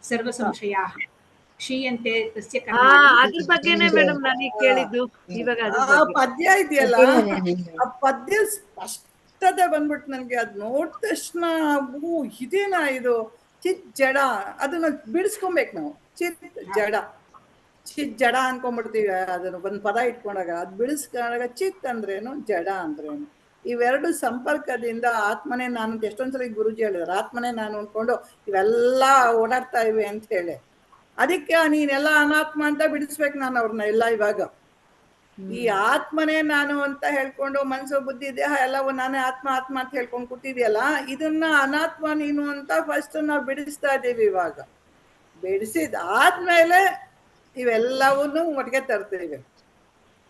ಸರ್ವ ಸಂಶಯ ಕ್ಷೀಯಂತೆ ತಸ್ಯ ಹಾ, ಕರ್ಮಾಣಿ. ಅದ್ರ ಬಗ್ಗೆನೇ ಮೇಡಮ್ ನಾನೀಗ ಕೇಳಿದ್ದು. ಇವಾಗ ಅದ್ರ ಆ ಬಗ್ಗೆ ಪದ್ಯ ಇದೆಯಲ್ಲ, ಆ ಪದ್ಯ ಸ್ಪಷ್ಟತೆ ಬಂದ್ಬಿಟ್ಟು ನನ್ಗೆ ಅದ್ ನೋಡಿದ ತಕ್ಷಣ ಇದೇನಾ ಇದು ಚಿತ್ ಜಡ, ಅದನ್ನ ಬಿಡಿಸ್ಕೊಬೇಕು ನಾವು. ಚಿತ್ ಜಡ, ಚಿತ್ ಜಡ ಅನ್ಕೊಂಡ್ಬಿಡ್ತೀವಿ. ಅದನ್ನ ಒಂದ್ ಪದ ಇಟ್ಕೊಂಡಾಗ ಅದ್ ಬಿಡಿಸ್ಕೊಂಡಾಗ ಚಿತ್ ಅಂದ್ರೇನು, ಜಡ ಅಂದ್ರೇನು, ಇವೆರಡು ಸಂಪರ್ಕದಿಂದ ಆತ್ಮನೇ ನಾನು ಅಂತ ಎಷ್ಟೊಂದ್ಸಲ ಗುರುಜಿ ಹೇಳಿದಾರೆ. ಆತ್ಮನೇ ನಾನು ಅನ್ಕೊಂಡು ಇವೆಲ್ಲ ಓಡಾಡ್ತಾ ಇವೆ ಅಂತ ಹೇಳಿ, ಅದಕ್ಕೆ ನೀನೆಲ್ಲ ಅನಾತ್ಮ ಅಂತ ಬಿಡಿಸ್ಬೇಕು ನಾನು ಅವ್ರನ್ನ ಎಲ್ಲ. ಇವಾಗ ಈ ಆತ್ಮನೇ ನಾನು ಅಂತ ಹೇಳ್ಕೊಂಡು ಮನಸ್ಸು ಬುದ್ಧಿ ದೇಹ ಎಲ್ಲವೂ ನಾನೇ ಆತ್ಮ ಆತ್ಮ ಅಂತ ಹೇಳ್ಕೊಂಡು ಕೂತಿದ್ಯಲ್ಲ, ಇದನ್ನ ಅನಾತ್ಮ ನೀನು ಅಂತ ಫಸ್ಟ್ ನಾವು ಬಿಡಿಸ್ತಾ ಇದ್ದೀವಿ. ಇವಾಗ ಬಿಡಿಸಿದ ಆದ್ಮೇಲೆ ಇವೆಲ್ಲವನ್ನೂ ಒಟ್ಟಿಗೆ ತರ್ತೀವಿ.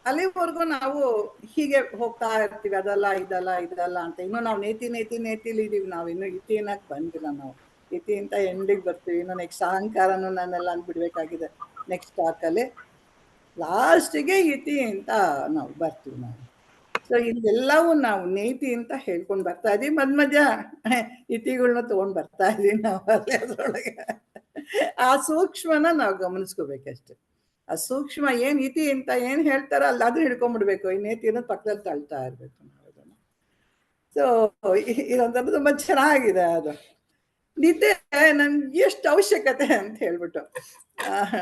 ಅಲ್ಲಿವರೆಗೂ ನಾವು ಹೀಗೆ ಹೋಗ್ತಾ ಇರ್ತೀವಿ, ಅದಲ್ಲ ಇದಲ್ಲ ಇದಲ್ಲ ಅಂತ. ಇನ್ನು ನಾವು ನೇತಿಲಿ ಇದೀವಿ. ನಾವು ಇನ್ನು ಇತಿನಕ್ಕೆ ಬಂದಿಲ್ಲ. ನಾವು ಇತಿ ಅಂತ ಎಂಡಿಗೆ ಬರ್ತೀವಿ. ಇನ್ನು ನೆಕ್ಸ್ಟ್ ಅಹಂಕಾರನು ನಾನೆಲ್ಲ ಬಿಡ್ಬೇಕಾಗಿದೆ ನೆಕ್ಸ್ಟ್ ಟಾಕಲ್ಲಿ. ಲಾಸ್ಟಿಗೆ ಇತಿ ಅಂತ ನಾವು ಬರ್ತೀವಿ ನಾವು. ಸೊ ಇದೆಲ್ಲವೂ ನಾವು ನೀತಿ ಅಂತ ಹೇಳ್ಕೊಂಡು ಬರ್ತಾ ಇದೀವಿ. ಮಧ್ಯ ಇತಿಗಳನ್ನ ತಗೊಂಡ್ ಬರ್ತಾ ಇದೀವಿ ನಾವು. ಅದ್ರೊಳಗೆ ಆ ಸೂಕ್ಷ್ಮನ ನಾವು ಗಮನಿಸ್ಕೋಬೇಕಷ್ಟೆ. ಆ ಸೂಕ್ಷ್ಮ ಏನ್ ಇತಿ ಅಂತ ಏನ್ ಹೇಳ್ತಾರ ಅಲ್ಲ, ಅದನ್ನ ಹಿಡ್ಕೊಂಡ್ಬಿಡ್ಬೇಕು. ಈ ನೇತಿನ ಪಕ್ಕದಲ್ಲಿ ತಳ್ತಾ ಇರ್ಬೇಕು ನಾವು ಅದನ್ನ. ಸೊ ಇದೊಂಥರ ತುಂಬಾ ಚೆನ್ನಾಗಿದೆ. ಅದು ನಿದ್ದೆ ನಮ್ಗೆ ಎಷ್ಟು ಅವಶ್ಯಕತೆ ಅಂತ ಹೇಳ್ಬಿಟ್ಟು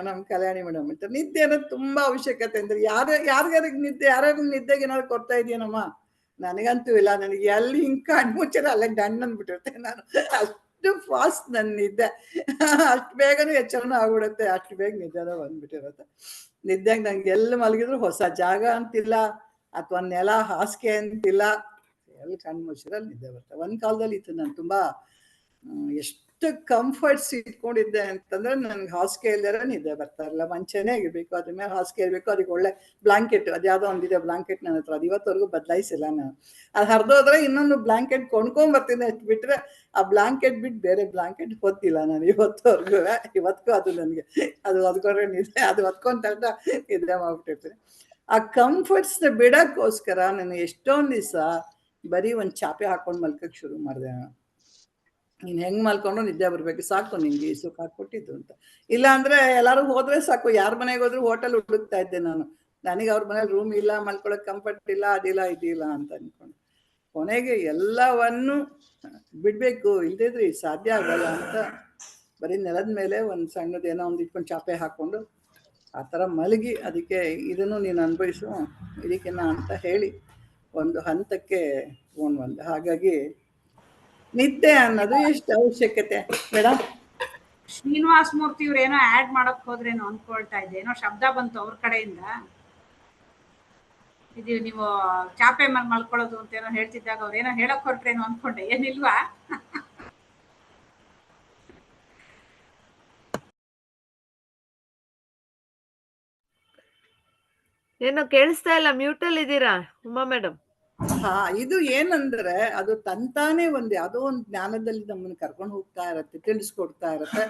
ನಮ್ ಕಲ್ಯಾಣಿ ಮೇಡಮ್ ಅಂತ, ನಿದ್ದೆ ಅನ್ನೋದು ತುಂಬಾ ಅವಶ್ಯಕತೆ. ಅಂದ್ರೆ ಯಾರಿಗಾರಿಗೆ ನಿದ್ದೆ, ಯಾರ್ಯಾರು ನಿದ್ದೆಗೆ ಏನಾದ್ರು ಕೊಡ್ತಾ ಇದೀಯನಮ್ಮ? ನನಗಂತೂ ಇಲ್ಲ. ನನಗೆ ಎಲ್ಲಿ ಹಿಂಗ್ ಕಣ್ಮುಚ್ಚರ ಅಲ್ಲೇ ಗಂಡ್ ಅಂದ್ಬಿಟ್ಟಿರುತ್ತೆ. ನಾನು ಅಷ್ಟು ಫಾಸ್ಟ್ ನನ್ನ ನಿದ್ದೆ, ಅಷ್ಟು ಬೇಗನೂ ಎಚ್ಚರನೂ ಆಗ್ಬಿಡುತ್ತೆ, ಅಷ್ಟು ಬೇಗ ನಿದ್ದೆನೂ ಬಂದ್ಬಿಟ್ಟಿರುತ್ತೆ. ನಿದ್ದೆಗೆ ನಂಗೆ ಎಲ್ಲಿ ಮಲಗಿದ್ರು ಹೊಸ ಜಾಗ ಅಂತಿಲ್ಲ, ಅಥವಾ ನೆಲ ಹಾಸಿಗೆ ಅಂತಿಲ್ಲ, ಎಲ್ಲಿ ಕಣ್ಮುಚ್ಚಿರಲ್ಲಿ ನಿದ್ದೆ ಬರ್ತದೆ. ಒಂದ್ ಕಾಲದಲ್ಲಿ ಇತ್ತು ನಾನು ತುಂಬಾ ಎಷ್ಟು ಕಂಫರ್ಟ್ಸ್ ಇಟ್ಕೊಂಡಿದ್ದೆ ಅಂತಂದ್ರೆ, ನನ್ಗೆ ಹಾಸಿಗೆ ಇಲ್ದಾರೆ ನಿದ್ದೆ ಬರ್ತಾ ಇರಲಿಲ್ಲ. ಮಂಚನೇ ಆಗಿರ್ಬೇಕು, ಅದ್ರ ಮೇಲೆ ಹಾಸಿಗೆ ಇರಬೇಕು, ಅದಕ್ಕೆ ಒಳ್ಳೆ ಬ್ಲಾಂಕೆಟ್, ಅದ್ಯಾವುದೋ ಒಂದಿದೆ ಬ್ಲಾಂಕೆಟ್ ನನ್ನ ಹತ್ರ, ಅದು ಇವತ್ತವರೆಗೂ ಬದಲಾಯಿಸಿಲ್ಲ ನಾನು. ಅದು ಹರಿದೋದ್ರೆ ಇನ್ನೊಂದು ಬ್ಲಾಂಕೆಟ್ ಕೊಂಡ್ಕೊಂಡ್ಬರ್ತೀನಿ, ಅಷ್ಟು ಬಿಟ್ರೆ ಆ ಬ್ಲಾಂಕೆಟ್ ಬಿಟ್ಟು ಬೇರೆ ಬ್ಲಾಂಕೆಟ್ ಹೊತ್ತಿಲ್ಲ ನಾನು ಇವತ್ತವರೆಗೂ. ಇವತ್ತಿಗೂ ಅದು ನನಗೆ ಅದು ಹೊದ್ಕೊಂಡ್ರೆ ನಿದ್ದೆ, ಅದು ಹೊತ್ಕೊಂಡ ತಕ್ಷಣ ನಿದ್ದೆ ಮಾಡ್ಬಿಟ್ಟಿರ್ತೀನಿ. ಆ ಕಂಫರ್ಟ್ಸ್ನ ಬಿಡೋಕ್ಕೋಸ್ಕರ ನಾನು ಎಷ್ಟೊಂದು ದಿವಸ ಬರೀ ಒಂದು ಚಾಪೆ ಹಾಕೊಂಡು ಮಲ್ಕಕ್ಕೆ ಶುರು ಮಾಡಿದೆ. ನೀನು ಹೆಂಗೆ ಮಲ್ಕೊಂಡು ನಿದ್ದೆ ಬರಬೇಕು, ಸಾಕು ನಿನ್ಗೆ ಈ ಸುಖ ಕೊಟ್ಟಿದ್ದು ಅಂತ. ಇಲ್ಲ ಅಂದ್ರೆ ಎಲ್ಲರೂ ಹೋದ್ರೆ ಸಾಕು, ಯಾರ ಮನೆಗೆ ಹೋದ್ರು ಹೋಟೆಲ್ ಹುಡುಕ್ತಾ ಇದ್ದೆ ನಾನು. ನನಗೆ ಅವ್ರ ಮನೇಲಿ ರೂಮ್ ಇಲ್ಲ, ಮಲ್ಕೊಳಕ್ ಕಂಫರ್ಟ್ ಇಲ್ಲ, ಅದಿಲ್ಲ ಇದಿಲ್ಲ ಅಂತ ಅನ್ಕೊಂಡು ಕೊನೆಗೆ ಎಲ್ಲವನ್ನು ಬಿಡ್ಬೇಕು, ಇಲ್ದಿದ್ರೆ ಸಾಧ್ಯ ಆಗಲ್ಲ ಅಂತ ಬರೀ ನೆಲದ ಮೇಲೆ ಒಂದು ಸಣ್ಣದೇನೋ ಒಂದು ಇಟ್ಕೊಂಡು ಚಾಪೆ ಹಾಕೊಂಡು ಆ ಥರ ಮಲಗಿ, ಅದಕ್ಕೆ ಇದನ್ನು ನೀನು ಅನುಭವಿಸು ಇದಕ್ಕೆನ ಅಂತ ಹೇಳಿ ಒಂದು ಹಂತಕ್ಕೆ ತಗೊಂಡು ಬಂದೆ. ಹಾಗಾಗಿ ನಿದ್ದೆ ಅನ್ನೋದು ಎಷ್ಟು ಅವಶ್ಯಕತೆ ಮೇಡಮ್. ಶ್ರೀನಿವಾಸ ಮೂರ್ತಿ ಇವ್ರು ಏನೋ ಆಡ್ ಮಾಡಕ್ ಹೋದ್ರೇನೋ ಅನ್ಕೊಳ್ತಾ ಇದ್ದೆ. ಏನೋ ಶಬ್ದ ಬಂತು ಅವ್ರ ಕಡೆಯಿಂದ. ಇದು ನೀವು ಚಾಪೆ ಮೇಲೆ ಮಲ್ಕೊಳ್ಳೋದು ಅಂತ ಏನೋ ಹೇಳ್ತಿದ್ದಾಗ ಅವ್ರೇನೋ ಹೇಳಕ್ ಹೊರಟ್ರೇನೋ ಅನ್ಕೊಂಡೆ. ಏನಿಲ್ವಾ? ಏನೋ ಕೇಳಿಸ್ತಾ ಇಲ್ಲ, ಮ್ಯೂಟಲ್ ಇದ್ದೀರಾ ಉಮಾ ಮೇಡಮ್? ಹಾ, ಇದು ಏನಂದ್ರೆ ಅದು ತಂತಾನೆ ಒಂದು ಯಾವುದೋ ಒಂದು ಜ್ಞಾನದಲ್ಲಿ ನಮ್ಮನ್ನು ಕರ್ಕೊಂಡು ಹೋಗ್ತಾ ಇರತ್ತೆ, ತಿಳಿಸ್ಕೊಡ್ತಾ ಇರತ್ತೆ.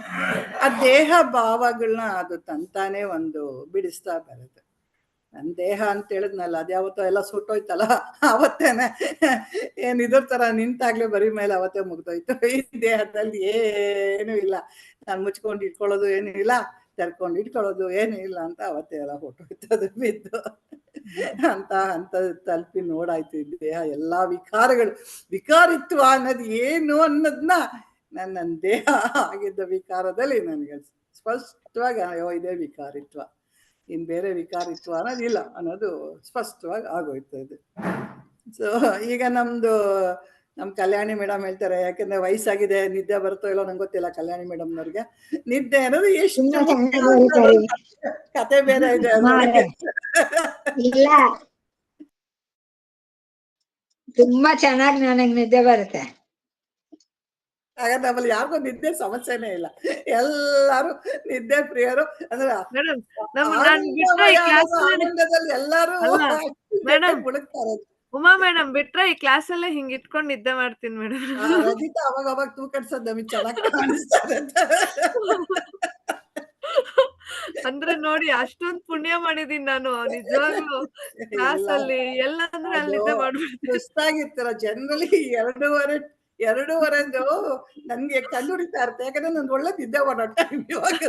ಆ ದೇಹ ಭಾವಗಳನ್ನ ಅದು ತಂತಾನೆ ಒಂದು ಬಿಡಿಸ್ತಾ ಬರುತ್ತೆ. ನನ್ನ ದೇಹ ಅಂತ ಹೇಳಿದ್ನಲ್ಲ, ಅದ್ಯಾವತ್ತೋ ಎಲ್ಲ ಸುಟ್ಟೋಯ್ತಲ್ಲ, ಅವತ್ತೇನೆ ಏನ್ ಇದ್ರ ತರ ನಿಂತಾಗ್ಲೇ ಬರೀ ಮೇಲೆ ಅವತ್ತೇ ಮುಗ್ದೋಯ್ತು. ಈ ದೇಹದಲ್ಲಿ ಏನೂ ಇಲ್ಲ, ನಾನು ಮುಚ್ಕೊಂಡು ಇಟ್ಕೊಳ್ಳೋದು ಏನೂ ಇಲ್ಲ, ತೆರ್ಕೊಂಡು ಇಟ್ಕೊಳ್ಳೋದು ಏನೂ ಇಲ್ಲ ಅಂತ ಅವತ್ತೇ ಎಲ್ಲ ಹೊಟ್ಟೋಯ್ತು, ಅದು ಬಿದ್ದು ಅಂತ ತಲುಪಿ ನೋಡಾಯ್ತು. ಈ ದೇಹ ಎಲ್ಲಾ ವಿಕಾರಿತ್ವ ಅನ್ನೋದು ಏನು ಅನ್ನೋದನ್ನ ನನ್ನ ದೇಹ ಆಗಿದ್ದ ವಿಕಾರದಲ್ಲಿ ನನಗೆ ಸ್ಪಷ್ಟವಾಗಿ ಅಯ್ಯೋ ಇದೇ ವಿಕಾರಿತ್ವ, ಇನ್ ಬೇರೆ ವಿಕಾರಿತ್ವ ಅನ್ನೋದಿಲ್ಲ ಅನ್ನೋದು ಸ್ಪಷ್ಟವಾಗಿ ಆಗೋಯ್ತು ಇದು. ಸೊ ಈಗ ನಮ್ ಕಲ್ಯಾಣಿ ಮೇಡಮ್ ಹೇಳ್ತಾರೆ, ಯಾಕಂದ್ರೆ ವಯಸ್ಸಾಗಿದೆ, ನಿದ್ದೆ ಬರುತ್ತೋ ಇಲ್ಲೋ ನಂಗೆ ಗೊತ್ತಿಲ್ಲ, ಕಲ್ಯಾಣಿ ಮೇಡಮ್ನವ್ರಿಗೆ ನಿದ್ದೆ ಅನ್ನೋದು ಎಷ್ಟು ಕತೆ ಬೇರೆ ಇದೆ ಅದ್ರೊಳಗೆ. ಇಲ್ಲ, ತುಂಬಾ ಚೆನ್ನಾಗಿ ನನಗ್ ನಿದ್ದೆ ಬರುತ್ತೆ. ಹಾಗಾದ್ರೆ ನಮ್ಮಲ್ಲಿ ಯಾರಿಗೂ ನಿದ್ದೆ ಸಮಸ್ಯೆನೇ ಇಲ್ಲ, ಎಲ್ಲಾರು ನಿದ್ದೆ ಪ್ರಿಯರು. ಅಂದ್ರೆ ಮೇಡಮ್ ನಾನು ಬಿಟ್ರೆ ಈ ಕ್ಲಾಸ್ ಆನಂದದಲ್ಲಿ ಎಲ್ಲಾರು ಮುಳುಗ್ತಾರೆ. ಉಮಾ ಮೇಡಮ್ ಬಿಟ್ರೆ ಈ ಕ್ಲಾಸ್ ಅಲ್ಲೇ ಹಿಂಗ್ ಇಟ್ಕೊಂಡ್ ನಿದ್ದೆ ಮಾಡ್ತೀನಿ ಮೇಡಮ್. ರಜಿತಾ ಅವಾಗ ತೂಕಡ್ಸೋದ್ ನಮಗೆ ಚೆನ್ನಾಗಿ ಕಾಣಿಸ್ತಾರೆ. ಅಂದ್ರೆ ನೋಡಿ ಅಷ್ಟೊಂದ್ ಪುಣ್ಯ ಮಾಡಿದೀನಿ ನಾನು ನಿಜವಾಗ್ಲು. ಕ್ಲಾಸ್ ಅಲ್ಲಿ ಎಲ್ಲಂದ್ರೆ ಅಲ್ಲಿ ನಿದ್ದೆ ಮಾಡ್ಬಿಡ್ತೀನಿ. ಸುಸ್ತಾಗಿರ್ತಾರ ಜನರಲಿ. 2:30 ನನ್ಗೆ ಕಂಡುಹಿಡಿತಾ ಇರುತ್ತೆ, ಯಾಕಂದ್ರೆ ನನ್ ಒಳ್ಳೆ ನಿದ್ದೆ ಮಾಡೋ ಟೈಮ್ ಇವಾಗ.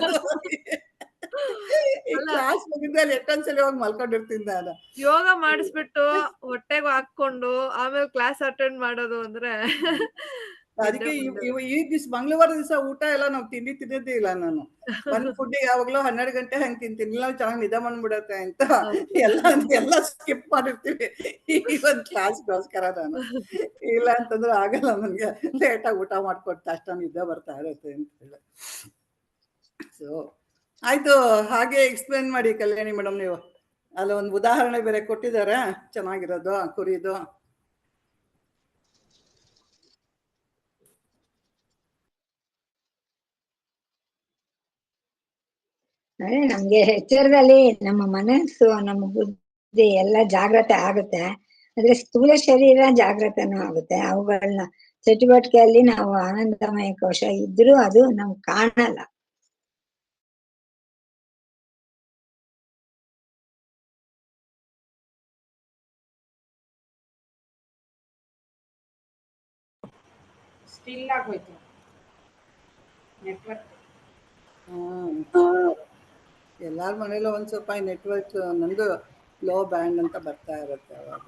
ಈ ಕ್ಲಾಸ್ ಮುಗಿದ್ಮೇಲೆ ಎಷ್ಟೊಂದ್ಸಲಿ ಹೋಗಿ ಮಲ್ಕೊಂಡಿರ್ತೀನಿ ನಾನು. ಯೋಗ ಮಾಡಿಸ್ಬಿಟ್ಟು ಹೊಟ್ಟೆಗೆ ಹಾಕೊಂಡು ಆಮೇಲೆ ಕ್ಲಾಸ್ ಅಟೆಂಡ್ ಮಾಡೋದು ಅಂದ್ರೆ ಅದಕ್ಕೆ ಈ ದಿವ್ಸ ಮಂಗಳವಾರ ದಿವಸ ಊಟ ಎಲ್ಲ ನಾವು ತಿನ್ನೋದೇ ಇಲ್ಲ ನಾನು. ಒಂದ್ ಫುಡ್ ಯಾವಾಗ್ಲೂ 12 ಗಂಟೆ ಹಂಗೆ ತಿಂತೀನಿ, ಇಲ್ಲ ಚೆನ್ನಾಗಿ ನಿದ್ದೆ ಬಂದ್ಬಿಡತ್ತೆ ಅಂತ ಎಲ್ಲ ಸ್ಕಿಪ್ ಮಾಡಿರ್ತೀವಿ ಈ ಒಂದ್ ಕ್ಲಾಸ್ಗೋಸ್ಕರ. ನಾನು ಇಲ್ಲ ಅಂತಂದ್ರೆ ಆಗಲ್ಲ, ನನ್ಗೆ ಲೇಟಾಗಿ ಊಟ ಮಾಡ್ಕೊಟ್ಟು ಅಷ್ಟ ನಿದ್ದೆ ಬರ್ತಾ ಇರತ್ತೆ ಅಂತ ಹೇಳಿ. ಸೊ ಆಯ್ತು, ಹಾಗೆ ಎಕ್ಸ್ಪ್ಲೇನ್ ಮಾಡಿ ಕಲ್ಯಾಣಿ ಮೇಡಮ್ ನೀವು. ಅಲ್ಲ ಒಂದು ಉದಾಹರಣೆ ಬೇರೆ ಕೊಟ್ಟಿದ್ದಾರೆ ಚೆನ್ನಾಗಿರೋದು, ಕುರಿದು. ಅದೇ ನಮ್ಗೆ ಎಚ್ಚರದಲ್ಲಿ ನಮ್ಮ ಮನಸ್ಸು, ನಮ್ಮ ಬುದ್ಧಿ ಎಲ್ಲ ಜಾಗ್ರತೆ ಆಗುತ್ತೆ. ಆದ್ರೆ ಸ್ಥೂಲ ಶರೀರ ಜಾಗ್ರತೆನೂ ಆಗುತ್ತೆ. ಅವುಗಳನ್ನ ಚಟುವಟಿಕೆಯಲ್ಲಿ ನಾವು ಆನಂದಮಯ ಕೋಶ ಇದ್ರೂ ಅದು ನಮ್ಗೆ ಕಾಣಲ್ಲ. ಸ್ಟಿಲ್ ಆಗೋಯ್ತು ನೆಟ್ವರ್ಕ್. ಎಲ್ಲಾರ ಮನೇಲೂ ಒಂದ್ ಸ್ವಲ್ಪ ನೆಟ್ವರ್ಕ್, ನಂದು ಲೋ ಬ್ಯಾಂಡ್ ಅಂತ ಬರ್ತಾ ಇರುತ್ತೆ ಅವಾಗ.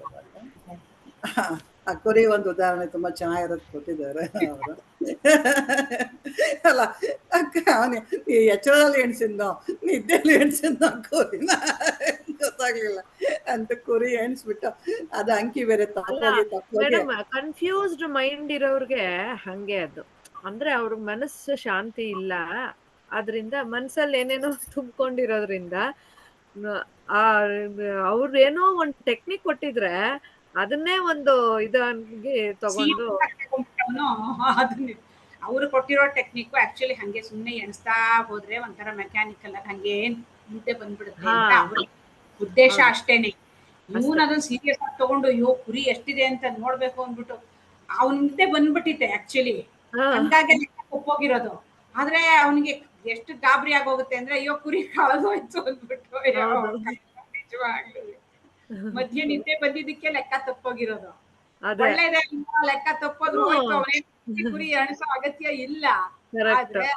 ಆ ಕುರಿ ಒಂದು ಉದಾಹರಣೆ ತುಂಬಾ ಚೆನ್ನಾಗಿರೋದು ಕೊಟ್ಟಿದ್ದಾರೆ ಅವರು. ಅಲ್ಲ ಅವನು ಈ ಎಚ್ಚರದಲ್ಲಿ ಎಣ್ಸಿದ್ನೋ ನಿದ್ದೆಯಲ್ಲಿ ಎಣ್ಸಿದ್ನೋ ಕುರಿನ ಗೊತ್ತಾಗ್ಲಿಲ್ಲ ಅಂತ. ಕುರಿ ಎಣ್ಸ್ಬಿಟ್ಟು ಅದು ಅಂಕಿ ಬೇರೆ ತಪ್ಪೋಗಿ ಮೇಡಮ್ ಕನ್ಫ್ಯೂಸ್ಡ್ ಮೈಂಡ್ ಇರೋರ್ಗೆ ಹಂಗೆ ಅದು. ಅಂದ್ರೆ ಅವ್ರ ಮನಸ್ಸು ಶಾಂತಿ ಇಲ್ಲ, ಅದ್ರಿಂದ ಮನ್ಸಲ್ಲಿ ಏನೇನೋ ತುಂಬಿಕೊಂಡಿರೋದ್ರಿಂದ ಅವ್ರೇನೋ ಒಂದ್ ಟೆಕ್ನಿಕ್ ಕೊಟ್ಟಿದ್ರೆ ಅದನ್ನೇ ಒಂದು ಇದಾಗಿ ತಗೊಂಡು ಅದನ್ನ ಅವ್ರು ಕೊಟ್ಟಿರೋ ಟೆಕ್ನಿಕ್ ಆಕ್ಚುಲಿ ಹಂಗೆ ಸುಮ್ನೆ ಎಣಿಸ್ತಾ ಹೋದ್ರೆ ಒಂಥರ ಮೆಕ್ಯಾನಿಕಲ್ ಆಗಿ ಹಂಗೆ ನಿದ್ದೆ ಬಂದ್ಬಿಡುತ್ತೆ ಅಂತ ಅವ್ರ ಉದ್ದೇಶ ಅಷ್ಟೇನೆ. ಇವನ್ ಅದನ್ನ ಸೀರಿಯಸ್ ಆಗಿ ತಗೊಂಡು ಅಯ್ಯೋ ಕುರಿ ಎಷ್ಟಿದೆ ಅಂತ ನೋಡ್ಬೇಕು ಅಂದ್ಬಿಟ್ಟು ಅವ್ನ ನಿದ್ದೆ ಬಂದ್ಬಿಟ್ಟಿತ್ತೆ ಆಕ್ಚುಲಿ, ಹಂಗಾಗಿ ಒಪ್ಪೋಗಿರೋದು. ಆದ್ರೆ ಅವನಿಗೆ ಎಷ್ಟು ಗಾಬರಿ ಆಗೋಗುತ್ತೆ ಅಂದ್ರೆ ಅಯ್ಯೋ ಕುರಿ ಕಳೆದೋಯ್ತು ಅಂದ್ಬಿಟ್ಟು ನಿಜವಾಗ್ಲೂ ಮಧ್ಯ ನಿದ್ದೆ ಬಂದಿದ್ದಕ್ಕೆ ಲೆಕ್ಕ ತಪ್ಪೋಗಿರೋದು. ಒಳ್ಳೇದೇ ಲೆಕ್ಕ ತಪ್ಪೋದು ಹೋಯ್ತು, ಅವನೇ ಕುರಿ ಎಣಿಸೋ ಅಗತ್ಯ ಇಲ್ಲ. ಆದ್ರೆ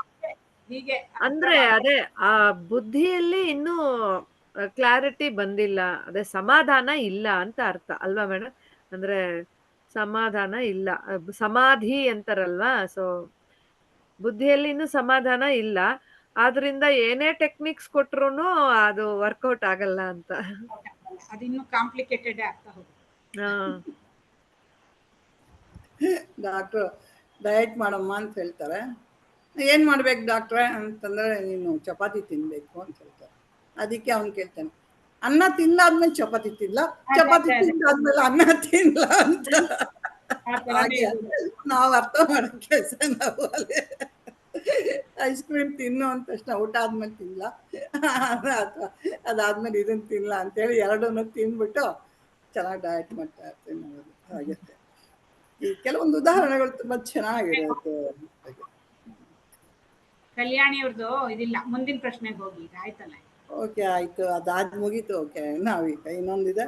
ಹೀಗೆ ಅಂದ್ರೆ ಅದೇ ಆ ಬುದ್ಧಿಯಲ್ಲಿ ಇನ್ನೂ ಕ್ಲಾರಿಟಿ ಬಂದಿಲ್ಲ, ಅದೇ ಸಮಾಧಾನ ಇಲ್ಲ ಅಂತ ಅರ್ಥ ಅಲ್ವಾ ಮೇಡಮ್? ಅಂದ್ರೆ ಸಮಾಧಾನ ಇಲ್ಲ, ಸಮಾಧಿ ಅಂತಾರಲ್ವಾ, ಸೊ ಬುದ್ಧಿಯಲ್ಲಿ ಇನ್ನೂ ಸಮಾಧಾನ ಇಲ್ಲ, ಆದ್ರಿಂದ ಏನೇ ಟೆಕ್ನಿಕ್ಸ್ ಕೊಟ್ರು ಅದು ವರ್ಕೌಟ್ ಆಗಲ್ಲ ಅಂತ. ಅದಿನ್ನು ಕಾಂಪ್ಲಿಕೇಟೆಡ್ ಆಗ್ತಾ ಹೋಗುತ್ತೆ. ಡಾಕ್ಟ್ರು ಡಯಟ್ ಮಾಡಮ್ಮ ಅಂತ ಹೇಳ್ತಾರೆ. ಏನ್ ಮಾಡ್ಬೇಕು ಡಾಕ್ಟ್ರೆ ಅಂತಂದ್ರೆ, ನೀನು ಚಪಾತಿ ತಿನ್ಬೇಕು ಅಂತ ಹೇಳ್ತಾರೆ. ಅದಕ್ಕೆ ಅವ್ನು ಕೇಳ್ತಾನೆ, ಅನ್ನ ತಿಂದಾದ್ಮೇಲೆ ಚಪಾತಿ ತಿನ್ಲ, ಚಪಾತಿ ತಿಂದಾದ್ಮೇಲೆ ಅನ್ನ ತಿನ್ಲ ಅಂತ. ಹಾಗೆ ನಾವು ಅರ್ಥ ಮಾಡೋ ಕೆಲಸ ನಾವು ಅಲ್ಲಿ. ಐಸ್ ಕ್ರೀಮ್ ತಿನ್ನು ಅಂತ ತಕ್ಷಣ ಊಟ ಆದ್ಮೇಲೆ ತಿನ್ಲ, ಅಥವಾ ಅದಾದ್ಮೇಲೆ ಇದನ್ನ ತಿನ್ಲ ಅಂತೇಳಿ ಎರಡನ್ನೂ ತಿನ್ಬಿಟ್ಟು ಚೆನ್ನಾಗಿ ಡಯಟ್ ಮಾಡ್ತಾ ಇರ್ತೀನಿ ನಾವು. ಹಾಗೆ ಈ ಕೆಲವೊಂದು ಉದಾಹರಣೆಗಳು ತುಂಬಾ ಚೆನ್ನಾಗಿರುತ್ತೆ. ಕಲ್ಯಾಣಿ ಅವ್ರದ್ದು ಇದಿಲ್ಲ, ಮುಂದಿನ ಪ್ರಶ್ನೆಗೆ ಹೋಗಿ. ಆಯ್ತಲ್ಲ, ಓಕೆ, ಆಯ್ತು, ಅದಾದ್ ಮುಗೀತು. ಓಕೆ, ನಾವೀಗ ಇನ್ನೊಂದಿದೆ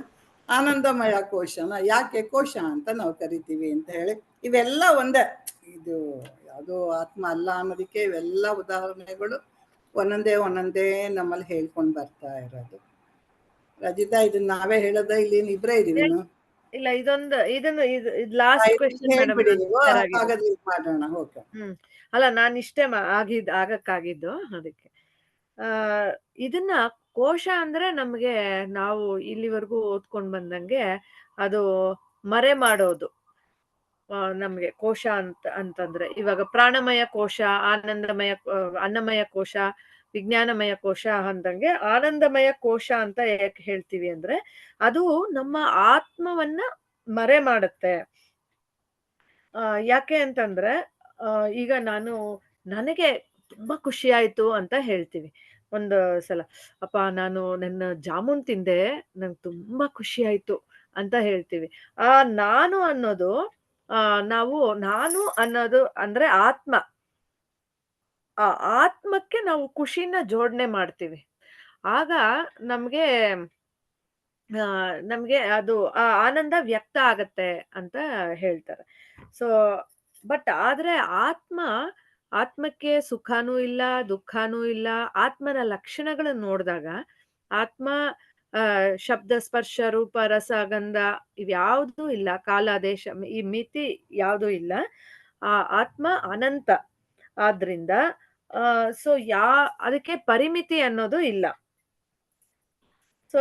ಆನಂದಮಯ ಕೋಶನ ಯಾಕೆ ಕೋಶ ಅಂತ ನಾವು ಕರಿತೀವಿ ಅಂತ ಹೇಳಿ, ಇವೆಲ್ಲ ಒಂದೇ. ಇದು ಯಾವುದು ಆತ್ಮ ಅಲ್ಲ ಅನ್ನೋದಕ್ಕೆ ಇವೆಲ್ಲ ಉದಾಹರಣೆಗಳು ಒಂದೊಂದೇ ನಮ್ಮಲ್ಲಿ ಹೇಳ್ಕೊಂಡು ಬರ್ತಾ ಇರೋದು. ರಜಿತಾ, ಇದನ್ನ ನಾವೇ ಹೇಳೋದ ಇಲ್ಲಿ ಇಬ್ರೇ ಇದೀವಿ? ಇಲ್ಲ, ಇದನ್ನು ಲಾಸ್ಟ್ ಕ್ವೆಶ್ಚನ್ ಮೇಡಮ್. ಹೇಳ್ಬಿಡಿ ನೀವು, ಹಾಗಾದ್ರೆ ಇದು ಮಾಡೋಣ. ಓಕೆ. ಅಲ್ಲ, ನಾನು ಇಷ್ಟೇ ಆಗಕ್ಕಾಗಿದ್ದು ಅದಕ್ಕೆ. ಇದನ್ನ ಕೋಶ ಅಂದ್ರೆ ನಮ್ಗೆ, ನಾವು ಇಲ್ಲಿವರೆಗೂ ಓದ್ಕೊಂಡ್ ಬಂದಂಗೆ ಅದು ಮರೆ ಮಾಡೋದು. ನಮ್ಗೆ ಕೋಶ ಅಂತಂದ್ರೆ ಇವಾಗ ಪ್ರಾಣಮಯ ಕೋಶ, ಅನ್ನಮಯ ಕೋಶ, ವಿಜ್ಞಾನಮಯ ಕೋಶ ಅಂದಂಗೆ ಆನಂದಮಯ ಕೋಶ ಅಂತ ಯಾಕೆ ಹೇಳ್ತೀವಿ ಅಂದ್ರೆ ಅದು ನಮ್ಮ ಆತ್ಮವನ್ನ ಮರೆ ಮಾಡುತ್ತೆ. ಯಾಕೆ ಅಂತಂದ್ರೆ ಈಗ ನನಗೆ ತುಂಬಾ ಖುಷಿ ಆಯ್ತು ಅಂತ ಹೇಳ್ತೀವಿ ಒಂದು ಸಲ. ಅಪ್ಪ, ನನ್ನ ಜಾಮೂನ್ ತಿಂದೆ, ನಂಗೆ ತುಂಬಾ ಖುಷಿ ಆಯ್ತು ಅಂತ ಹೇಳ್ತೀವಿ. ನಾನು ಅನ್ನೋದು ನಾನು ಅನ್ನೋದು ಅಂದ್ರೆ ಆತ್ಮ. ಆ ಆತ್ಮಕ್ಕೆ ನಾವು ಖುಷಿನ ಜೋಡಣೆ ಮಾಡ್ತೀವಿ. ಆಗ ನಮ್ಗೆ ಅದು ಆ ಆನಂದ ವ್ಯಕ್ತ ಆಗತ್ತೆ ಅಂತ ಹೇಳ್ತಾರೆ. ಸೊ ಆದ್ರೆ ಆತ್ಮಕ್ಕೆ ಸುಖನೂ ಇಲ್ಲ, ದುಃಖನೂ ಇಲ್ಲ. ಆತ್ಮನ ಲಕ್ಷಣಗಳನ್ನ ನೋಡಿದಾಗ ಆತ್ಮ ಶಬ್ದ, ಸ್ಪರ್ಶ, ರೂಪ, ರಸ, ಗಂಧ ಇವ್ಯಾವುದೂ ಇಲ್ಲ. ಕಾಲ, ದೇಶ, ಈ ಮಿತಿ ಯಾವುದೂ ಇಲ್ಲ. ಆತ್ಮ ಅನಂತ. ಆದ್ರಿಂದ ಅದಕ್ಕೆ ಪರಿಮಿತಿ ಅನ್ನೋದು ಇಲ್ಲ. ಸೊ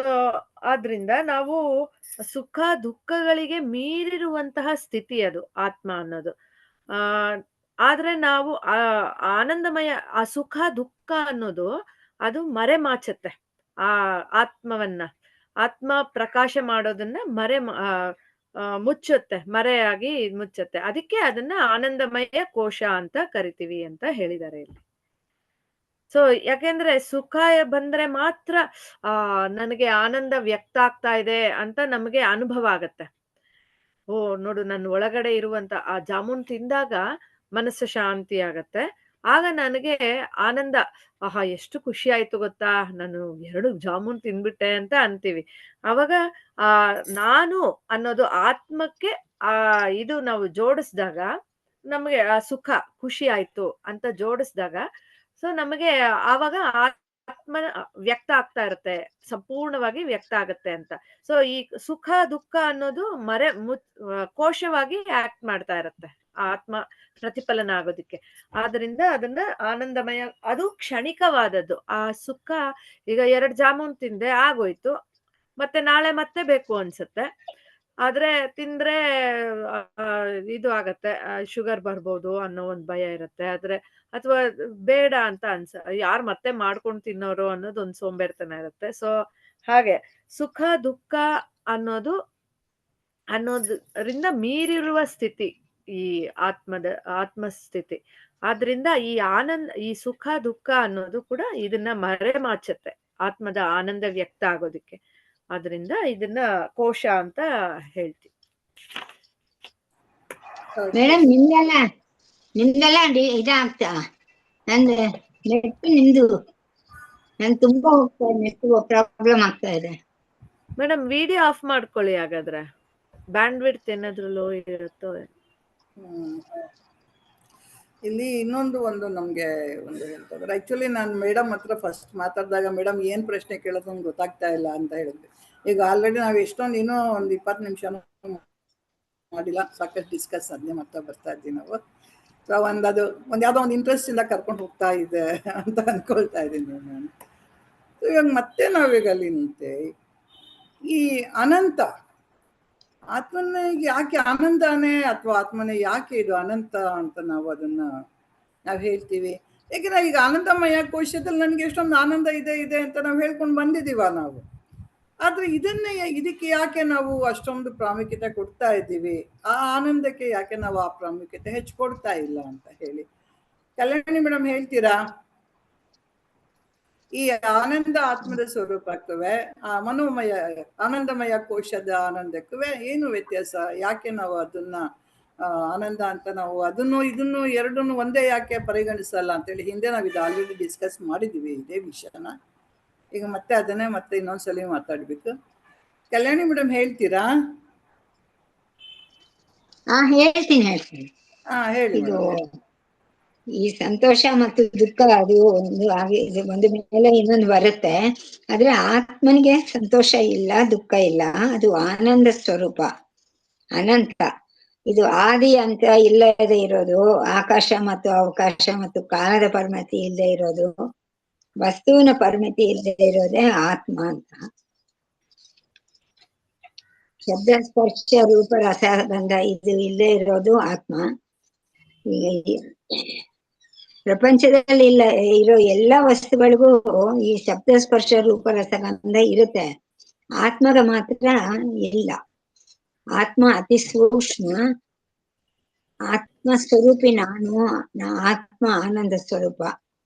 ಆದ್ರಿಂದ ನಾವು ಸುಖ ದುಃಖಗಳಿಗೆ ಮೀರಿರುವಂತಹ ಸ್ಥಿತಿ ಅದು ಆತ್ಮ ಅನ್ನೋದು. ಆದ್ರೆ ನಾವು ಆನಂದಮಯ, ಆ ಸುಖ ದುಃಖ ಅನ್ನೋದು ಅದು ಮರೆಮಾಚತ್ತೆ ಆ ಆತ್ಮವನ್ನ. ಆತ್ಮ ಪ್ರಕಾಶ ಮಾಡೋದನ್ನ ಮುಚ್ಚುತ್ತೆ, ಮರೆಯಾಗಿ ಮುಚ್ಚುತ್ತೆ. ಅದಕ್ಕೆ ಅದನ್ನ ಆನಂದಮಯ ಕೋಶ ಅಂತ ಕರಿತೀವಿ ಅಂತ ಹೇಳಿದ್ದಾರೆ ಇಲ್ಲಿ. ಸೊ ಯಾಕೆಂದ್ರೆ ಸುಖ ಬಂದ್ರೆ ಮಾತ್ರ ನನಗೆ ಆನಂದ ವ್ಯಕ್ತ ಆಗ್ತಾ ಇದೆ ಅಂತ ನಮಗೆ ಅನುಭವ ಆಗತ್ತೆ. ಓ ನೋಡು, ನನ್ನ ಒಳಗಡೆ ಇರುವಂತ ಆ ಜಾಮೂನ್ ತಿಂದಾಗ ಮನಸ್ಸು ಶಾಂತಿ ಆಗತ್ತೆ. ಆಗ ನನಗೆ ಆನಂದ, ಆಹಾ ಎಷ್ಟು ಖುಷಿ ಆಯ್ತು ಗೊತ್ತಾ, ನಾನು 2 ಜಾಮೂನ್ ತಿಂದ್ಬಿಟ್ಟೆ ಅಂತ ಅಂತೀವಿ. ಅವಾಗ ನಾನು ಅನ್ನೋದು ಆತ್ಮಕ್ಕೆ ಇದು ನಾವು ಜೋಡಿಸಿದಾಗ ನಮಗೆ ಆ ಸುಖ ಖುಷಿ ಆಯ್ತು ಅಂತ ಜೋಡಿಸಿದಾಗ ಸೊ ನಮಗೆ ಆವಾಗ ಆತ್ಮನ ವ್ಯಕ್ತ ಆಗ್ತಾ ಇರುತ್ತೆ, ಸಂಪೂರ್ಣವಾಗಿ ವ್ಯಕ್ತ ಆಗತ್ತೆ ಅಂತ. ಸೊ ಈ ಸುಖ ದುಃಖ ಅನ್ನೋದು ಕೋಶವಾಗಿ ಆಕ್ಟ್ ಮಾಡ್ತಾ ಇರುತ್ತೆ ಆತ್ಮ ಪ್ರತಿಫಲನ ಆಗೋದಿಕ್ಕೆ. ಆದ್ರಿಂದ ಅದನ್ನ ಆನಂದಮಯ, ಅದು ಕ್ಷಣಿಕವಾದದ್ದು. ಆ ಸುಖ ಈಗ 2 ಜಾಮೂನ್ ತಿಂದೆ ಆಗೋಯ್ತು, ಮತ್ತೆ ನಾಳೆ ಮತ್ತೆ ಬೇಕು ಅನ್ಸುತ್ತೆ. ಆದ್ರೆ ತಿಂದ್ರೆ ಇದು ಆಗತ್ತೆ, ಶುಗರ್ ಬರ್ಬೋದು ಅನ್ನೋ ಒಂದು ಭಯ ಇರುತ್ತೆ. ಅಥವಾ ಬೇಡ ಅಂತ ಯಾರು ಮತ್ತೆ ಮಾಡ್ಕೊಂಡು ತಿನ್ನೋರು ಅನ್ನೋದು ಒಂದು ಸೋಂಬೇರ್ತನ ಇರುತ್ತೆ. ಸೊ ಹಾಗೆ ಸುಖ ದುಃಖ ಅನ್ನೋದ್ರಿಂದ ಮೀರಿರುವ ಸ್ಥಿತಿ ಈ ಆತ್ಮ ಸ್ಥಿತಿ. ಆದ್ರಿಂದ ಈ ಸುಖ ದುಃಖ ಅನ್ನೋದು ಕೂಡ ಇದನ್ನ ಮರೆಮಾಚತ್ತೆ, ಆತ್ಮದ ಆನಂದ ವ್ಯಕ್ತ ಆಗೋದಿಕ್ಕೆ. ಆದ್ರಿಂದ ಇದನ್ನ ಕೋಶ ಅಂತ ಹೇಳ್ತೀವಿ. ಮೇಡಮ್, ನಿಮ್ದೆಲ್ಲ ಇದಾಗ್ತಾ ನಂದು ನೆಟ್ ನಿಮ್ದು ನನ್ ತುಂಬಾ ಹೋಗ್ತಾ ನೆಟ್ ಪ್ರಾಬ್ಲಮ್ ಆಗ್ತಾ ಇದೆ. ಮೇಡಮ್ ವಿಡಿಯೋ ಆಫ್ ಮಾಡ್ಕೊಳ್ಳಿ, ಹಾಗಾದ್ರೆ ಬ್ಯಾಂಡ್ ವಿಡ್ತ್ ಏನಾದ್ರು ಲೋ ಇರುತ್ತೋ. ಇಲ್ಲಿ ಒಂದು ನಮ್ಗೆ ಹೇಳ್ತಾರೆ. ಆಕ್ಚುಲಿ ನಾನು ಮೇಡಮ್ ಹತ್ರ ಫಸ್ಟ್ ಮಾತಾಡಿದಾಗ ಮೇಡಮ್ ಏನ್ ಪ್ರಶ್ನೆ ಕೇಳೋದು ನಮ್ಗೆ ಗೊತ್ತಾಗ್ತಾ ಇಲ್ಲ ಅಂತ ಹೇಳಿದ್ವಿ. ಈಗ ಆಲ್ರೆಡಿ ನಾವು ಇನ್ನೂ ಒಂದು 20 ನಿಮಿಷ ಮಾಡಿಲ್ಲ, ಸಾಕಷ್ಟು ಡಿಸ್ಕಸ್ ಅದನ್ನೇ ಬರ್ತಾ ಇದ್ದೀವಿ ನಾವು. ಸೊ ಯಾವುದೋ ಒಂದು ಇಂಟ್ರೆಸ್ಟ್ ಇಂದ ಕರ್ಕೊಂಡು ಹೋಗ್ತಾ ಇದೆ ಅಂತ ಅನ್ಕೊಳ್ತಾ ಇದ್ದೀನಿ ನಾನು. ಸೊ ಇವಾಗ ಮತ್ತೆ ನಾವೀಗ ಅಲ್ಲಿ ನಿಂತೆ ಈ ಅನಂತ ಆತ್ಮನ ಯಾಕೆ ಆನಂದನೇ ಅಥವಾ ಆತ್ಮನೇ ಯಾಕೆ ಇದು ಅನಂತ ಅಂತ ನಾವು ಹೇಳ್ತೀವಿ. ಯಾಕೆಂದ್ರೆ ಈಗ ಆನಂದಮಯ ಕೋಶದಲ್ಲಿ ನನಗೆ ಎಷ್ಟೊಂದು ಆನಂದ ಇದೆ ಅಂತ ನಾವು ಹೇಳ್ಕೊಂಡು ಬಂದಿದ್ದೀವ ನಾವು. ಆದ್ರೆ ಇದಕ್ಕೆ ಯಾಕೆ ನಾವು ಅಷ್ಟೊಂದು ಪ್ರಾಮುಖ್ಯತೆ ಕೊಡ್ತಾ ಇದ್ದೀವಿ, ಆ ಆನಂದಕ್ಕೆ ಯಾಕೆ ನಾವು ಆ ಪ್ರಾಮುಖ್ಯತೆ ಹೆಚ್ಚು ಕೊಡ್ತಾ ಇಲ್ಲ ಅಂತ ಹೇಳಿ ಕಲ್ಯಾಣಿ ಮೇಡಮ್ ಹೇಳ್ತೀರಾ? ಈ ಆನಂದ ಆತ್ಮದ ಸ್ವರೂಪಕ್ಕೂ ಆ ಮನೋಮಯ ಆನಂದಮಯ ಕೋಶದ ಆನಂದಕ್ಕೂ ಏನು ವ್ಯತ್ಯಾಸ? ಯಾಕೆ ನಾವು ಅದನ್ನ ಆನಂದ ಅಂತ ನಾವು ಇದನ್ನು ಎರಡನ್ನು ಒಂದೇ ಯಾಕೆ ಪರಿಗಣಿಸಲ್ಲ ಅಂತೇಳಿ ಹಿಂದೆ ನಾವು ಇದು ಆಲ್ರೆಡಿ ಡಿಸ್ಕಸ್ ಮಾಡಿದ್ದೀವಿ ಇದೇ ವಿಷಯನ. ಈಗ ಮತ್ತೆ ಅದನ್ನೇ ಮತ್ತೆ ಇನ್ನೊಂದ್ಸಲಿ ಮಾತಾಡ್ಬೇಕು. ಕಲ್ಯಾಣಿ ಮೇಡಮ್ ಹೇಳ್ತೀರಾ? ಹೇಳ್ತೀನಿ. ಹೇಳಿ ಇದು ಮೇಡಮ್. ಈ ಸಂತೋಷ ಮತ್ತು ದುಃಖ ಅದು ಒಂದು ಹಾಗೆ ಇದು ಒಂದು ಮೇಲೆ ಇನ್ನೊಂದು ಬರುತ್ತೆ. ಆದ್ರೆ ಆತ್ಮನಿಗೆ ಸಂತೋಷ ಇಲ್ಲ, ದುಃಖ ಇಲ್ಲ. ಅದು ಆನಂದ ಸ್ವರೂಪ, ಅನಂತ. ಇದು ಆದಿ ಅಂತ ಇಲ್ಲದೆ ಇರೋದು, ಆಕಾಶ ಮತ್ತು ಅವಕಾಶ ಮತ್ತು ಕಾಲದ ಪರಿಮಿತಿ ಇಲ್ಲದೆ ಇರೋದು, ವಸ್ತುವಿನ ಪರಿಮಿತಿ ಇಲ್ಲದೆ ಇರೋದೇ ಆತ್ಮ ಅಂತ. ಶಬ್ದ ಸ್ಪರ್ಶ ರೂಪ ರಸ ಗಂಧ ಇದು ಇಲ್ಲದೆ ಇರೋದು ಆತ್ಮ. ಈಗ ಪ್ರಪಂಚದಲ್ಲಿ ಇರೋ ಎಲ್ಲ ವಸ್ತುಗಳಿಗೂ ಈ ಶಬ್ದ ಸ್ಪರ್ಶ ರೂಪ ರಸಗಂಧ ಇರುತ್ತೆ, ಆತ್ಮಗ ಮಾತ್ರ ಇಲ್ಲ. ಆತ್ಮ ಅತಿ ಸೂಕ್ಷ್ಮ, ಆತ್ಮ ಸ್ವರೂಪಿ ನಾನು, ಆತ್ಮ ಆನಂದ ಸ್ವರೂಪ.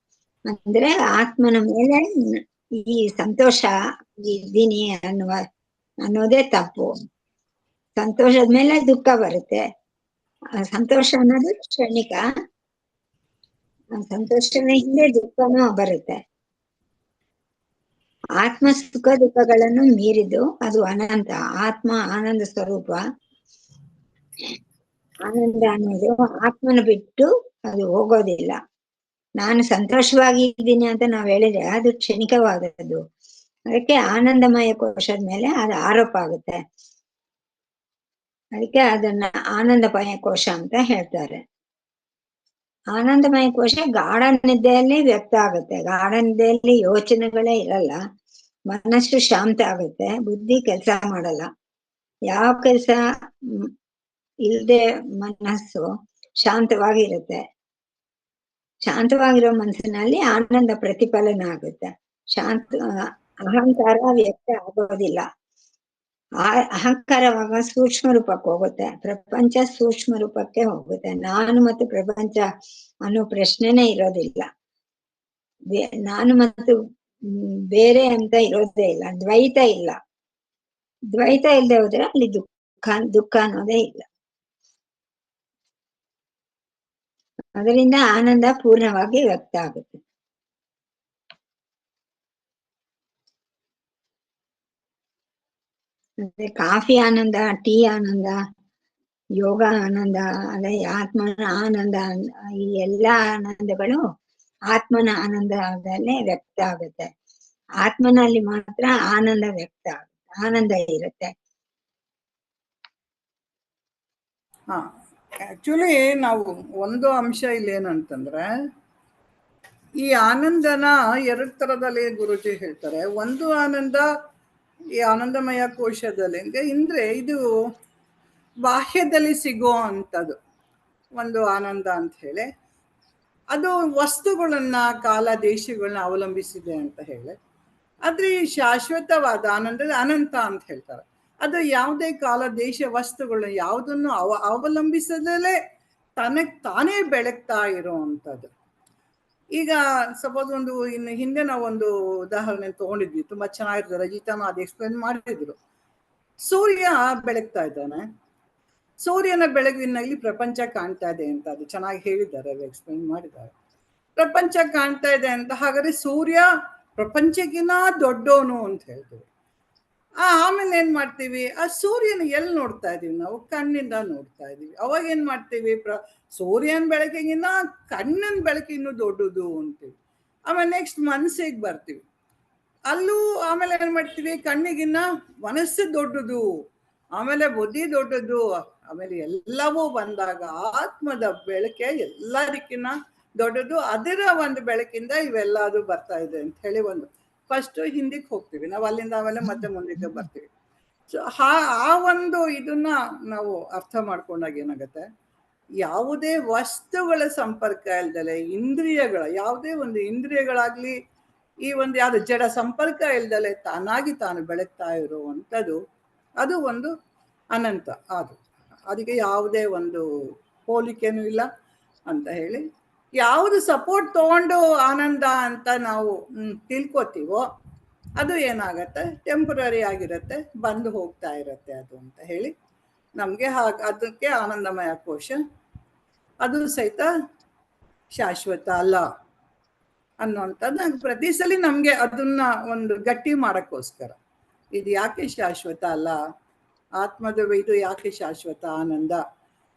ಅಂದ್ರೆ ಆತ್ಮನ ಮೇಲೆ ಈ ಸಂತೋಷ ಇದ್ದೀನಿ ಅನ್ನೋದೇ ತಪ್ಪು. ಸಂತೋಷದ ಮೇಲೆ ದುಃಖ ಬರುತ್ತೆ. ಸಂತೋಷ ಅನ್ನೋದು ಕ್ಷಣಿಕ, ಸಂತೋಷದ ಹಿಂದೆ ದುಃಖನೂ ಬರುತ್ತೆ. ಆತ್ಮ ಸುಖ ದುಃಖಗಳನ್ನು ಮೀರಿದ್ದು ಅದು ಅನಂತ, ಆತ್ಮ ಆನಂದ ಸ್ವರೂಪ. ಆನಂದ ಅನ್ನೋದು ಆತ್ಮನ ಬಿಟ್ಟು ಅದು ಹೋಗೋದಿಲ್ಲ. ನಾನು ಸಂತೋಷವಾಗಿದ್ದೀನಿ ಅಂತ ನಾವ್ ಹೇಳಿದ್ರೆ ಅದು ಕ್ಷಣಿಕವಾದದ್ದು, ಅದಕ್ಕೆ ಆನಂದಮಯ ಕೋಶದ ಮೇಲೆ ಅದು ಆರೋಪ ಆಗುತ್ತೆ. ಅದಕ್ಕೆ ಅದನ್ನ ಆನಂದಮಯ ಕೋಶ ಅಂತ ಹೇಳ್ತಾರೆ. ಆನಂದಮಯ ಕೋಶ ಗಾಢ ನಿದ್ದೆಯಲ್ಲಿ ವ್ಯಕ್ತ ಆಗುತ್ತೆ. ಗಾಢ ನಿದ್ದೆಯಲ್ಲಿ ಯೋಚನೆಗಳೇ ಇರಲ್ಲ, ಮನಸ್ಸು ಶಾಂತ ಆಗುತ್ತೆ, ಬುದ್ಧಿ ಕೆಲಸ ಮಾಡಲ್ಲ. ಯಾವ ಕೆಲಸ ಇಲ್ಲದೆ ಮನಸ್ಸು ಶಾಂತವಾಗಿರುತ್ತೆ. ಶಾಂತವಾಗಿರೋ ಮನಸ್ಸಿನಲ್ಲಿ ಆನಂದ ಪ್ರತಿಫಲನ ಆಗುತ್ತೆ. ಅಹಂಕಾರ ವ್ಯಕ್ತ ಆಗೋದಿಲ್ಲ. ಅಹಂಕಾರವಾಗ ಸೂಕ್ಷ್ಮ ರೂಪಕ್ಕೆ ಹೋಗುತ್ತೆ, ಪ್ರಪಂಚ ಸೂಕ್ಷ್ಮ ರೂಪಕ್ಕೆ ಹೋಗುತ್ತೆ. ನಾನು ಮತ್ತು ಪ್ರಪಂಚ ಅನ್ನೋ ಪ್ರಶ್ನೆನೇ ಇರೋದಿಲ್ಲ. ನಾನು ಮತ್ತು ಬೇರೆ ಅಂತ ಇರೋದೇ ಇಲ್ಲ, ದ್ವೈತ ಇಲ್ಲ. ದ್ವೈತ ಇಲ್ಲದೆ ಹೋದ್ರೆ ಅಲ್ಲಿ ದುಃಖ ಅನ್ನೋದೇ ಇಲ್ಲ. ಅದರಿಂದ ಆನಂದ ಪೂರ್ಣವಾಗಿ ವ್ಯಕ್ತ ಆಗುತ್ತೆ. ಮತ್ತೆ ಕಾಫಿ ಆನಂದ, ಟೀ ಆನಂದ, ಯೋಗ ಆನಂದ, ಅದೇ ಆತ್ಮನ ಆನಂದ, ಈ ಎಲ್ಲಾ ಆನಂದಗಳು ಆತ್ಮನ ಆನಂದದಲ್ಲೇ ವ್ಯಕ್ತ ಆಗುತ್ತೆ. ಆತ್ಮನಲ್ಲಿ ಮಾತ್ರ ಆನಂದ ವ್ಯಕ್ತ ಆಗುತ್ತೆ, ಆನಂದ ಇರುತ್ತೆ. ಆಕ್ಚುಲಿ ನಾವು ಒಂದು ಅಂಶ ಇಲ್ಲಿ ಏನಂತಂದ್ರೆ, ಈ ಆನಂದನ ಎರಡು ತರದಲ್ಲಿ ಗುರುಜಿ ಹೇಳ್ತಾರೆ. ಒಂದು ಆನಂದ ಈ ಆನಂದಮಯ ಕೋಶದಲ್ಲಿ ಅಂದ್ರೆ ಇದು ಬಾಹ್ಯದಲ್ಲಿ ಸಿಗೋ ಅಂಥದ್ದು ಒಂದು ಆನಂದ ಅಂತ ಹೇಳಿ, ಅದು ವಸ್ತುಗಳನ್ನ ಕಾಲ ದೇಶಗಳನ್ನ ಅವಲಂಬಿಸಿದೆ ಅಂತ ಹೇಳಿ. ಆದ್ರೆ ಈ ಶಾಶ್ವತವಾದ ಆನಂದದ ಅನಂತ ಅಂತ ಹೇಳ್ತಾರೆ. ಅದು ಯಾವುದೇ ಕಾಲ ದೇಶ ವಸ್ತುಗಳು ಯಾವುದನ್ನು ಅವಲಂಬಿಸದಲ್ಲೇ ತಾನೇ ಬೆಳಗ್ತಾ ಇರೋವಂಥದ್ದು. ಈಗ ಸಪೋಸ್ ಇನ್ನು ಹಿಂದೆ ನಾವೊಂದು ಉದಾಹರಣೆ ತಗೊಂಡಿದ್ವಿ, ತುಂಬಾ ಚೆನ್ನಾಗಿರ್ತದೆ, ರಜಿತಾನು ಅದು ಎಕ್ಸ್ಪ್ಲೇನ್ ಮಾಡಿದ್ರು. ಸೂರ್ಯ ಬೆಳಗ್ತಾ ಇದ್ದಾನೆ, ಸೂರ್ಯನ ಬೆಳಗಿನಲ್ಲಿ ಪ್ರಪಂಚ ಕಾಣ್ತಾ ಇದೆ ಅಂತ ಅದು ಚೆನ್ನಾಗಿ ಹೇಳಿದ್ದಾರೆ, ಅದು ಎಕ್ಸ್ಪ್ಲೇನ್ ಮಾಡಿದ್ದಾರೆ. ಪ್ರಪಂಚ ಕಾಣ್ತಾ ಇದೆ ಅಂತ, ಹಾಗಾದ್ರೆ ಸೂರ್ಯ ಪ್ರಪಂಚಕ್ಕಿಂತ ದೊಡ್ಡವನು ಅಂತ ಹೇಳ್ತೀವಿ. ಆಮೇಲೆ ಏನ್ ಮಾಡ್ತೀವಿ, ಆ ಸೂರ್ಯನ ಎಲ್ಲಿ ನೋಡ್ತಾ ಇದೀವಿ ನಾವು? ಕಣ್ಣಿಂದ ನೋಡ್ತಾ ಇದೀವಿ. ಅವಾಗ ಏನ್ ಮಾಡ್ತೀವಿ, ಸೂರ್ಯನ ಬೆಳಕಿಗಿನ್ನ ಕಣ್ಣಿನ ಬೆಳಕು ಇನ್ನೂ ದೊಡ್ಡದು ಅಂತೀವಿ. ಆಮೇಲೆ ನೆಕ್ಸ್ಟ್ ಮನಸ್ಸಿಗೆ ಬರ್ತೀವಿ, ಅಲ್ಲೂ ಆಮೇಲೆ ಏನ್ ಮಾಡ್ತೀವಿ, ಕಣ್ಣಿಗಿನ್ನ ಮನಸ್ಸು ದೊಡ್ಡದು, ಆಮೇಲೆ ಬುದ್ಧಿ ದೊಡ್ಡದು, ಆಮೇಲೆ ಎಲ್ಲವೂ ಬಂದಾಗ ಆತ್ಮದ ಬೆಳಕೆ ಎಲ್ಲದಕ್ಕಿನ್ನ ದೊಡ್ಡದು. ಅದರ ಒಂದು ಬೆಳಕಿಂದ ಇವೆಲ್ಲದು ಬರ್ತಾ ಇದೆ ಅಂತ ಹೇಳಿ ಒಂದು ಫಸ್ಟ್ ಹಿಂದಿಗೆ ಹೋಗ್ತೀವಿ ನಾವು, ಅಲ್ಲಿಂದ ಆಮೇಲೆ ಮತ್ತೆ ಮುಂದಕ್ಕೆ ಬರ್ತೀವಿ. ಸೊ ಆ ಒಂದು ಇದನ್ನ ನಾವು ಅರ್ಥ ಮಾಡ್ಕೊಂಡಾಗ ಏನಾಗುತ್ತೆ, ಯಾವುದೇ ವಸ್ತುಗಳ ಸಂಪರ್ಕ ಇಲ್ದಲೆ, ಇಂದ್ರಿಯಗಳ ಯಾವುದೇ ಒಂದು ಇಂದ್ರಿಯಗಳಾಗ್ಲಿ, ಈ ಒಂದು ಯಾವ್ದು ಜಡ ಸಂಪರ್ಕ ಇಲ್ದಲೆ ತಾನಾಗಿ ತಾನು ಬೆಳಗ್ತಾ ಇರುವಂಥದ್ದು, ಅದು ಒಂದು ಅನಂತ. ಅದಕ್ಕೆ ಯಾವುದೇ ಒಂದು ಹೋಲಿಕೆನೂ ಇಲ್ಲ ಅಂತ ಹೇಳಿ, ಯಾವುದು ಸಪೋರ್ಟ್ ತಗೊಂಡು ಆನಂದ ಅಂತ ನಾವು ತಿಳ್ಕೊತೀವೋ ಅದು ಏನಾಗತ್ತೆ, ಟೆಂಪರರಿ ಆಗಿರುತ್ತೆ, ಬಂದು ಹೋಗ್ತಾ ಇರುತ್ತೆ ಅದು ಅಂತ ಹೇಳಿ ನಮಗೆ ಅದಕ್ಕೆ ಆನಂದಮಯ ಕೋಶ ಅದು ಸಹಿತ ಶಾಶ್ವತ ಅಲ್ಲ. ಅನ್ನೋಂಥದ್ದು ನಂಗೆ ಪ್ರತಿ ಸಲ ನಮ್ಗೆ ಅದನ್ನ ಒಂದು ಗಟ್ಟಿ ಮಾಡಕ್ಕೋಸ್ಕರ ಇದು ಯಾಕೆ ಶಾಶ್ವತ ಅಲ್ಲ, ಆತ್ಮದ ಇದು ಯಾಕೆ ಶಾಶ್ವತ ಆನಂದ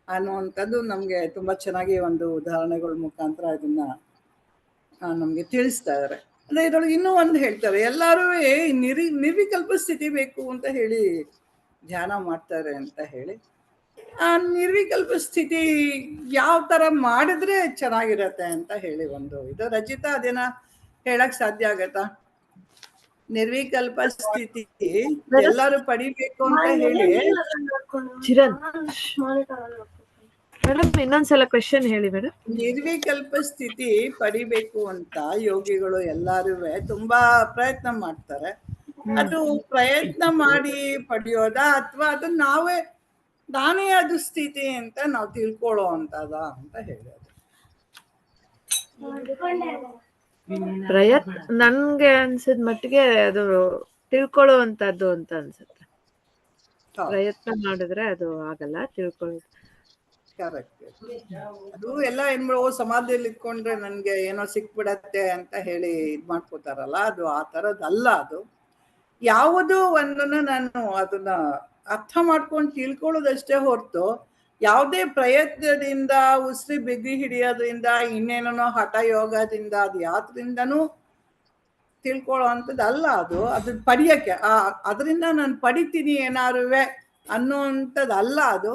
ಅನ್ನುವಂಥದ್ದು ನಮ್ಗೆ ತುಂಬಾ ಚೆನ್ನಾಗಿ ಒಂದು ಉದಾಹರಣೆಗಳ ಮುಖಾಂತರ ಇದನ್ನ ನಮ್ಗೆ ತಿಳಿಸ್ತಾ ಇದಾರೆ. ಅಂದ್ರೆ ಇದ್ರೊಳಗೆ ಇನ್ನೂ ಒಂದು ಹೇಳ್ತಾರೆ, ಎಲ್ಲರೂ ನಿರ್ವಿಕಲ್ಪ ಸ್ಥಿತಿ ಬೇಕು ಅಂತ ಹೇಳಿ ಧ್ಯಾನ ಮಾಡ್ತಾರೆ ಅಂತ ಹೇಳಿ. ಆ ನಿರ್ವಿಕಲ್ಪ ಸ್ಥಿತಿ ಯಾವ ತರ ಮಾಡಿದ್ರೆ ಚೆನ್ನಾಗಿರತ್ತೆ ಅಂತ ಹೇಳಿ ಒಂದು ಇದು ರಚಿತಾ ಅದೇನ ಹೇಳಕ್ ಸಾಧ್ಯ ಆಗತ್ತಾ? ನಿರ್ವಿಕಲ್ಪ ಸ್ಥಿತಿ ಎಲ್ಲರೂ ಪಡಿಬೇಕು ಅಂತ ಹೇಳಿ. ಚಿರಣ್ ಮೇಡಮ್ ಇನ್ನೊಂದ್ಸಲ ಕ್ವೆಶನ್ ಹೇಳಿ ಮೇಡಮ್. ನಿರ್ವಿಕಲ್ಪ ಸ್ಥಿತಿ ಪಡಿಬೇಕು ಅಂತ ಯೋಗಿಗಳು ಎಲ್ಲಾರು ತುಂಬಾ ಪ್ರಯತ್ನ ಮಾಡ್ತಾರೆ. ಅದು ಪ್ರಯತ್ನ ಮಾಡಿ ಪಡೆಯೋದಾ ಅಥವಾ ಅದು ನಾನೇ ಅದು ಸ್ಥಿತಿ ಅಂತ ನಾವು ತಿಳ್ಕೊಳ್ಳೋ ಅಂತದ ಅಂತ ಹೇಳೋದು. ಪ್ರಯತ್ನ ನನ್ಗೆ ಅನ್ಸಿದ ಮಟ್ಟಿಗೆ ಅದು ತಿಳ್ಕೊಳ್ಳುವಂತದ್ದು ಅಂತ ಅನ್ಸುತ್ತೆ. ಪ್ರಯತ್ನ ಮಾಡಿದ್ರೆ ಅದು ಆಗಲ್ಲ, ತಿಳ್ಕೊಳ್ಳೋದು. ಕರೆಕ್ಟ್. ಅದು ಎಲ್ಲ ಸಮಾಧಿಯಲ್ಲಿ ಇಟ್ಕೊಂಡ್ರೆ ನನ್ಗೆ ಏನೋ ಸಿಕ್ಬಿಡತ್ತೆ ಅಂತ ಹೇಳಿ ಇದ್ ಮಾಡ್ಕೋತಾರಲ್ಲ, ಅದು ಆ ತರದಲ್ಲ. ಅದು ಯಾವುದೋ ಒಂದನ್ನು ನಾನು ಅದನ್ನ ಅರ್ಥ ಮಾಡ್ಕೊಂಡು ತಿಳ್ಕೊಳ್ಳೋದಷ್ಟೇ ಹೊರತು ಯಾವುದೇ ಪ್ರಯತ್ನದಿಂದ ಉಸಿರಿ ಬಿಗಿ ಹಿಡಿಯೋದ್ರಿಂದ ಇನ್ನೇನೋ ಹಠ ಯೋಗದಿಂದ ಅದು ಯಾವ್ದ್ರಿಂದನೂ ತಿಳ್ಕೊಳ್ಳೋ ಅಂಥದ್ದಲ್ಲ. ಅದು ಪಡಿಯಕ್ಕೆ ಅದರಿಂದ ನಾನು ಪಡಿತೀನಿ ಏನಾರುವೆ ಅನ್ನೋಂಥದ್ದಲ್ಲ. ಅದು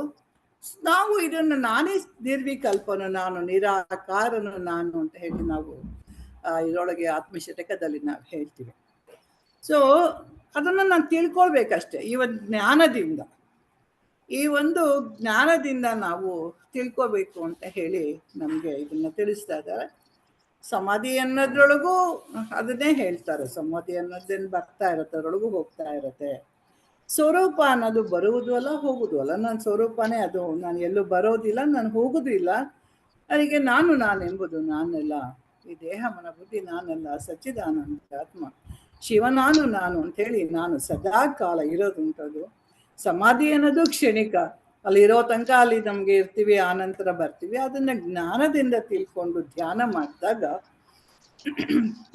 ನಾವು ಇದನ್ನು ನಾನೇ ನಿರ್ವಿಕಲ್ಪನು ನಾನು, ನಿರಾಕಾರನು ನಾನು ಅಂತ ಹೇಳಿ ನಾವು ಇದರೊಳಗೆ ಆತ್ಮಶತಕದಲ್ಲಿ ನಾವು ಹೇಳ್ತೀವಿ. ಸೊ ಅದನ್ನು ನಾನು ತಿಳ್ಕೊಳ್ಬೇಕಷ್ಟೆ. ಈ ಒಂದು ಜ್ಞಾನದಿಂದ ನಾವು ತಿಳ್ಕೊಬೇಕು ಅಂತ ಹೇಳಿ ನಮಗೆ ಇದನ್ನ ತಿಳಿಸ್ತಾ ಇದ್ದಾರೆ. ಸಮಾಧಿ ಅನ್ನೋದ್ರೊಳಗೂ ಅದನ್ನೇ ಹೇಳ್ತಾರೆ. ಸಮಾಧಿ ಅನ್ನೋದೇನು ಬರ್ತಾ ಇರತ್ತೆ, ಅದರೊಳಗೂ ಹೋಗ್ತಾ ಇರತ್ತೆ. ಸ್ವರೂಪ ಅನ್ನೋದು ಬರುವುದು ಅಲ್ಲ, ಹೋಗುದು ಅಲ್ಲ. ನನ್ನ ಸ್ವರೂಪನೇ ಅದು. ನಾನು ಎಲ್ಲೂ ಬರೋದಿಲ್ಲ, ನಾನು ಹೋಗುದು ಇಲ್ಲ. ಅದಕ್ಕೆ ನಾನೆಂಬುದು ನಾನಲ್ಲ, ಈ ದೇಹ ಮನ ಬುದ್ಧಿ ನಾನಲ್ಲ, ಸಚ್ಚಿದಾನಂದ ಆತ್ಮ ಶಿವ ನಾನು ಅಂತೇಳಿ ನಾನು ಸದಾ ಕಾಲ ಇರೋದುಂಟದು. ಸಮಾಧಿ ಅನ್ನೋದು ಕ್ಷಣಿಕ, ಅಲ್ಲಿರೋ ತನಕ ಅಲ್ಲಿ ನಮ್ಗೆ ಇರ್ತೀವಿ, ಆನಂತರ ಬರ್ತೀವಿ. ಅದನ್ನ ಜ್ಞಾನದಿಂದ ತಿಳ್ಕೊಂಡು ಧ್ಯಾನ ಮಾಡಿದಾಗ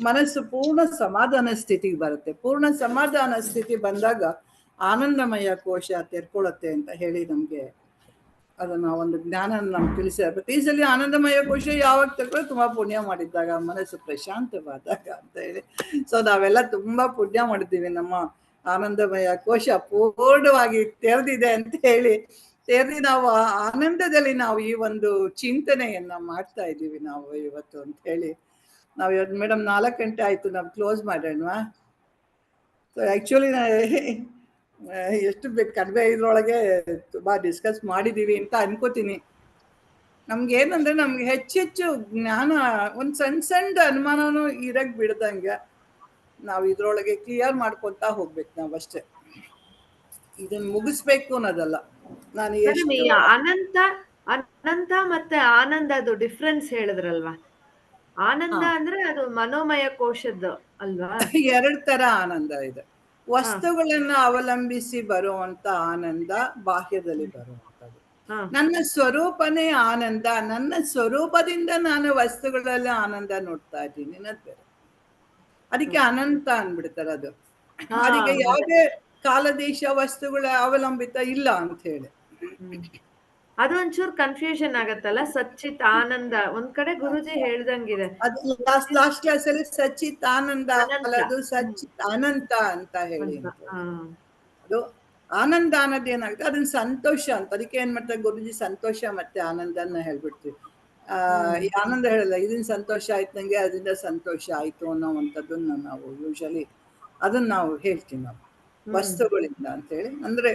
ಮನಸ್ಸು ಪೂರ್ಣ ಸಮಾಧಾನ ಸ್ಥಿತಿಗೆ ಬರುತ್ತೆ. ಪೂರ್ಣ ಸಮಾಧಾನ ಸ್ಥಿತಿ ಬಂದಾಗ ಆನಂದಮಯ ಕೋಶ ತೆರ್ಕೊಳ್ಳುತ್ತೆ ಅಂತ ಹೇಳಿ ನಮ್ಗೆ ಅದನ್ನ ಒಂದು ಜ್ಞಾನ ನಮ್ಗೆ ತಿಳಿಸಿದ. ಪ್ರತಿ ಸಲ ಆನಂದಮಯ ಕೋಶ ಯಾವಾಗ ತೆರ್ಕೊಳ್ಳೋ ತುಂಬಾ ಪುಣ್ಯ ಮಾಡಿದ್ದಾಗ, ಮನಸ್ಸು ಪ್ರಶಾಂತವಾದಾಗ ಅಂತ ಹೇಳಿ. ಸೊ ನಾವೆಲ್ಲ ತುಂಬಾ ಪುಣ್ಯ ಮಾಡಿದ್ದೀವಿ, ನಮ್ಮ ಆನಂದಮಯ ಕೋಶ ಪೂರ್ಣವಾಗಿ ತೆರೆದಿದೆ ಅಂತ ಹೇಳಿ ನಾವು ಆನಂದದಲ್ಲಿ ನಾವು ಈ ಒಂದು ಚಿಂತನೆಯನ್ನ ಮಾಡ್ತಾ ಇದ್ದೀವಿ ನಾವು ಇವತ್ತು ಅಂತ ಹೇಳಿ. ನಾವು ಇವತ್ತು ಮೇಡಮ್ 4 ಗಂಟೆ ಆಯ್ತು, ನಾವು ಕ್ಲೋಸ್ ಮಾಡೋಣವಾ? ಸೊ ಆ್ಯಕ್ಚುಲಿ ಎಷ್ಟು ಬೇಕು ಕಡಿಮೆ ಇದ್ರೊಳಗೆ ತುಂಬಾ ಡಿಸ್ಕಸ್ ಮಾಡಿದೀವಿ ಅಂತ ಅನ್ಕೋತೀನಿ. ನಮ್ಗೆ ಏನಂದ್ರೆ ನಮ್ಗೆ ಹೆಚ್ಚೆಚ್ಚು ಜ್ಞಾನ, ಒಂದು ಸಣ್ಣ ಅನುಮಾನನೂ ಇರಕ್ ಬಿಡ್ದಂಗೆ ನಾವು ಇದ್ರೊಳಗೆ ಕ್ಲಿಯರ್ ಮಾಡ್ಕೊತಾ ಹೋಗ್ಬೇಕು ನಾವು ಅಷ್ಟೇ. ಇದನ್ನ ಮುಗಿಸ್ಬೇಕು ಅನ್ನೋದಲ್ಲ. ನಾನು ಅನಂತ ಮತ್ತೆ ಆನಂದ ಅದು ಡಿಫ್ರೆನ್ಸ್ ಹೇಳಿದ್ರಲ್ವಾ? ಆನಂದ ಅಂದ್ರೆ ಅದು ಮನೋಮಯ ಕೋಶದ್ದು ಅಲ್ವಾ? 2 ತರ ಆನಂದ ಇದೆ. ವಸ್ತುಗಳನ್ನ ಅವಲಂಬಿಸಿ ಬರುವಂತ ಆನಂದ ಬಾಹ್ಯದಲ್ಲಿ ಬರುವಂತದ್ದು. ನನ್ನ ಸ್ವರೂಪನೇ ಆನಂದ. ನನ್ನ ಸ್ವರೂಪದಿಂದ ನಾನು ವಸ್ತುಗಳಲ್ಲಿ ಆನಂದ ನೋಡ್ತಾ ಇದ್ದೀನಿ ಅನ್ನೋದು ಬೇರೆ. ಅದಕ್ಕೆ ಅನಂತ ಅನ್ಬಿಡ್ತಾರೆ. ಅದಕ್ಕೆ ಯಾವುದೇ ಕಾಲ ದೇಶ ವಸ್ತುಗಳ ಅವಲಂಬಿತ ಇಲ್ಲ ಅಂತ ಹೇಳಿ. ಅದೊಂಚೂರು ಕನ್ಫ್ಯೂಷನ್ ಆಗತ್ತಲ್ಲ. ಸಚ್ಚಿತ್ ಆನಂದ ಒಂದ್ ಕಡೆ ಗುರುಜಿ ಹೇಳ್ದಂಗಿದೆ. ಅದು ಲಾಸ್ಟ್ ಕ್ಲಾಸ್ ಅಲ್ಲಿ ಸಚ್ಚಿತ್ ಆನಂದ ಅದು ಸಚ್ಚಿತ್ ಅನಂತ ಅಂತ ಹೇಳಿ. ಅದು ಆನಂದ ಅನ್ನೋದು ಏನಾಗುತ್ತೆ, ಅದನ್ನ ಸಂತೋಷ ಅಂತ. ಅದಕ್ಕೆ ಏನ್ ಮಾಡ್ತಾರೆ ಗುರುಜಿ, ಸಂತೋಷ ಮತ್ತೆ ಆನಂದನ ಹೇಳ್ಬಿಡ್ತೀವಿ. ಈ ಆನಂದ ಹೇಳಲ್ಲ, ಇದನ್ನ ಸಂತೋಷ ಆಯ್ತು ನಂಗೆ, ಅದರಿಂದ ಸಂತೋಷ ಆಯ್ತು ಅನ್ನೋವಂಥದ್ದನ್ನ ನಾವು ಯೂಶಲಿ ಅದನ್ನ ನಾವು ಹೇಳ್ತೀವಿ ನಾವು ವಸ್ತುಗಳಿಂದ ಅಂತ ಹೇಳಿ. ಅಂದ್ರೆ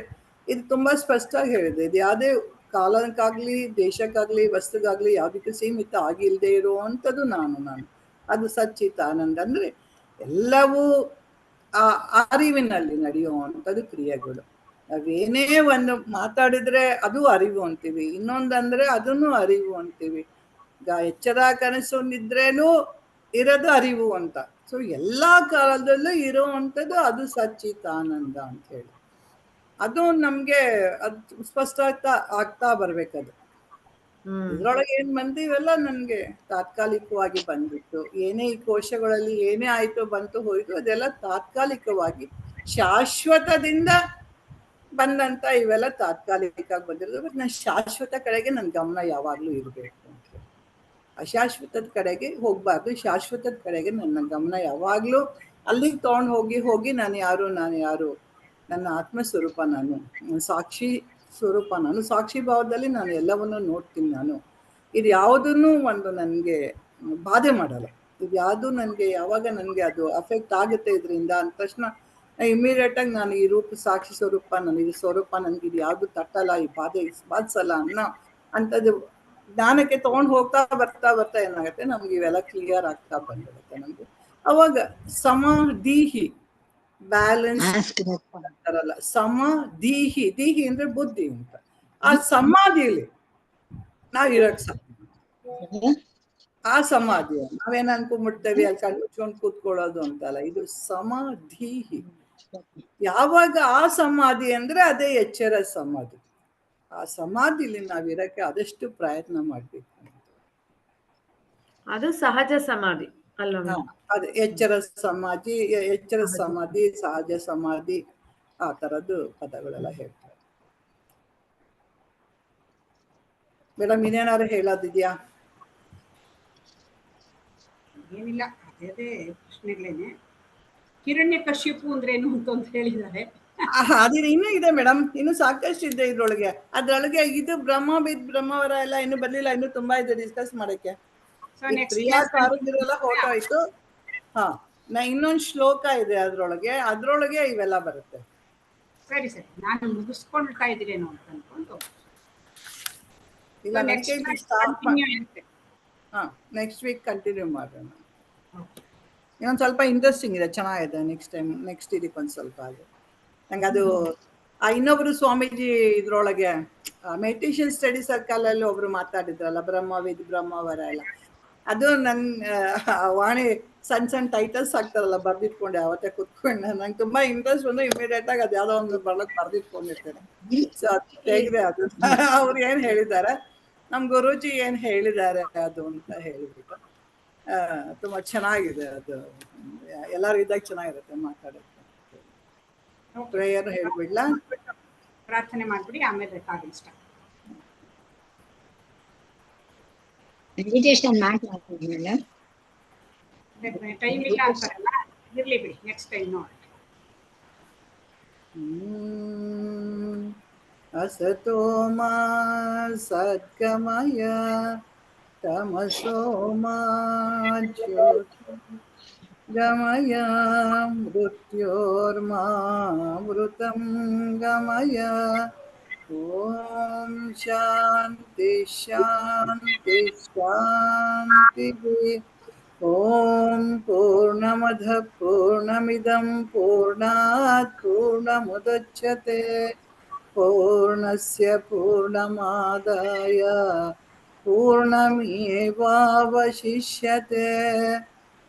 ಇದು ತುಂಬಾ ಸ್ಪಷ್ಟವಾಗಿ ಹೇಳಿದೆ. ಇದು ಯಾವುದೇ ಕಾಲಕ್ಕಾಗ್ಲಿ ದೇಶಕ್ಕಾಗ್ಲಿ ವಸ್ತುಗಾಗ್ಲಿ ಯಾವುದಕ್ಕೆ ಸೀಮಿತ ಆಗಿಲ್ಲದೆ ಇರುವಂಥದ್ದು ನಾನು. ಅದು ಸಚ್ಚಿತ್ ಆನಂದ. ಅಂದ್ರೆ ಎಲ್ಲವೂ ಆ ಅರಿವಿನಲ್ಲಿ ನಡೆಯುವಂಥದ್ದು ಕ್ರಿಯೆಗಳು. ನಾವೇನೇ ಒಂದು ಮಾತಾಡಿದ್ರೆ ಅದು ಅರಿವು ಅಂತೀವಿ, ಇನ್ನೊಂದಂದ್ರೆ ಅದನ್ನು ಅರಿವು ಅಂತೀವಿ. ಈಗ ಎಚ್ಚರ ಕನಸು ನಿದ್ರೇನೂ ಇರೋದು ಅರಿವು ಅಂತ. ಸೊ ಎಲ್ಲಾ ಕಾಲದಲ್ಲೂ ಇರುವಂಥದ್ದು ಅದು ಸಚ್ಚಿತ್ ಆನಂದ ಅಂತ ಹೇಳಿ. ಅದು ನಮ್ಗೆ ಅದು ಸ್ಪಷ್ಟ ಆಗ್ತಾ ಬರ್ಬೇಕದು. ಇದ್ರೊಳಗೆ ಏನ್ ಬಂತು ಇವೆಲ್ಲ ನನ್ಗೆ ತಾತ್ಕಾಲಿಕವಾಗಿ ಬಂದ್ಬಿಟ್ಟು, ಏನೇ ಈ ಕೋಶಗಳಲ್ಲಿ ಏನೇ ಆಯ್ತು ಬಂತು ಹೋಯ್ತು ಅದೆಲ್ಲ ತಾತ್ಕಾಲಿಕವಾಗಿ, ಶಾಶ್ವತದಿಂದ ಬಂದಂತ ಇವೆಲ್ಲ ತಾತ್ಕಾಲಿಕವಾಗಿ ಬಂದಿರೋದು. ಬಟ್ ನಾನು ಶಾಶ್ವತ ಕಡೆಗೆ ನನ್ನ ಗಮನ ಯಾವಾಗ್ಲೂ ಇರಬೇಕು ಅಂತ. ಅಶಾಶ್ವತದ ಕಡೆಗೆ ಹೋಗ್ಬಾರ್ದು, ಶಾಶ್ವತದ ಕಡೆಗೆ ನನ್ನ ಗಮನ ಯಾವಾಗ್ಲೂ ಅಲ್ಲಿಗೆ ತಗೊಂಡು ಹೋಗಿ ನಾನು ಯಾರು, ನನ್ನ ಆತ್ಮಸ್ವರೂಪ, ನಾನು ಸಾಕ್ಷಿ ಸ್ವರೂಪ, ನಾನು ಸಾಕ್ಷಿ ಭಾವದಲ್ಲಿ ನಾನು ಎಲ್ಲವನ್ನೂ ನೋಡ್ತೀನಿ. ನಾನು ಇದು ಯಾವುದನ್ನು ಒಂದು ನನಗೆ ಬಾಧೆ ಮಾಡಲ್ಲ. ಇದು ಯಾವುದು ನನಗೆ ಯಾವಾಗ ನನಗೆ ಅದು ಅಫೆಕ್ಟ್ ಆಗುತ್ತೆ ಇದರಿಂದ ಅಂದ ತಕ್ಷಣ ಇಮಿಡಿಯೇಟಾಗಿ ನಾನು ಈ ರೂಪ ಸಾಕ್ಷಿ ಸ್ವರೂಪ, ನಾನು ಇದು ಸ್ವರೂಪ, ನನಗೆ ಇದು ಯಾವುದು ತಟ್ಟಲ್ಲ, ಈ ಬಾಧಿಸಲ್ಲ ಅಂಥದ್ದು ಜ್ಞಾನಕ್ಕೆ ತೊಗೊಂಡು ಹೋಗ್ತಾ ಬರ್ತಾ ಏನಾಗುತ್ತೆ ನಮ್ಗೆ ಇವೆಲ್ಲ ಕ್ಲಿಯರ್ ಆಗ್ತಾ ಬಂದಿರುತ್ತೆ ನಮ್ಗೆ. ಅವಾಗ ಸಮದೀಹಿ ಬ್ಯಾಲೆನ್ಸ್ ಅಂತಾರಲ್ಲ, ಸಮದೀಹಿ, ದೀಹಿ ಅಂದ್ರೆ ಬುದ್ಧಿ ಅಂತ. ಆ ಸಮಾಧಿಯಲ್ಲಿ ನಾವ್ ಇರಕ್ ಸಾಧ್ಯ. ಆ ಸಮಾಧಿ ನಾವೇನ್ ಅನ್ಕೊಂಡ್ಬಿಡ್ತೇವೆ ಅಲ್ಲಿ ಕಣ್ಣು ಮುಚ್ಕೊಂಡು ಕೂತ್ಕೊಳ್ಳೋದು ಅಂತಲ್ಲ, ಇದು ಸಮಾಧೀಹಿ. ಯಾವಾಗ ಆ ಸಮಾಧಿ ಅಂದ್ರೆ ಅದೇ ಎಚ್ಚರ ಸಮಾಧಿ. ಆ ಸಮಾಧಿಲಿ ನಾವಿರಕ್ಕೆ ಆದಷ್ಟು ಪ್ರಯತ್ನ ಮಾಡ್ಬೇಕು. ಅದು ಸಹಜ ಸಮಾಧಿ ಅಲ್ವಾ? ಅದೇ ಎಚ್ಚರ ಸಮಾಧಿ, ಸಹಜ ಸಮಾಧಿ, ಆ ತರದ್ದು ಪದಗಳೆಲ್ಲ ಹೇಳ್ತಾರೆ. ಮೇಡಮ್ ಇನ್ನೇನಾದ್ರು ಹೇಳೋದಿದ್ಯಾ? ಏನಿಲ್ಲ, ಅದೇ ಪ್ರಶ್ನೆಗಳೇನೆ. ಕಿರಣ್ಯ ಕಶ್ಯಪು ಅಂದ್ರೇನು ಅಂತ ಹೇಳಿದ್ದಾರೆ. ಅದೇ ಇನ್ನೂ ಇದೆ ಮೇಡಮ್, ಇನ್ನು ಸಾಕಷ್ಟು ಇದೆ ಇದ್ರೊಳಗೆ. ಅದ್ರೊಳಗೆ ಇದು ಬ್ರಹ್ಮವರ ಎಲ್ಲ ಇನ್ನು ಬರ್ಲಿಲ್ಲ, ಇನ್ನು ತುಂಬಾ ಇದೆ ಡಿಸ್ಕಸ್ ಮಾಡಕ್ಕೆ. ಪ್ರಿಯಾಕಾರದಿರೆಲ್ಲ ಫೋಟೋ ಆಯ್ತು. ಇನ್ನೊಂದು ಶ್ಲೋಕ ಇದೆ ಅದ್ರೊಳಗೆ ಇವೆಲ್ಲ ಬರುತ್ತೆ. ಸರಿ ನಾನು ಮುಗಿಸ್ಕೊಳ್ತಾ ಇದ್ದೀರೇನೋ ಅಂತ ಅನ್ಕೊಂಡು ಇಲ್ಲ, ನೆಕ್ಸ್ಟ್ ವೀಕ್ ಕಂಟಿನ್ಯೂ ಮಾಡೋಣ. ಇನ್ನೊಂದು ಸ್ವಲ್ಪ ಇಂಟ್ರೆಸ್ಟಿಂಗ್ ಇದೆ, ಚೆನ್ನಾಗಿದೆ. ನೆಕ್ಸ್ಟ್ ಇದಕ್ಕೊಂದು ಸ್ವಲ್ಪ ಅದು ನಂಗೆ ಅದು ಇನ್ನೊಬ್ರು ಸ್ವಾಮೀಜಿ ಇದ್ರೊಳಗೆ ಮೆಡಿಟೇಷನ್ ಸ್ಟಡಿ ಸರ್ಕಲ್ ಅಲ್ಲಿ ಒಬ್ರು ಮಾತಾಡಿದ್ರಲ್ಲ, ಬ್ರಹ್ಮವರ ಎಲ್ಲ, ಅದು ವಾಣಿ ಸಣ್ಣ ಟೈಟಲ್ಸ್ ಆಗ್ತಾರಲ್ಲ ಬರ್ದಿಟ್ಕೊಂಡೆ ಅವತ್ತೇ ಕುತ್ಕೊಂಡೆ. ನಂಗೆ ತುಂಬಾ ಇಂಟ್ರೆಸ್ಟ್ ಬಂದು ಇಮಿಡಿಯೇಟ್ ಆಗಿ ಅದು ಯಾವ್ದೋ ಒಂದು ಬರ್ದಿಟ್ಕೊಂಡಿರ್ತೇನೆ. ಸೊ ಅದು ಹೇಗಿದೆ ಅದು ಅವ್ರು ಏನ್ ಹೇಳಿದ್ದಾರೆ, ನಮ್ ಗುರೂಜಿ ಏನ್ ಹೇಳಿದ್ದಾರೆ ಅದು ಅಂತ ಹೇಳಿಬಿಟ್ಟು ತುಂಬಾ ಚೆನ್ನಾಗಿದೆ ಅದು. ಎಲ್ಲರೂ ಇದ್ದಾಗ ಚೆನ್ನಾಗಿರುತ್ತೆ ಮಾತಾಡೋದು. ಪ್ರೇಯರ್ ಹೇಳ್ಬಿಡ್ಲಾ? ಪ್ರಾರ್ಥನೆ ಮಾಡ್ಬಿಡಿ, ಆಮೇಲೆ ರೆಕಾರ್ಡಿಂಗ್ ಸ್ಟಾರ್ಟ್. ಮೆಡಿಟೇಷನ್ ಮಾಡ್ತೀನಿ ಟೈಮ್ ಇಲ್ಲ ಅಂತಾರಲ್ಲ, ಇರ್ಲಿ ಬಿಡಿ, ನೆಕ್ಸ್ಟ್ ಟೈಮ್ ನೋಡಿ. असतो मा सद्गमय तमसो मा ज्योतिर्गमय मृत्योर्मामृतं गमय। ॐ शान्ति शान्ति शान्तिः। ॐ पूर्णमदः पूर्णमिदं पूर्णात् पूर्णमुदच्यते पूर्णस्य पूर्णमादाय पूर्णमेवावशिष्यते।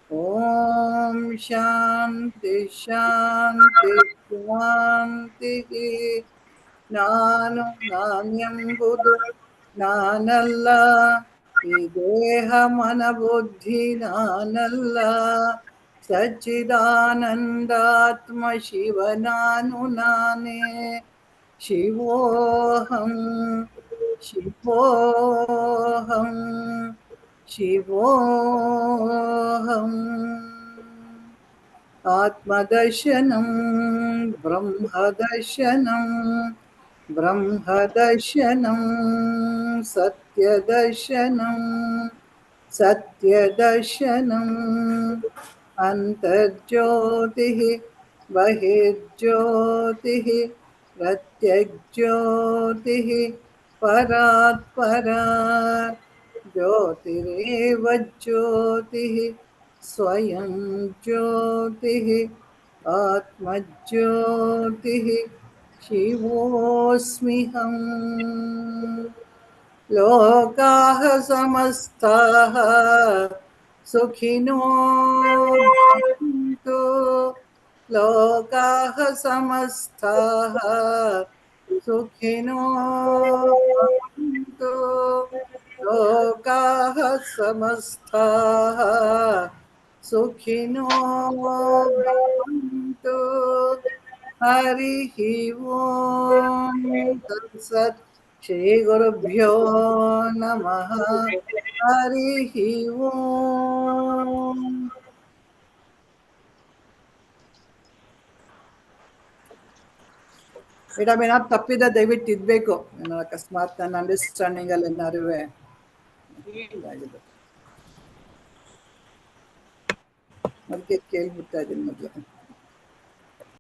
ॐ शान्ति शान्ति शान्तिः। ನಾನೆಂಬುದು ನಾನಲ್ಲ, ಈ ದೇಹ ಮನ ಬುದ್ಧಿ ನಾನಲ್ಲ, ಸಚ್ಚಿದಾನಂದಾತ್ಮ ಶಿವ ನಾನು ನಾನೇ. ಶಿವೋಹಂ ಶಿವೋಹಂ ಶಿವೋಹಂ. ಆತ್ಮದರ್ಶನಂ ಬ್ರಹ್ಮದರ್ಶನಂ ಬ್ರಹ್ಮದರ್ಶನಂ ಸತ್ಯದರ್ಶನಂ ಸತ್ಯದರ್ಶನಂ. ಅಂತರ್ಜ್ಯೋತಿಃ ಬಹಿರ್ಜ್ಯೋತಿಃ ಪ್ರತ್ಯಗ್ಜ್ಯೋತಿಃ ಪರಾತ್ ಪರಾತ್. ಜ್ಯೋತಿರೇವ ಜ್ಯೋತಿಃ ಸ್ವಯಂ ಜ್ಯೋತಿಃ ಆತ್ಮಜ್ಯೋತಿಃ ಶಿವೋಸ್ಮ್ಯಹಂ. ಲೋಕಾಃ ಸಮಸ್ತಾಃ ಸುಖಿನೋ ಭವಂತು. ಲೋಕಾಃ ಸಮಸ್ತಾಃ ಸುಖಿನೋ ಭವಂತು. लोकाः समस्ताः सुखिनो भवन्तु। हरिः ओम तत्सत्। श्री गुरुभ्यो नमः। हरिः ओम। ಮೇಡಮ್ ಏನಾದ್ರು ತಪ್ಪಿದ ದಯವಿಟ್ಟು ಇದ್ಬೇಕು, ಏನೋ ಅಕಸ್ಮಾತ್ ನನ್ನ ಅಂಡರ್ಸ್ಟ್ಯಾಂಡಿಂಗ್ ಅಲ್ಲಿ ಏನಾರು ಇದಾಗಿದೆ ಅದಕ್ಕೆ ಕೇಳ್ಬಿಡ್ತಾ ಇದ್ದೀನಿ ಮೊದಲು.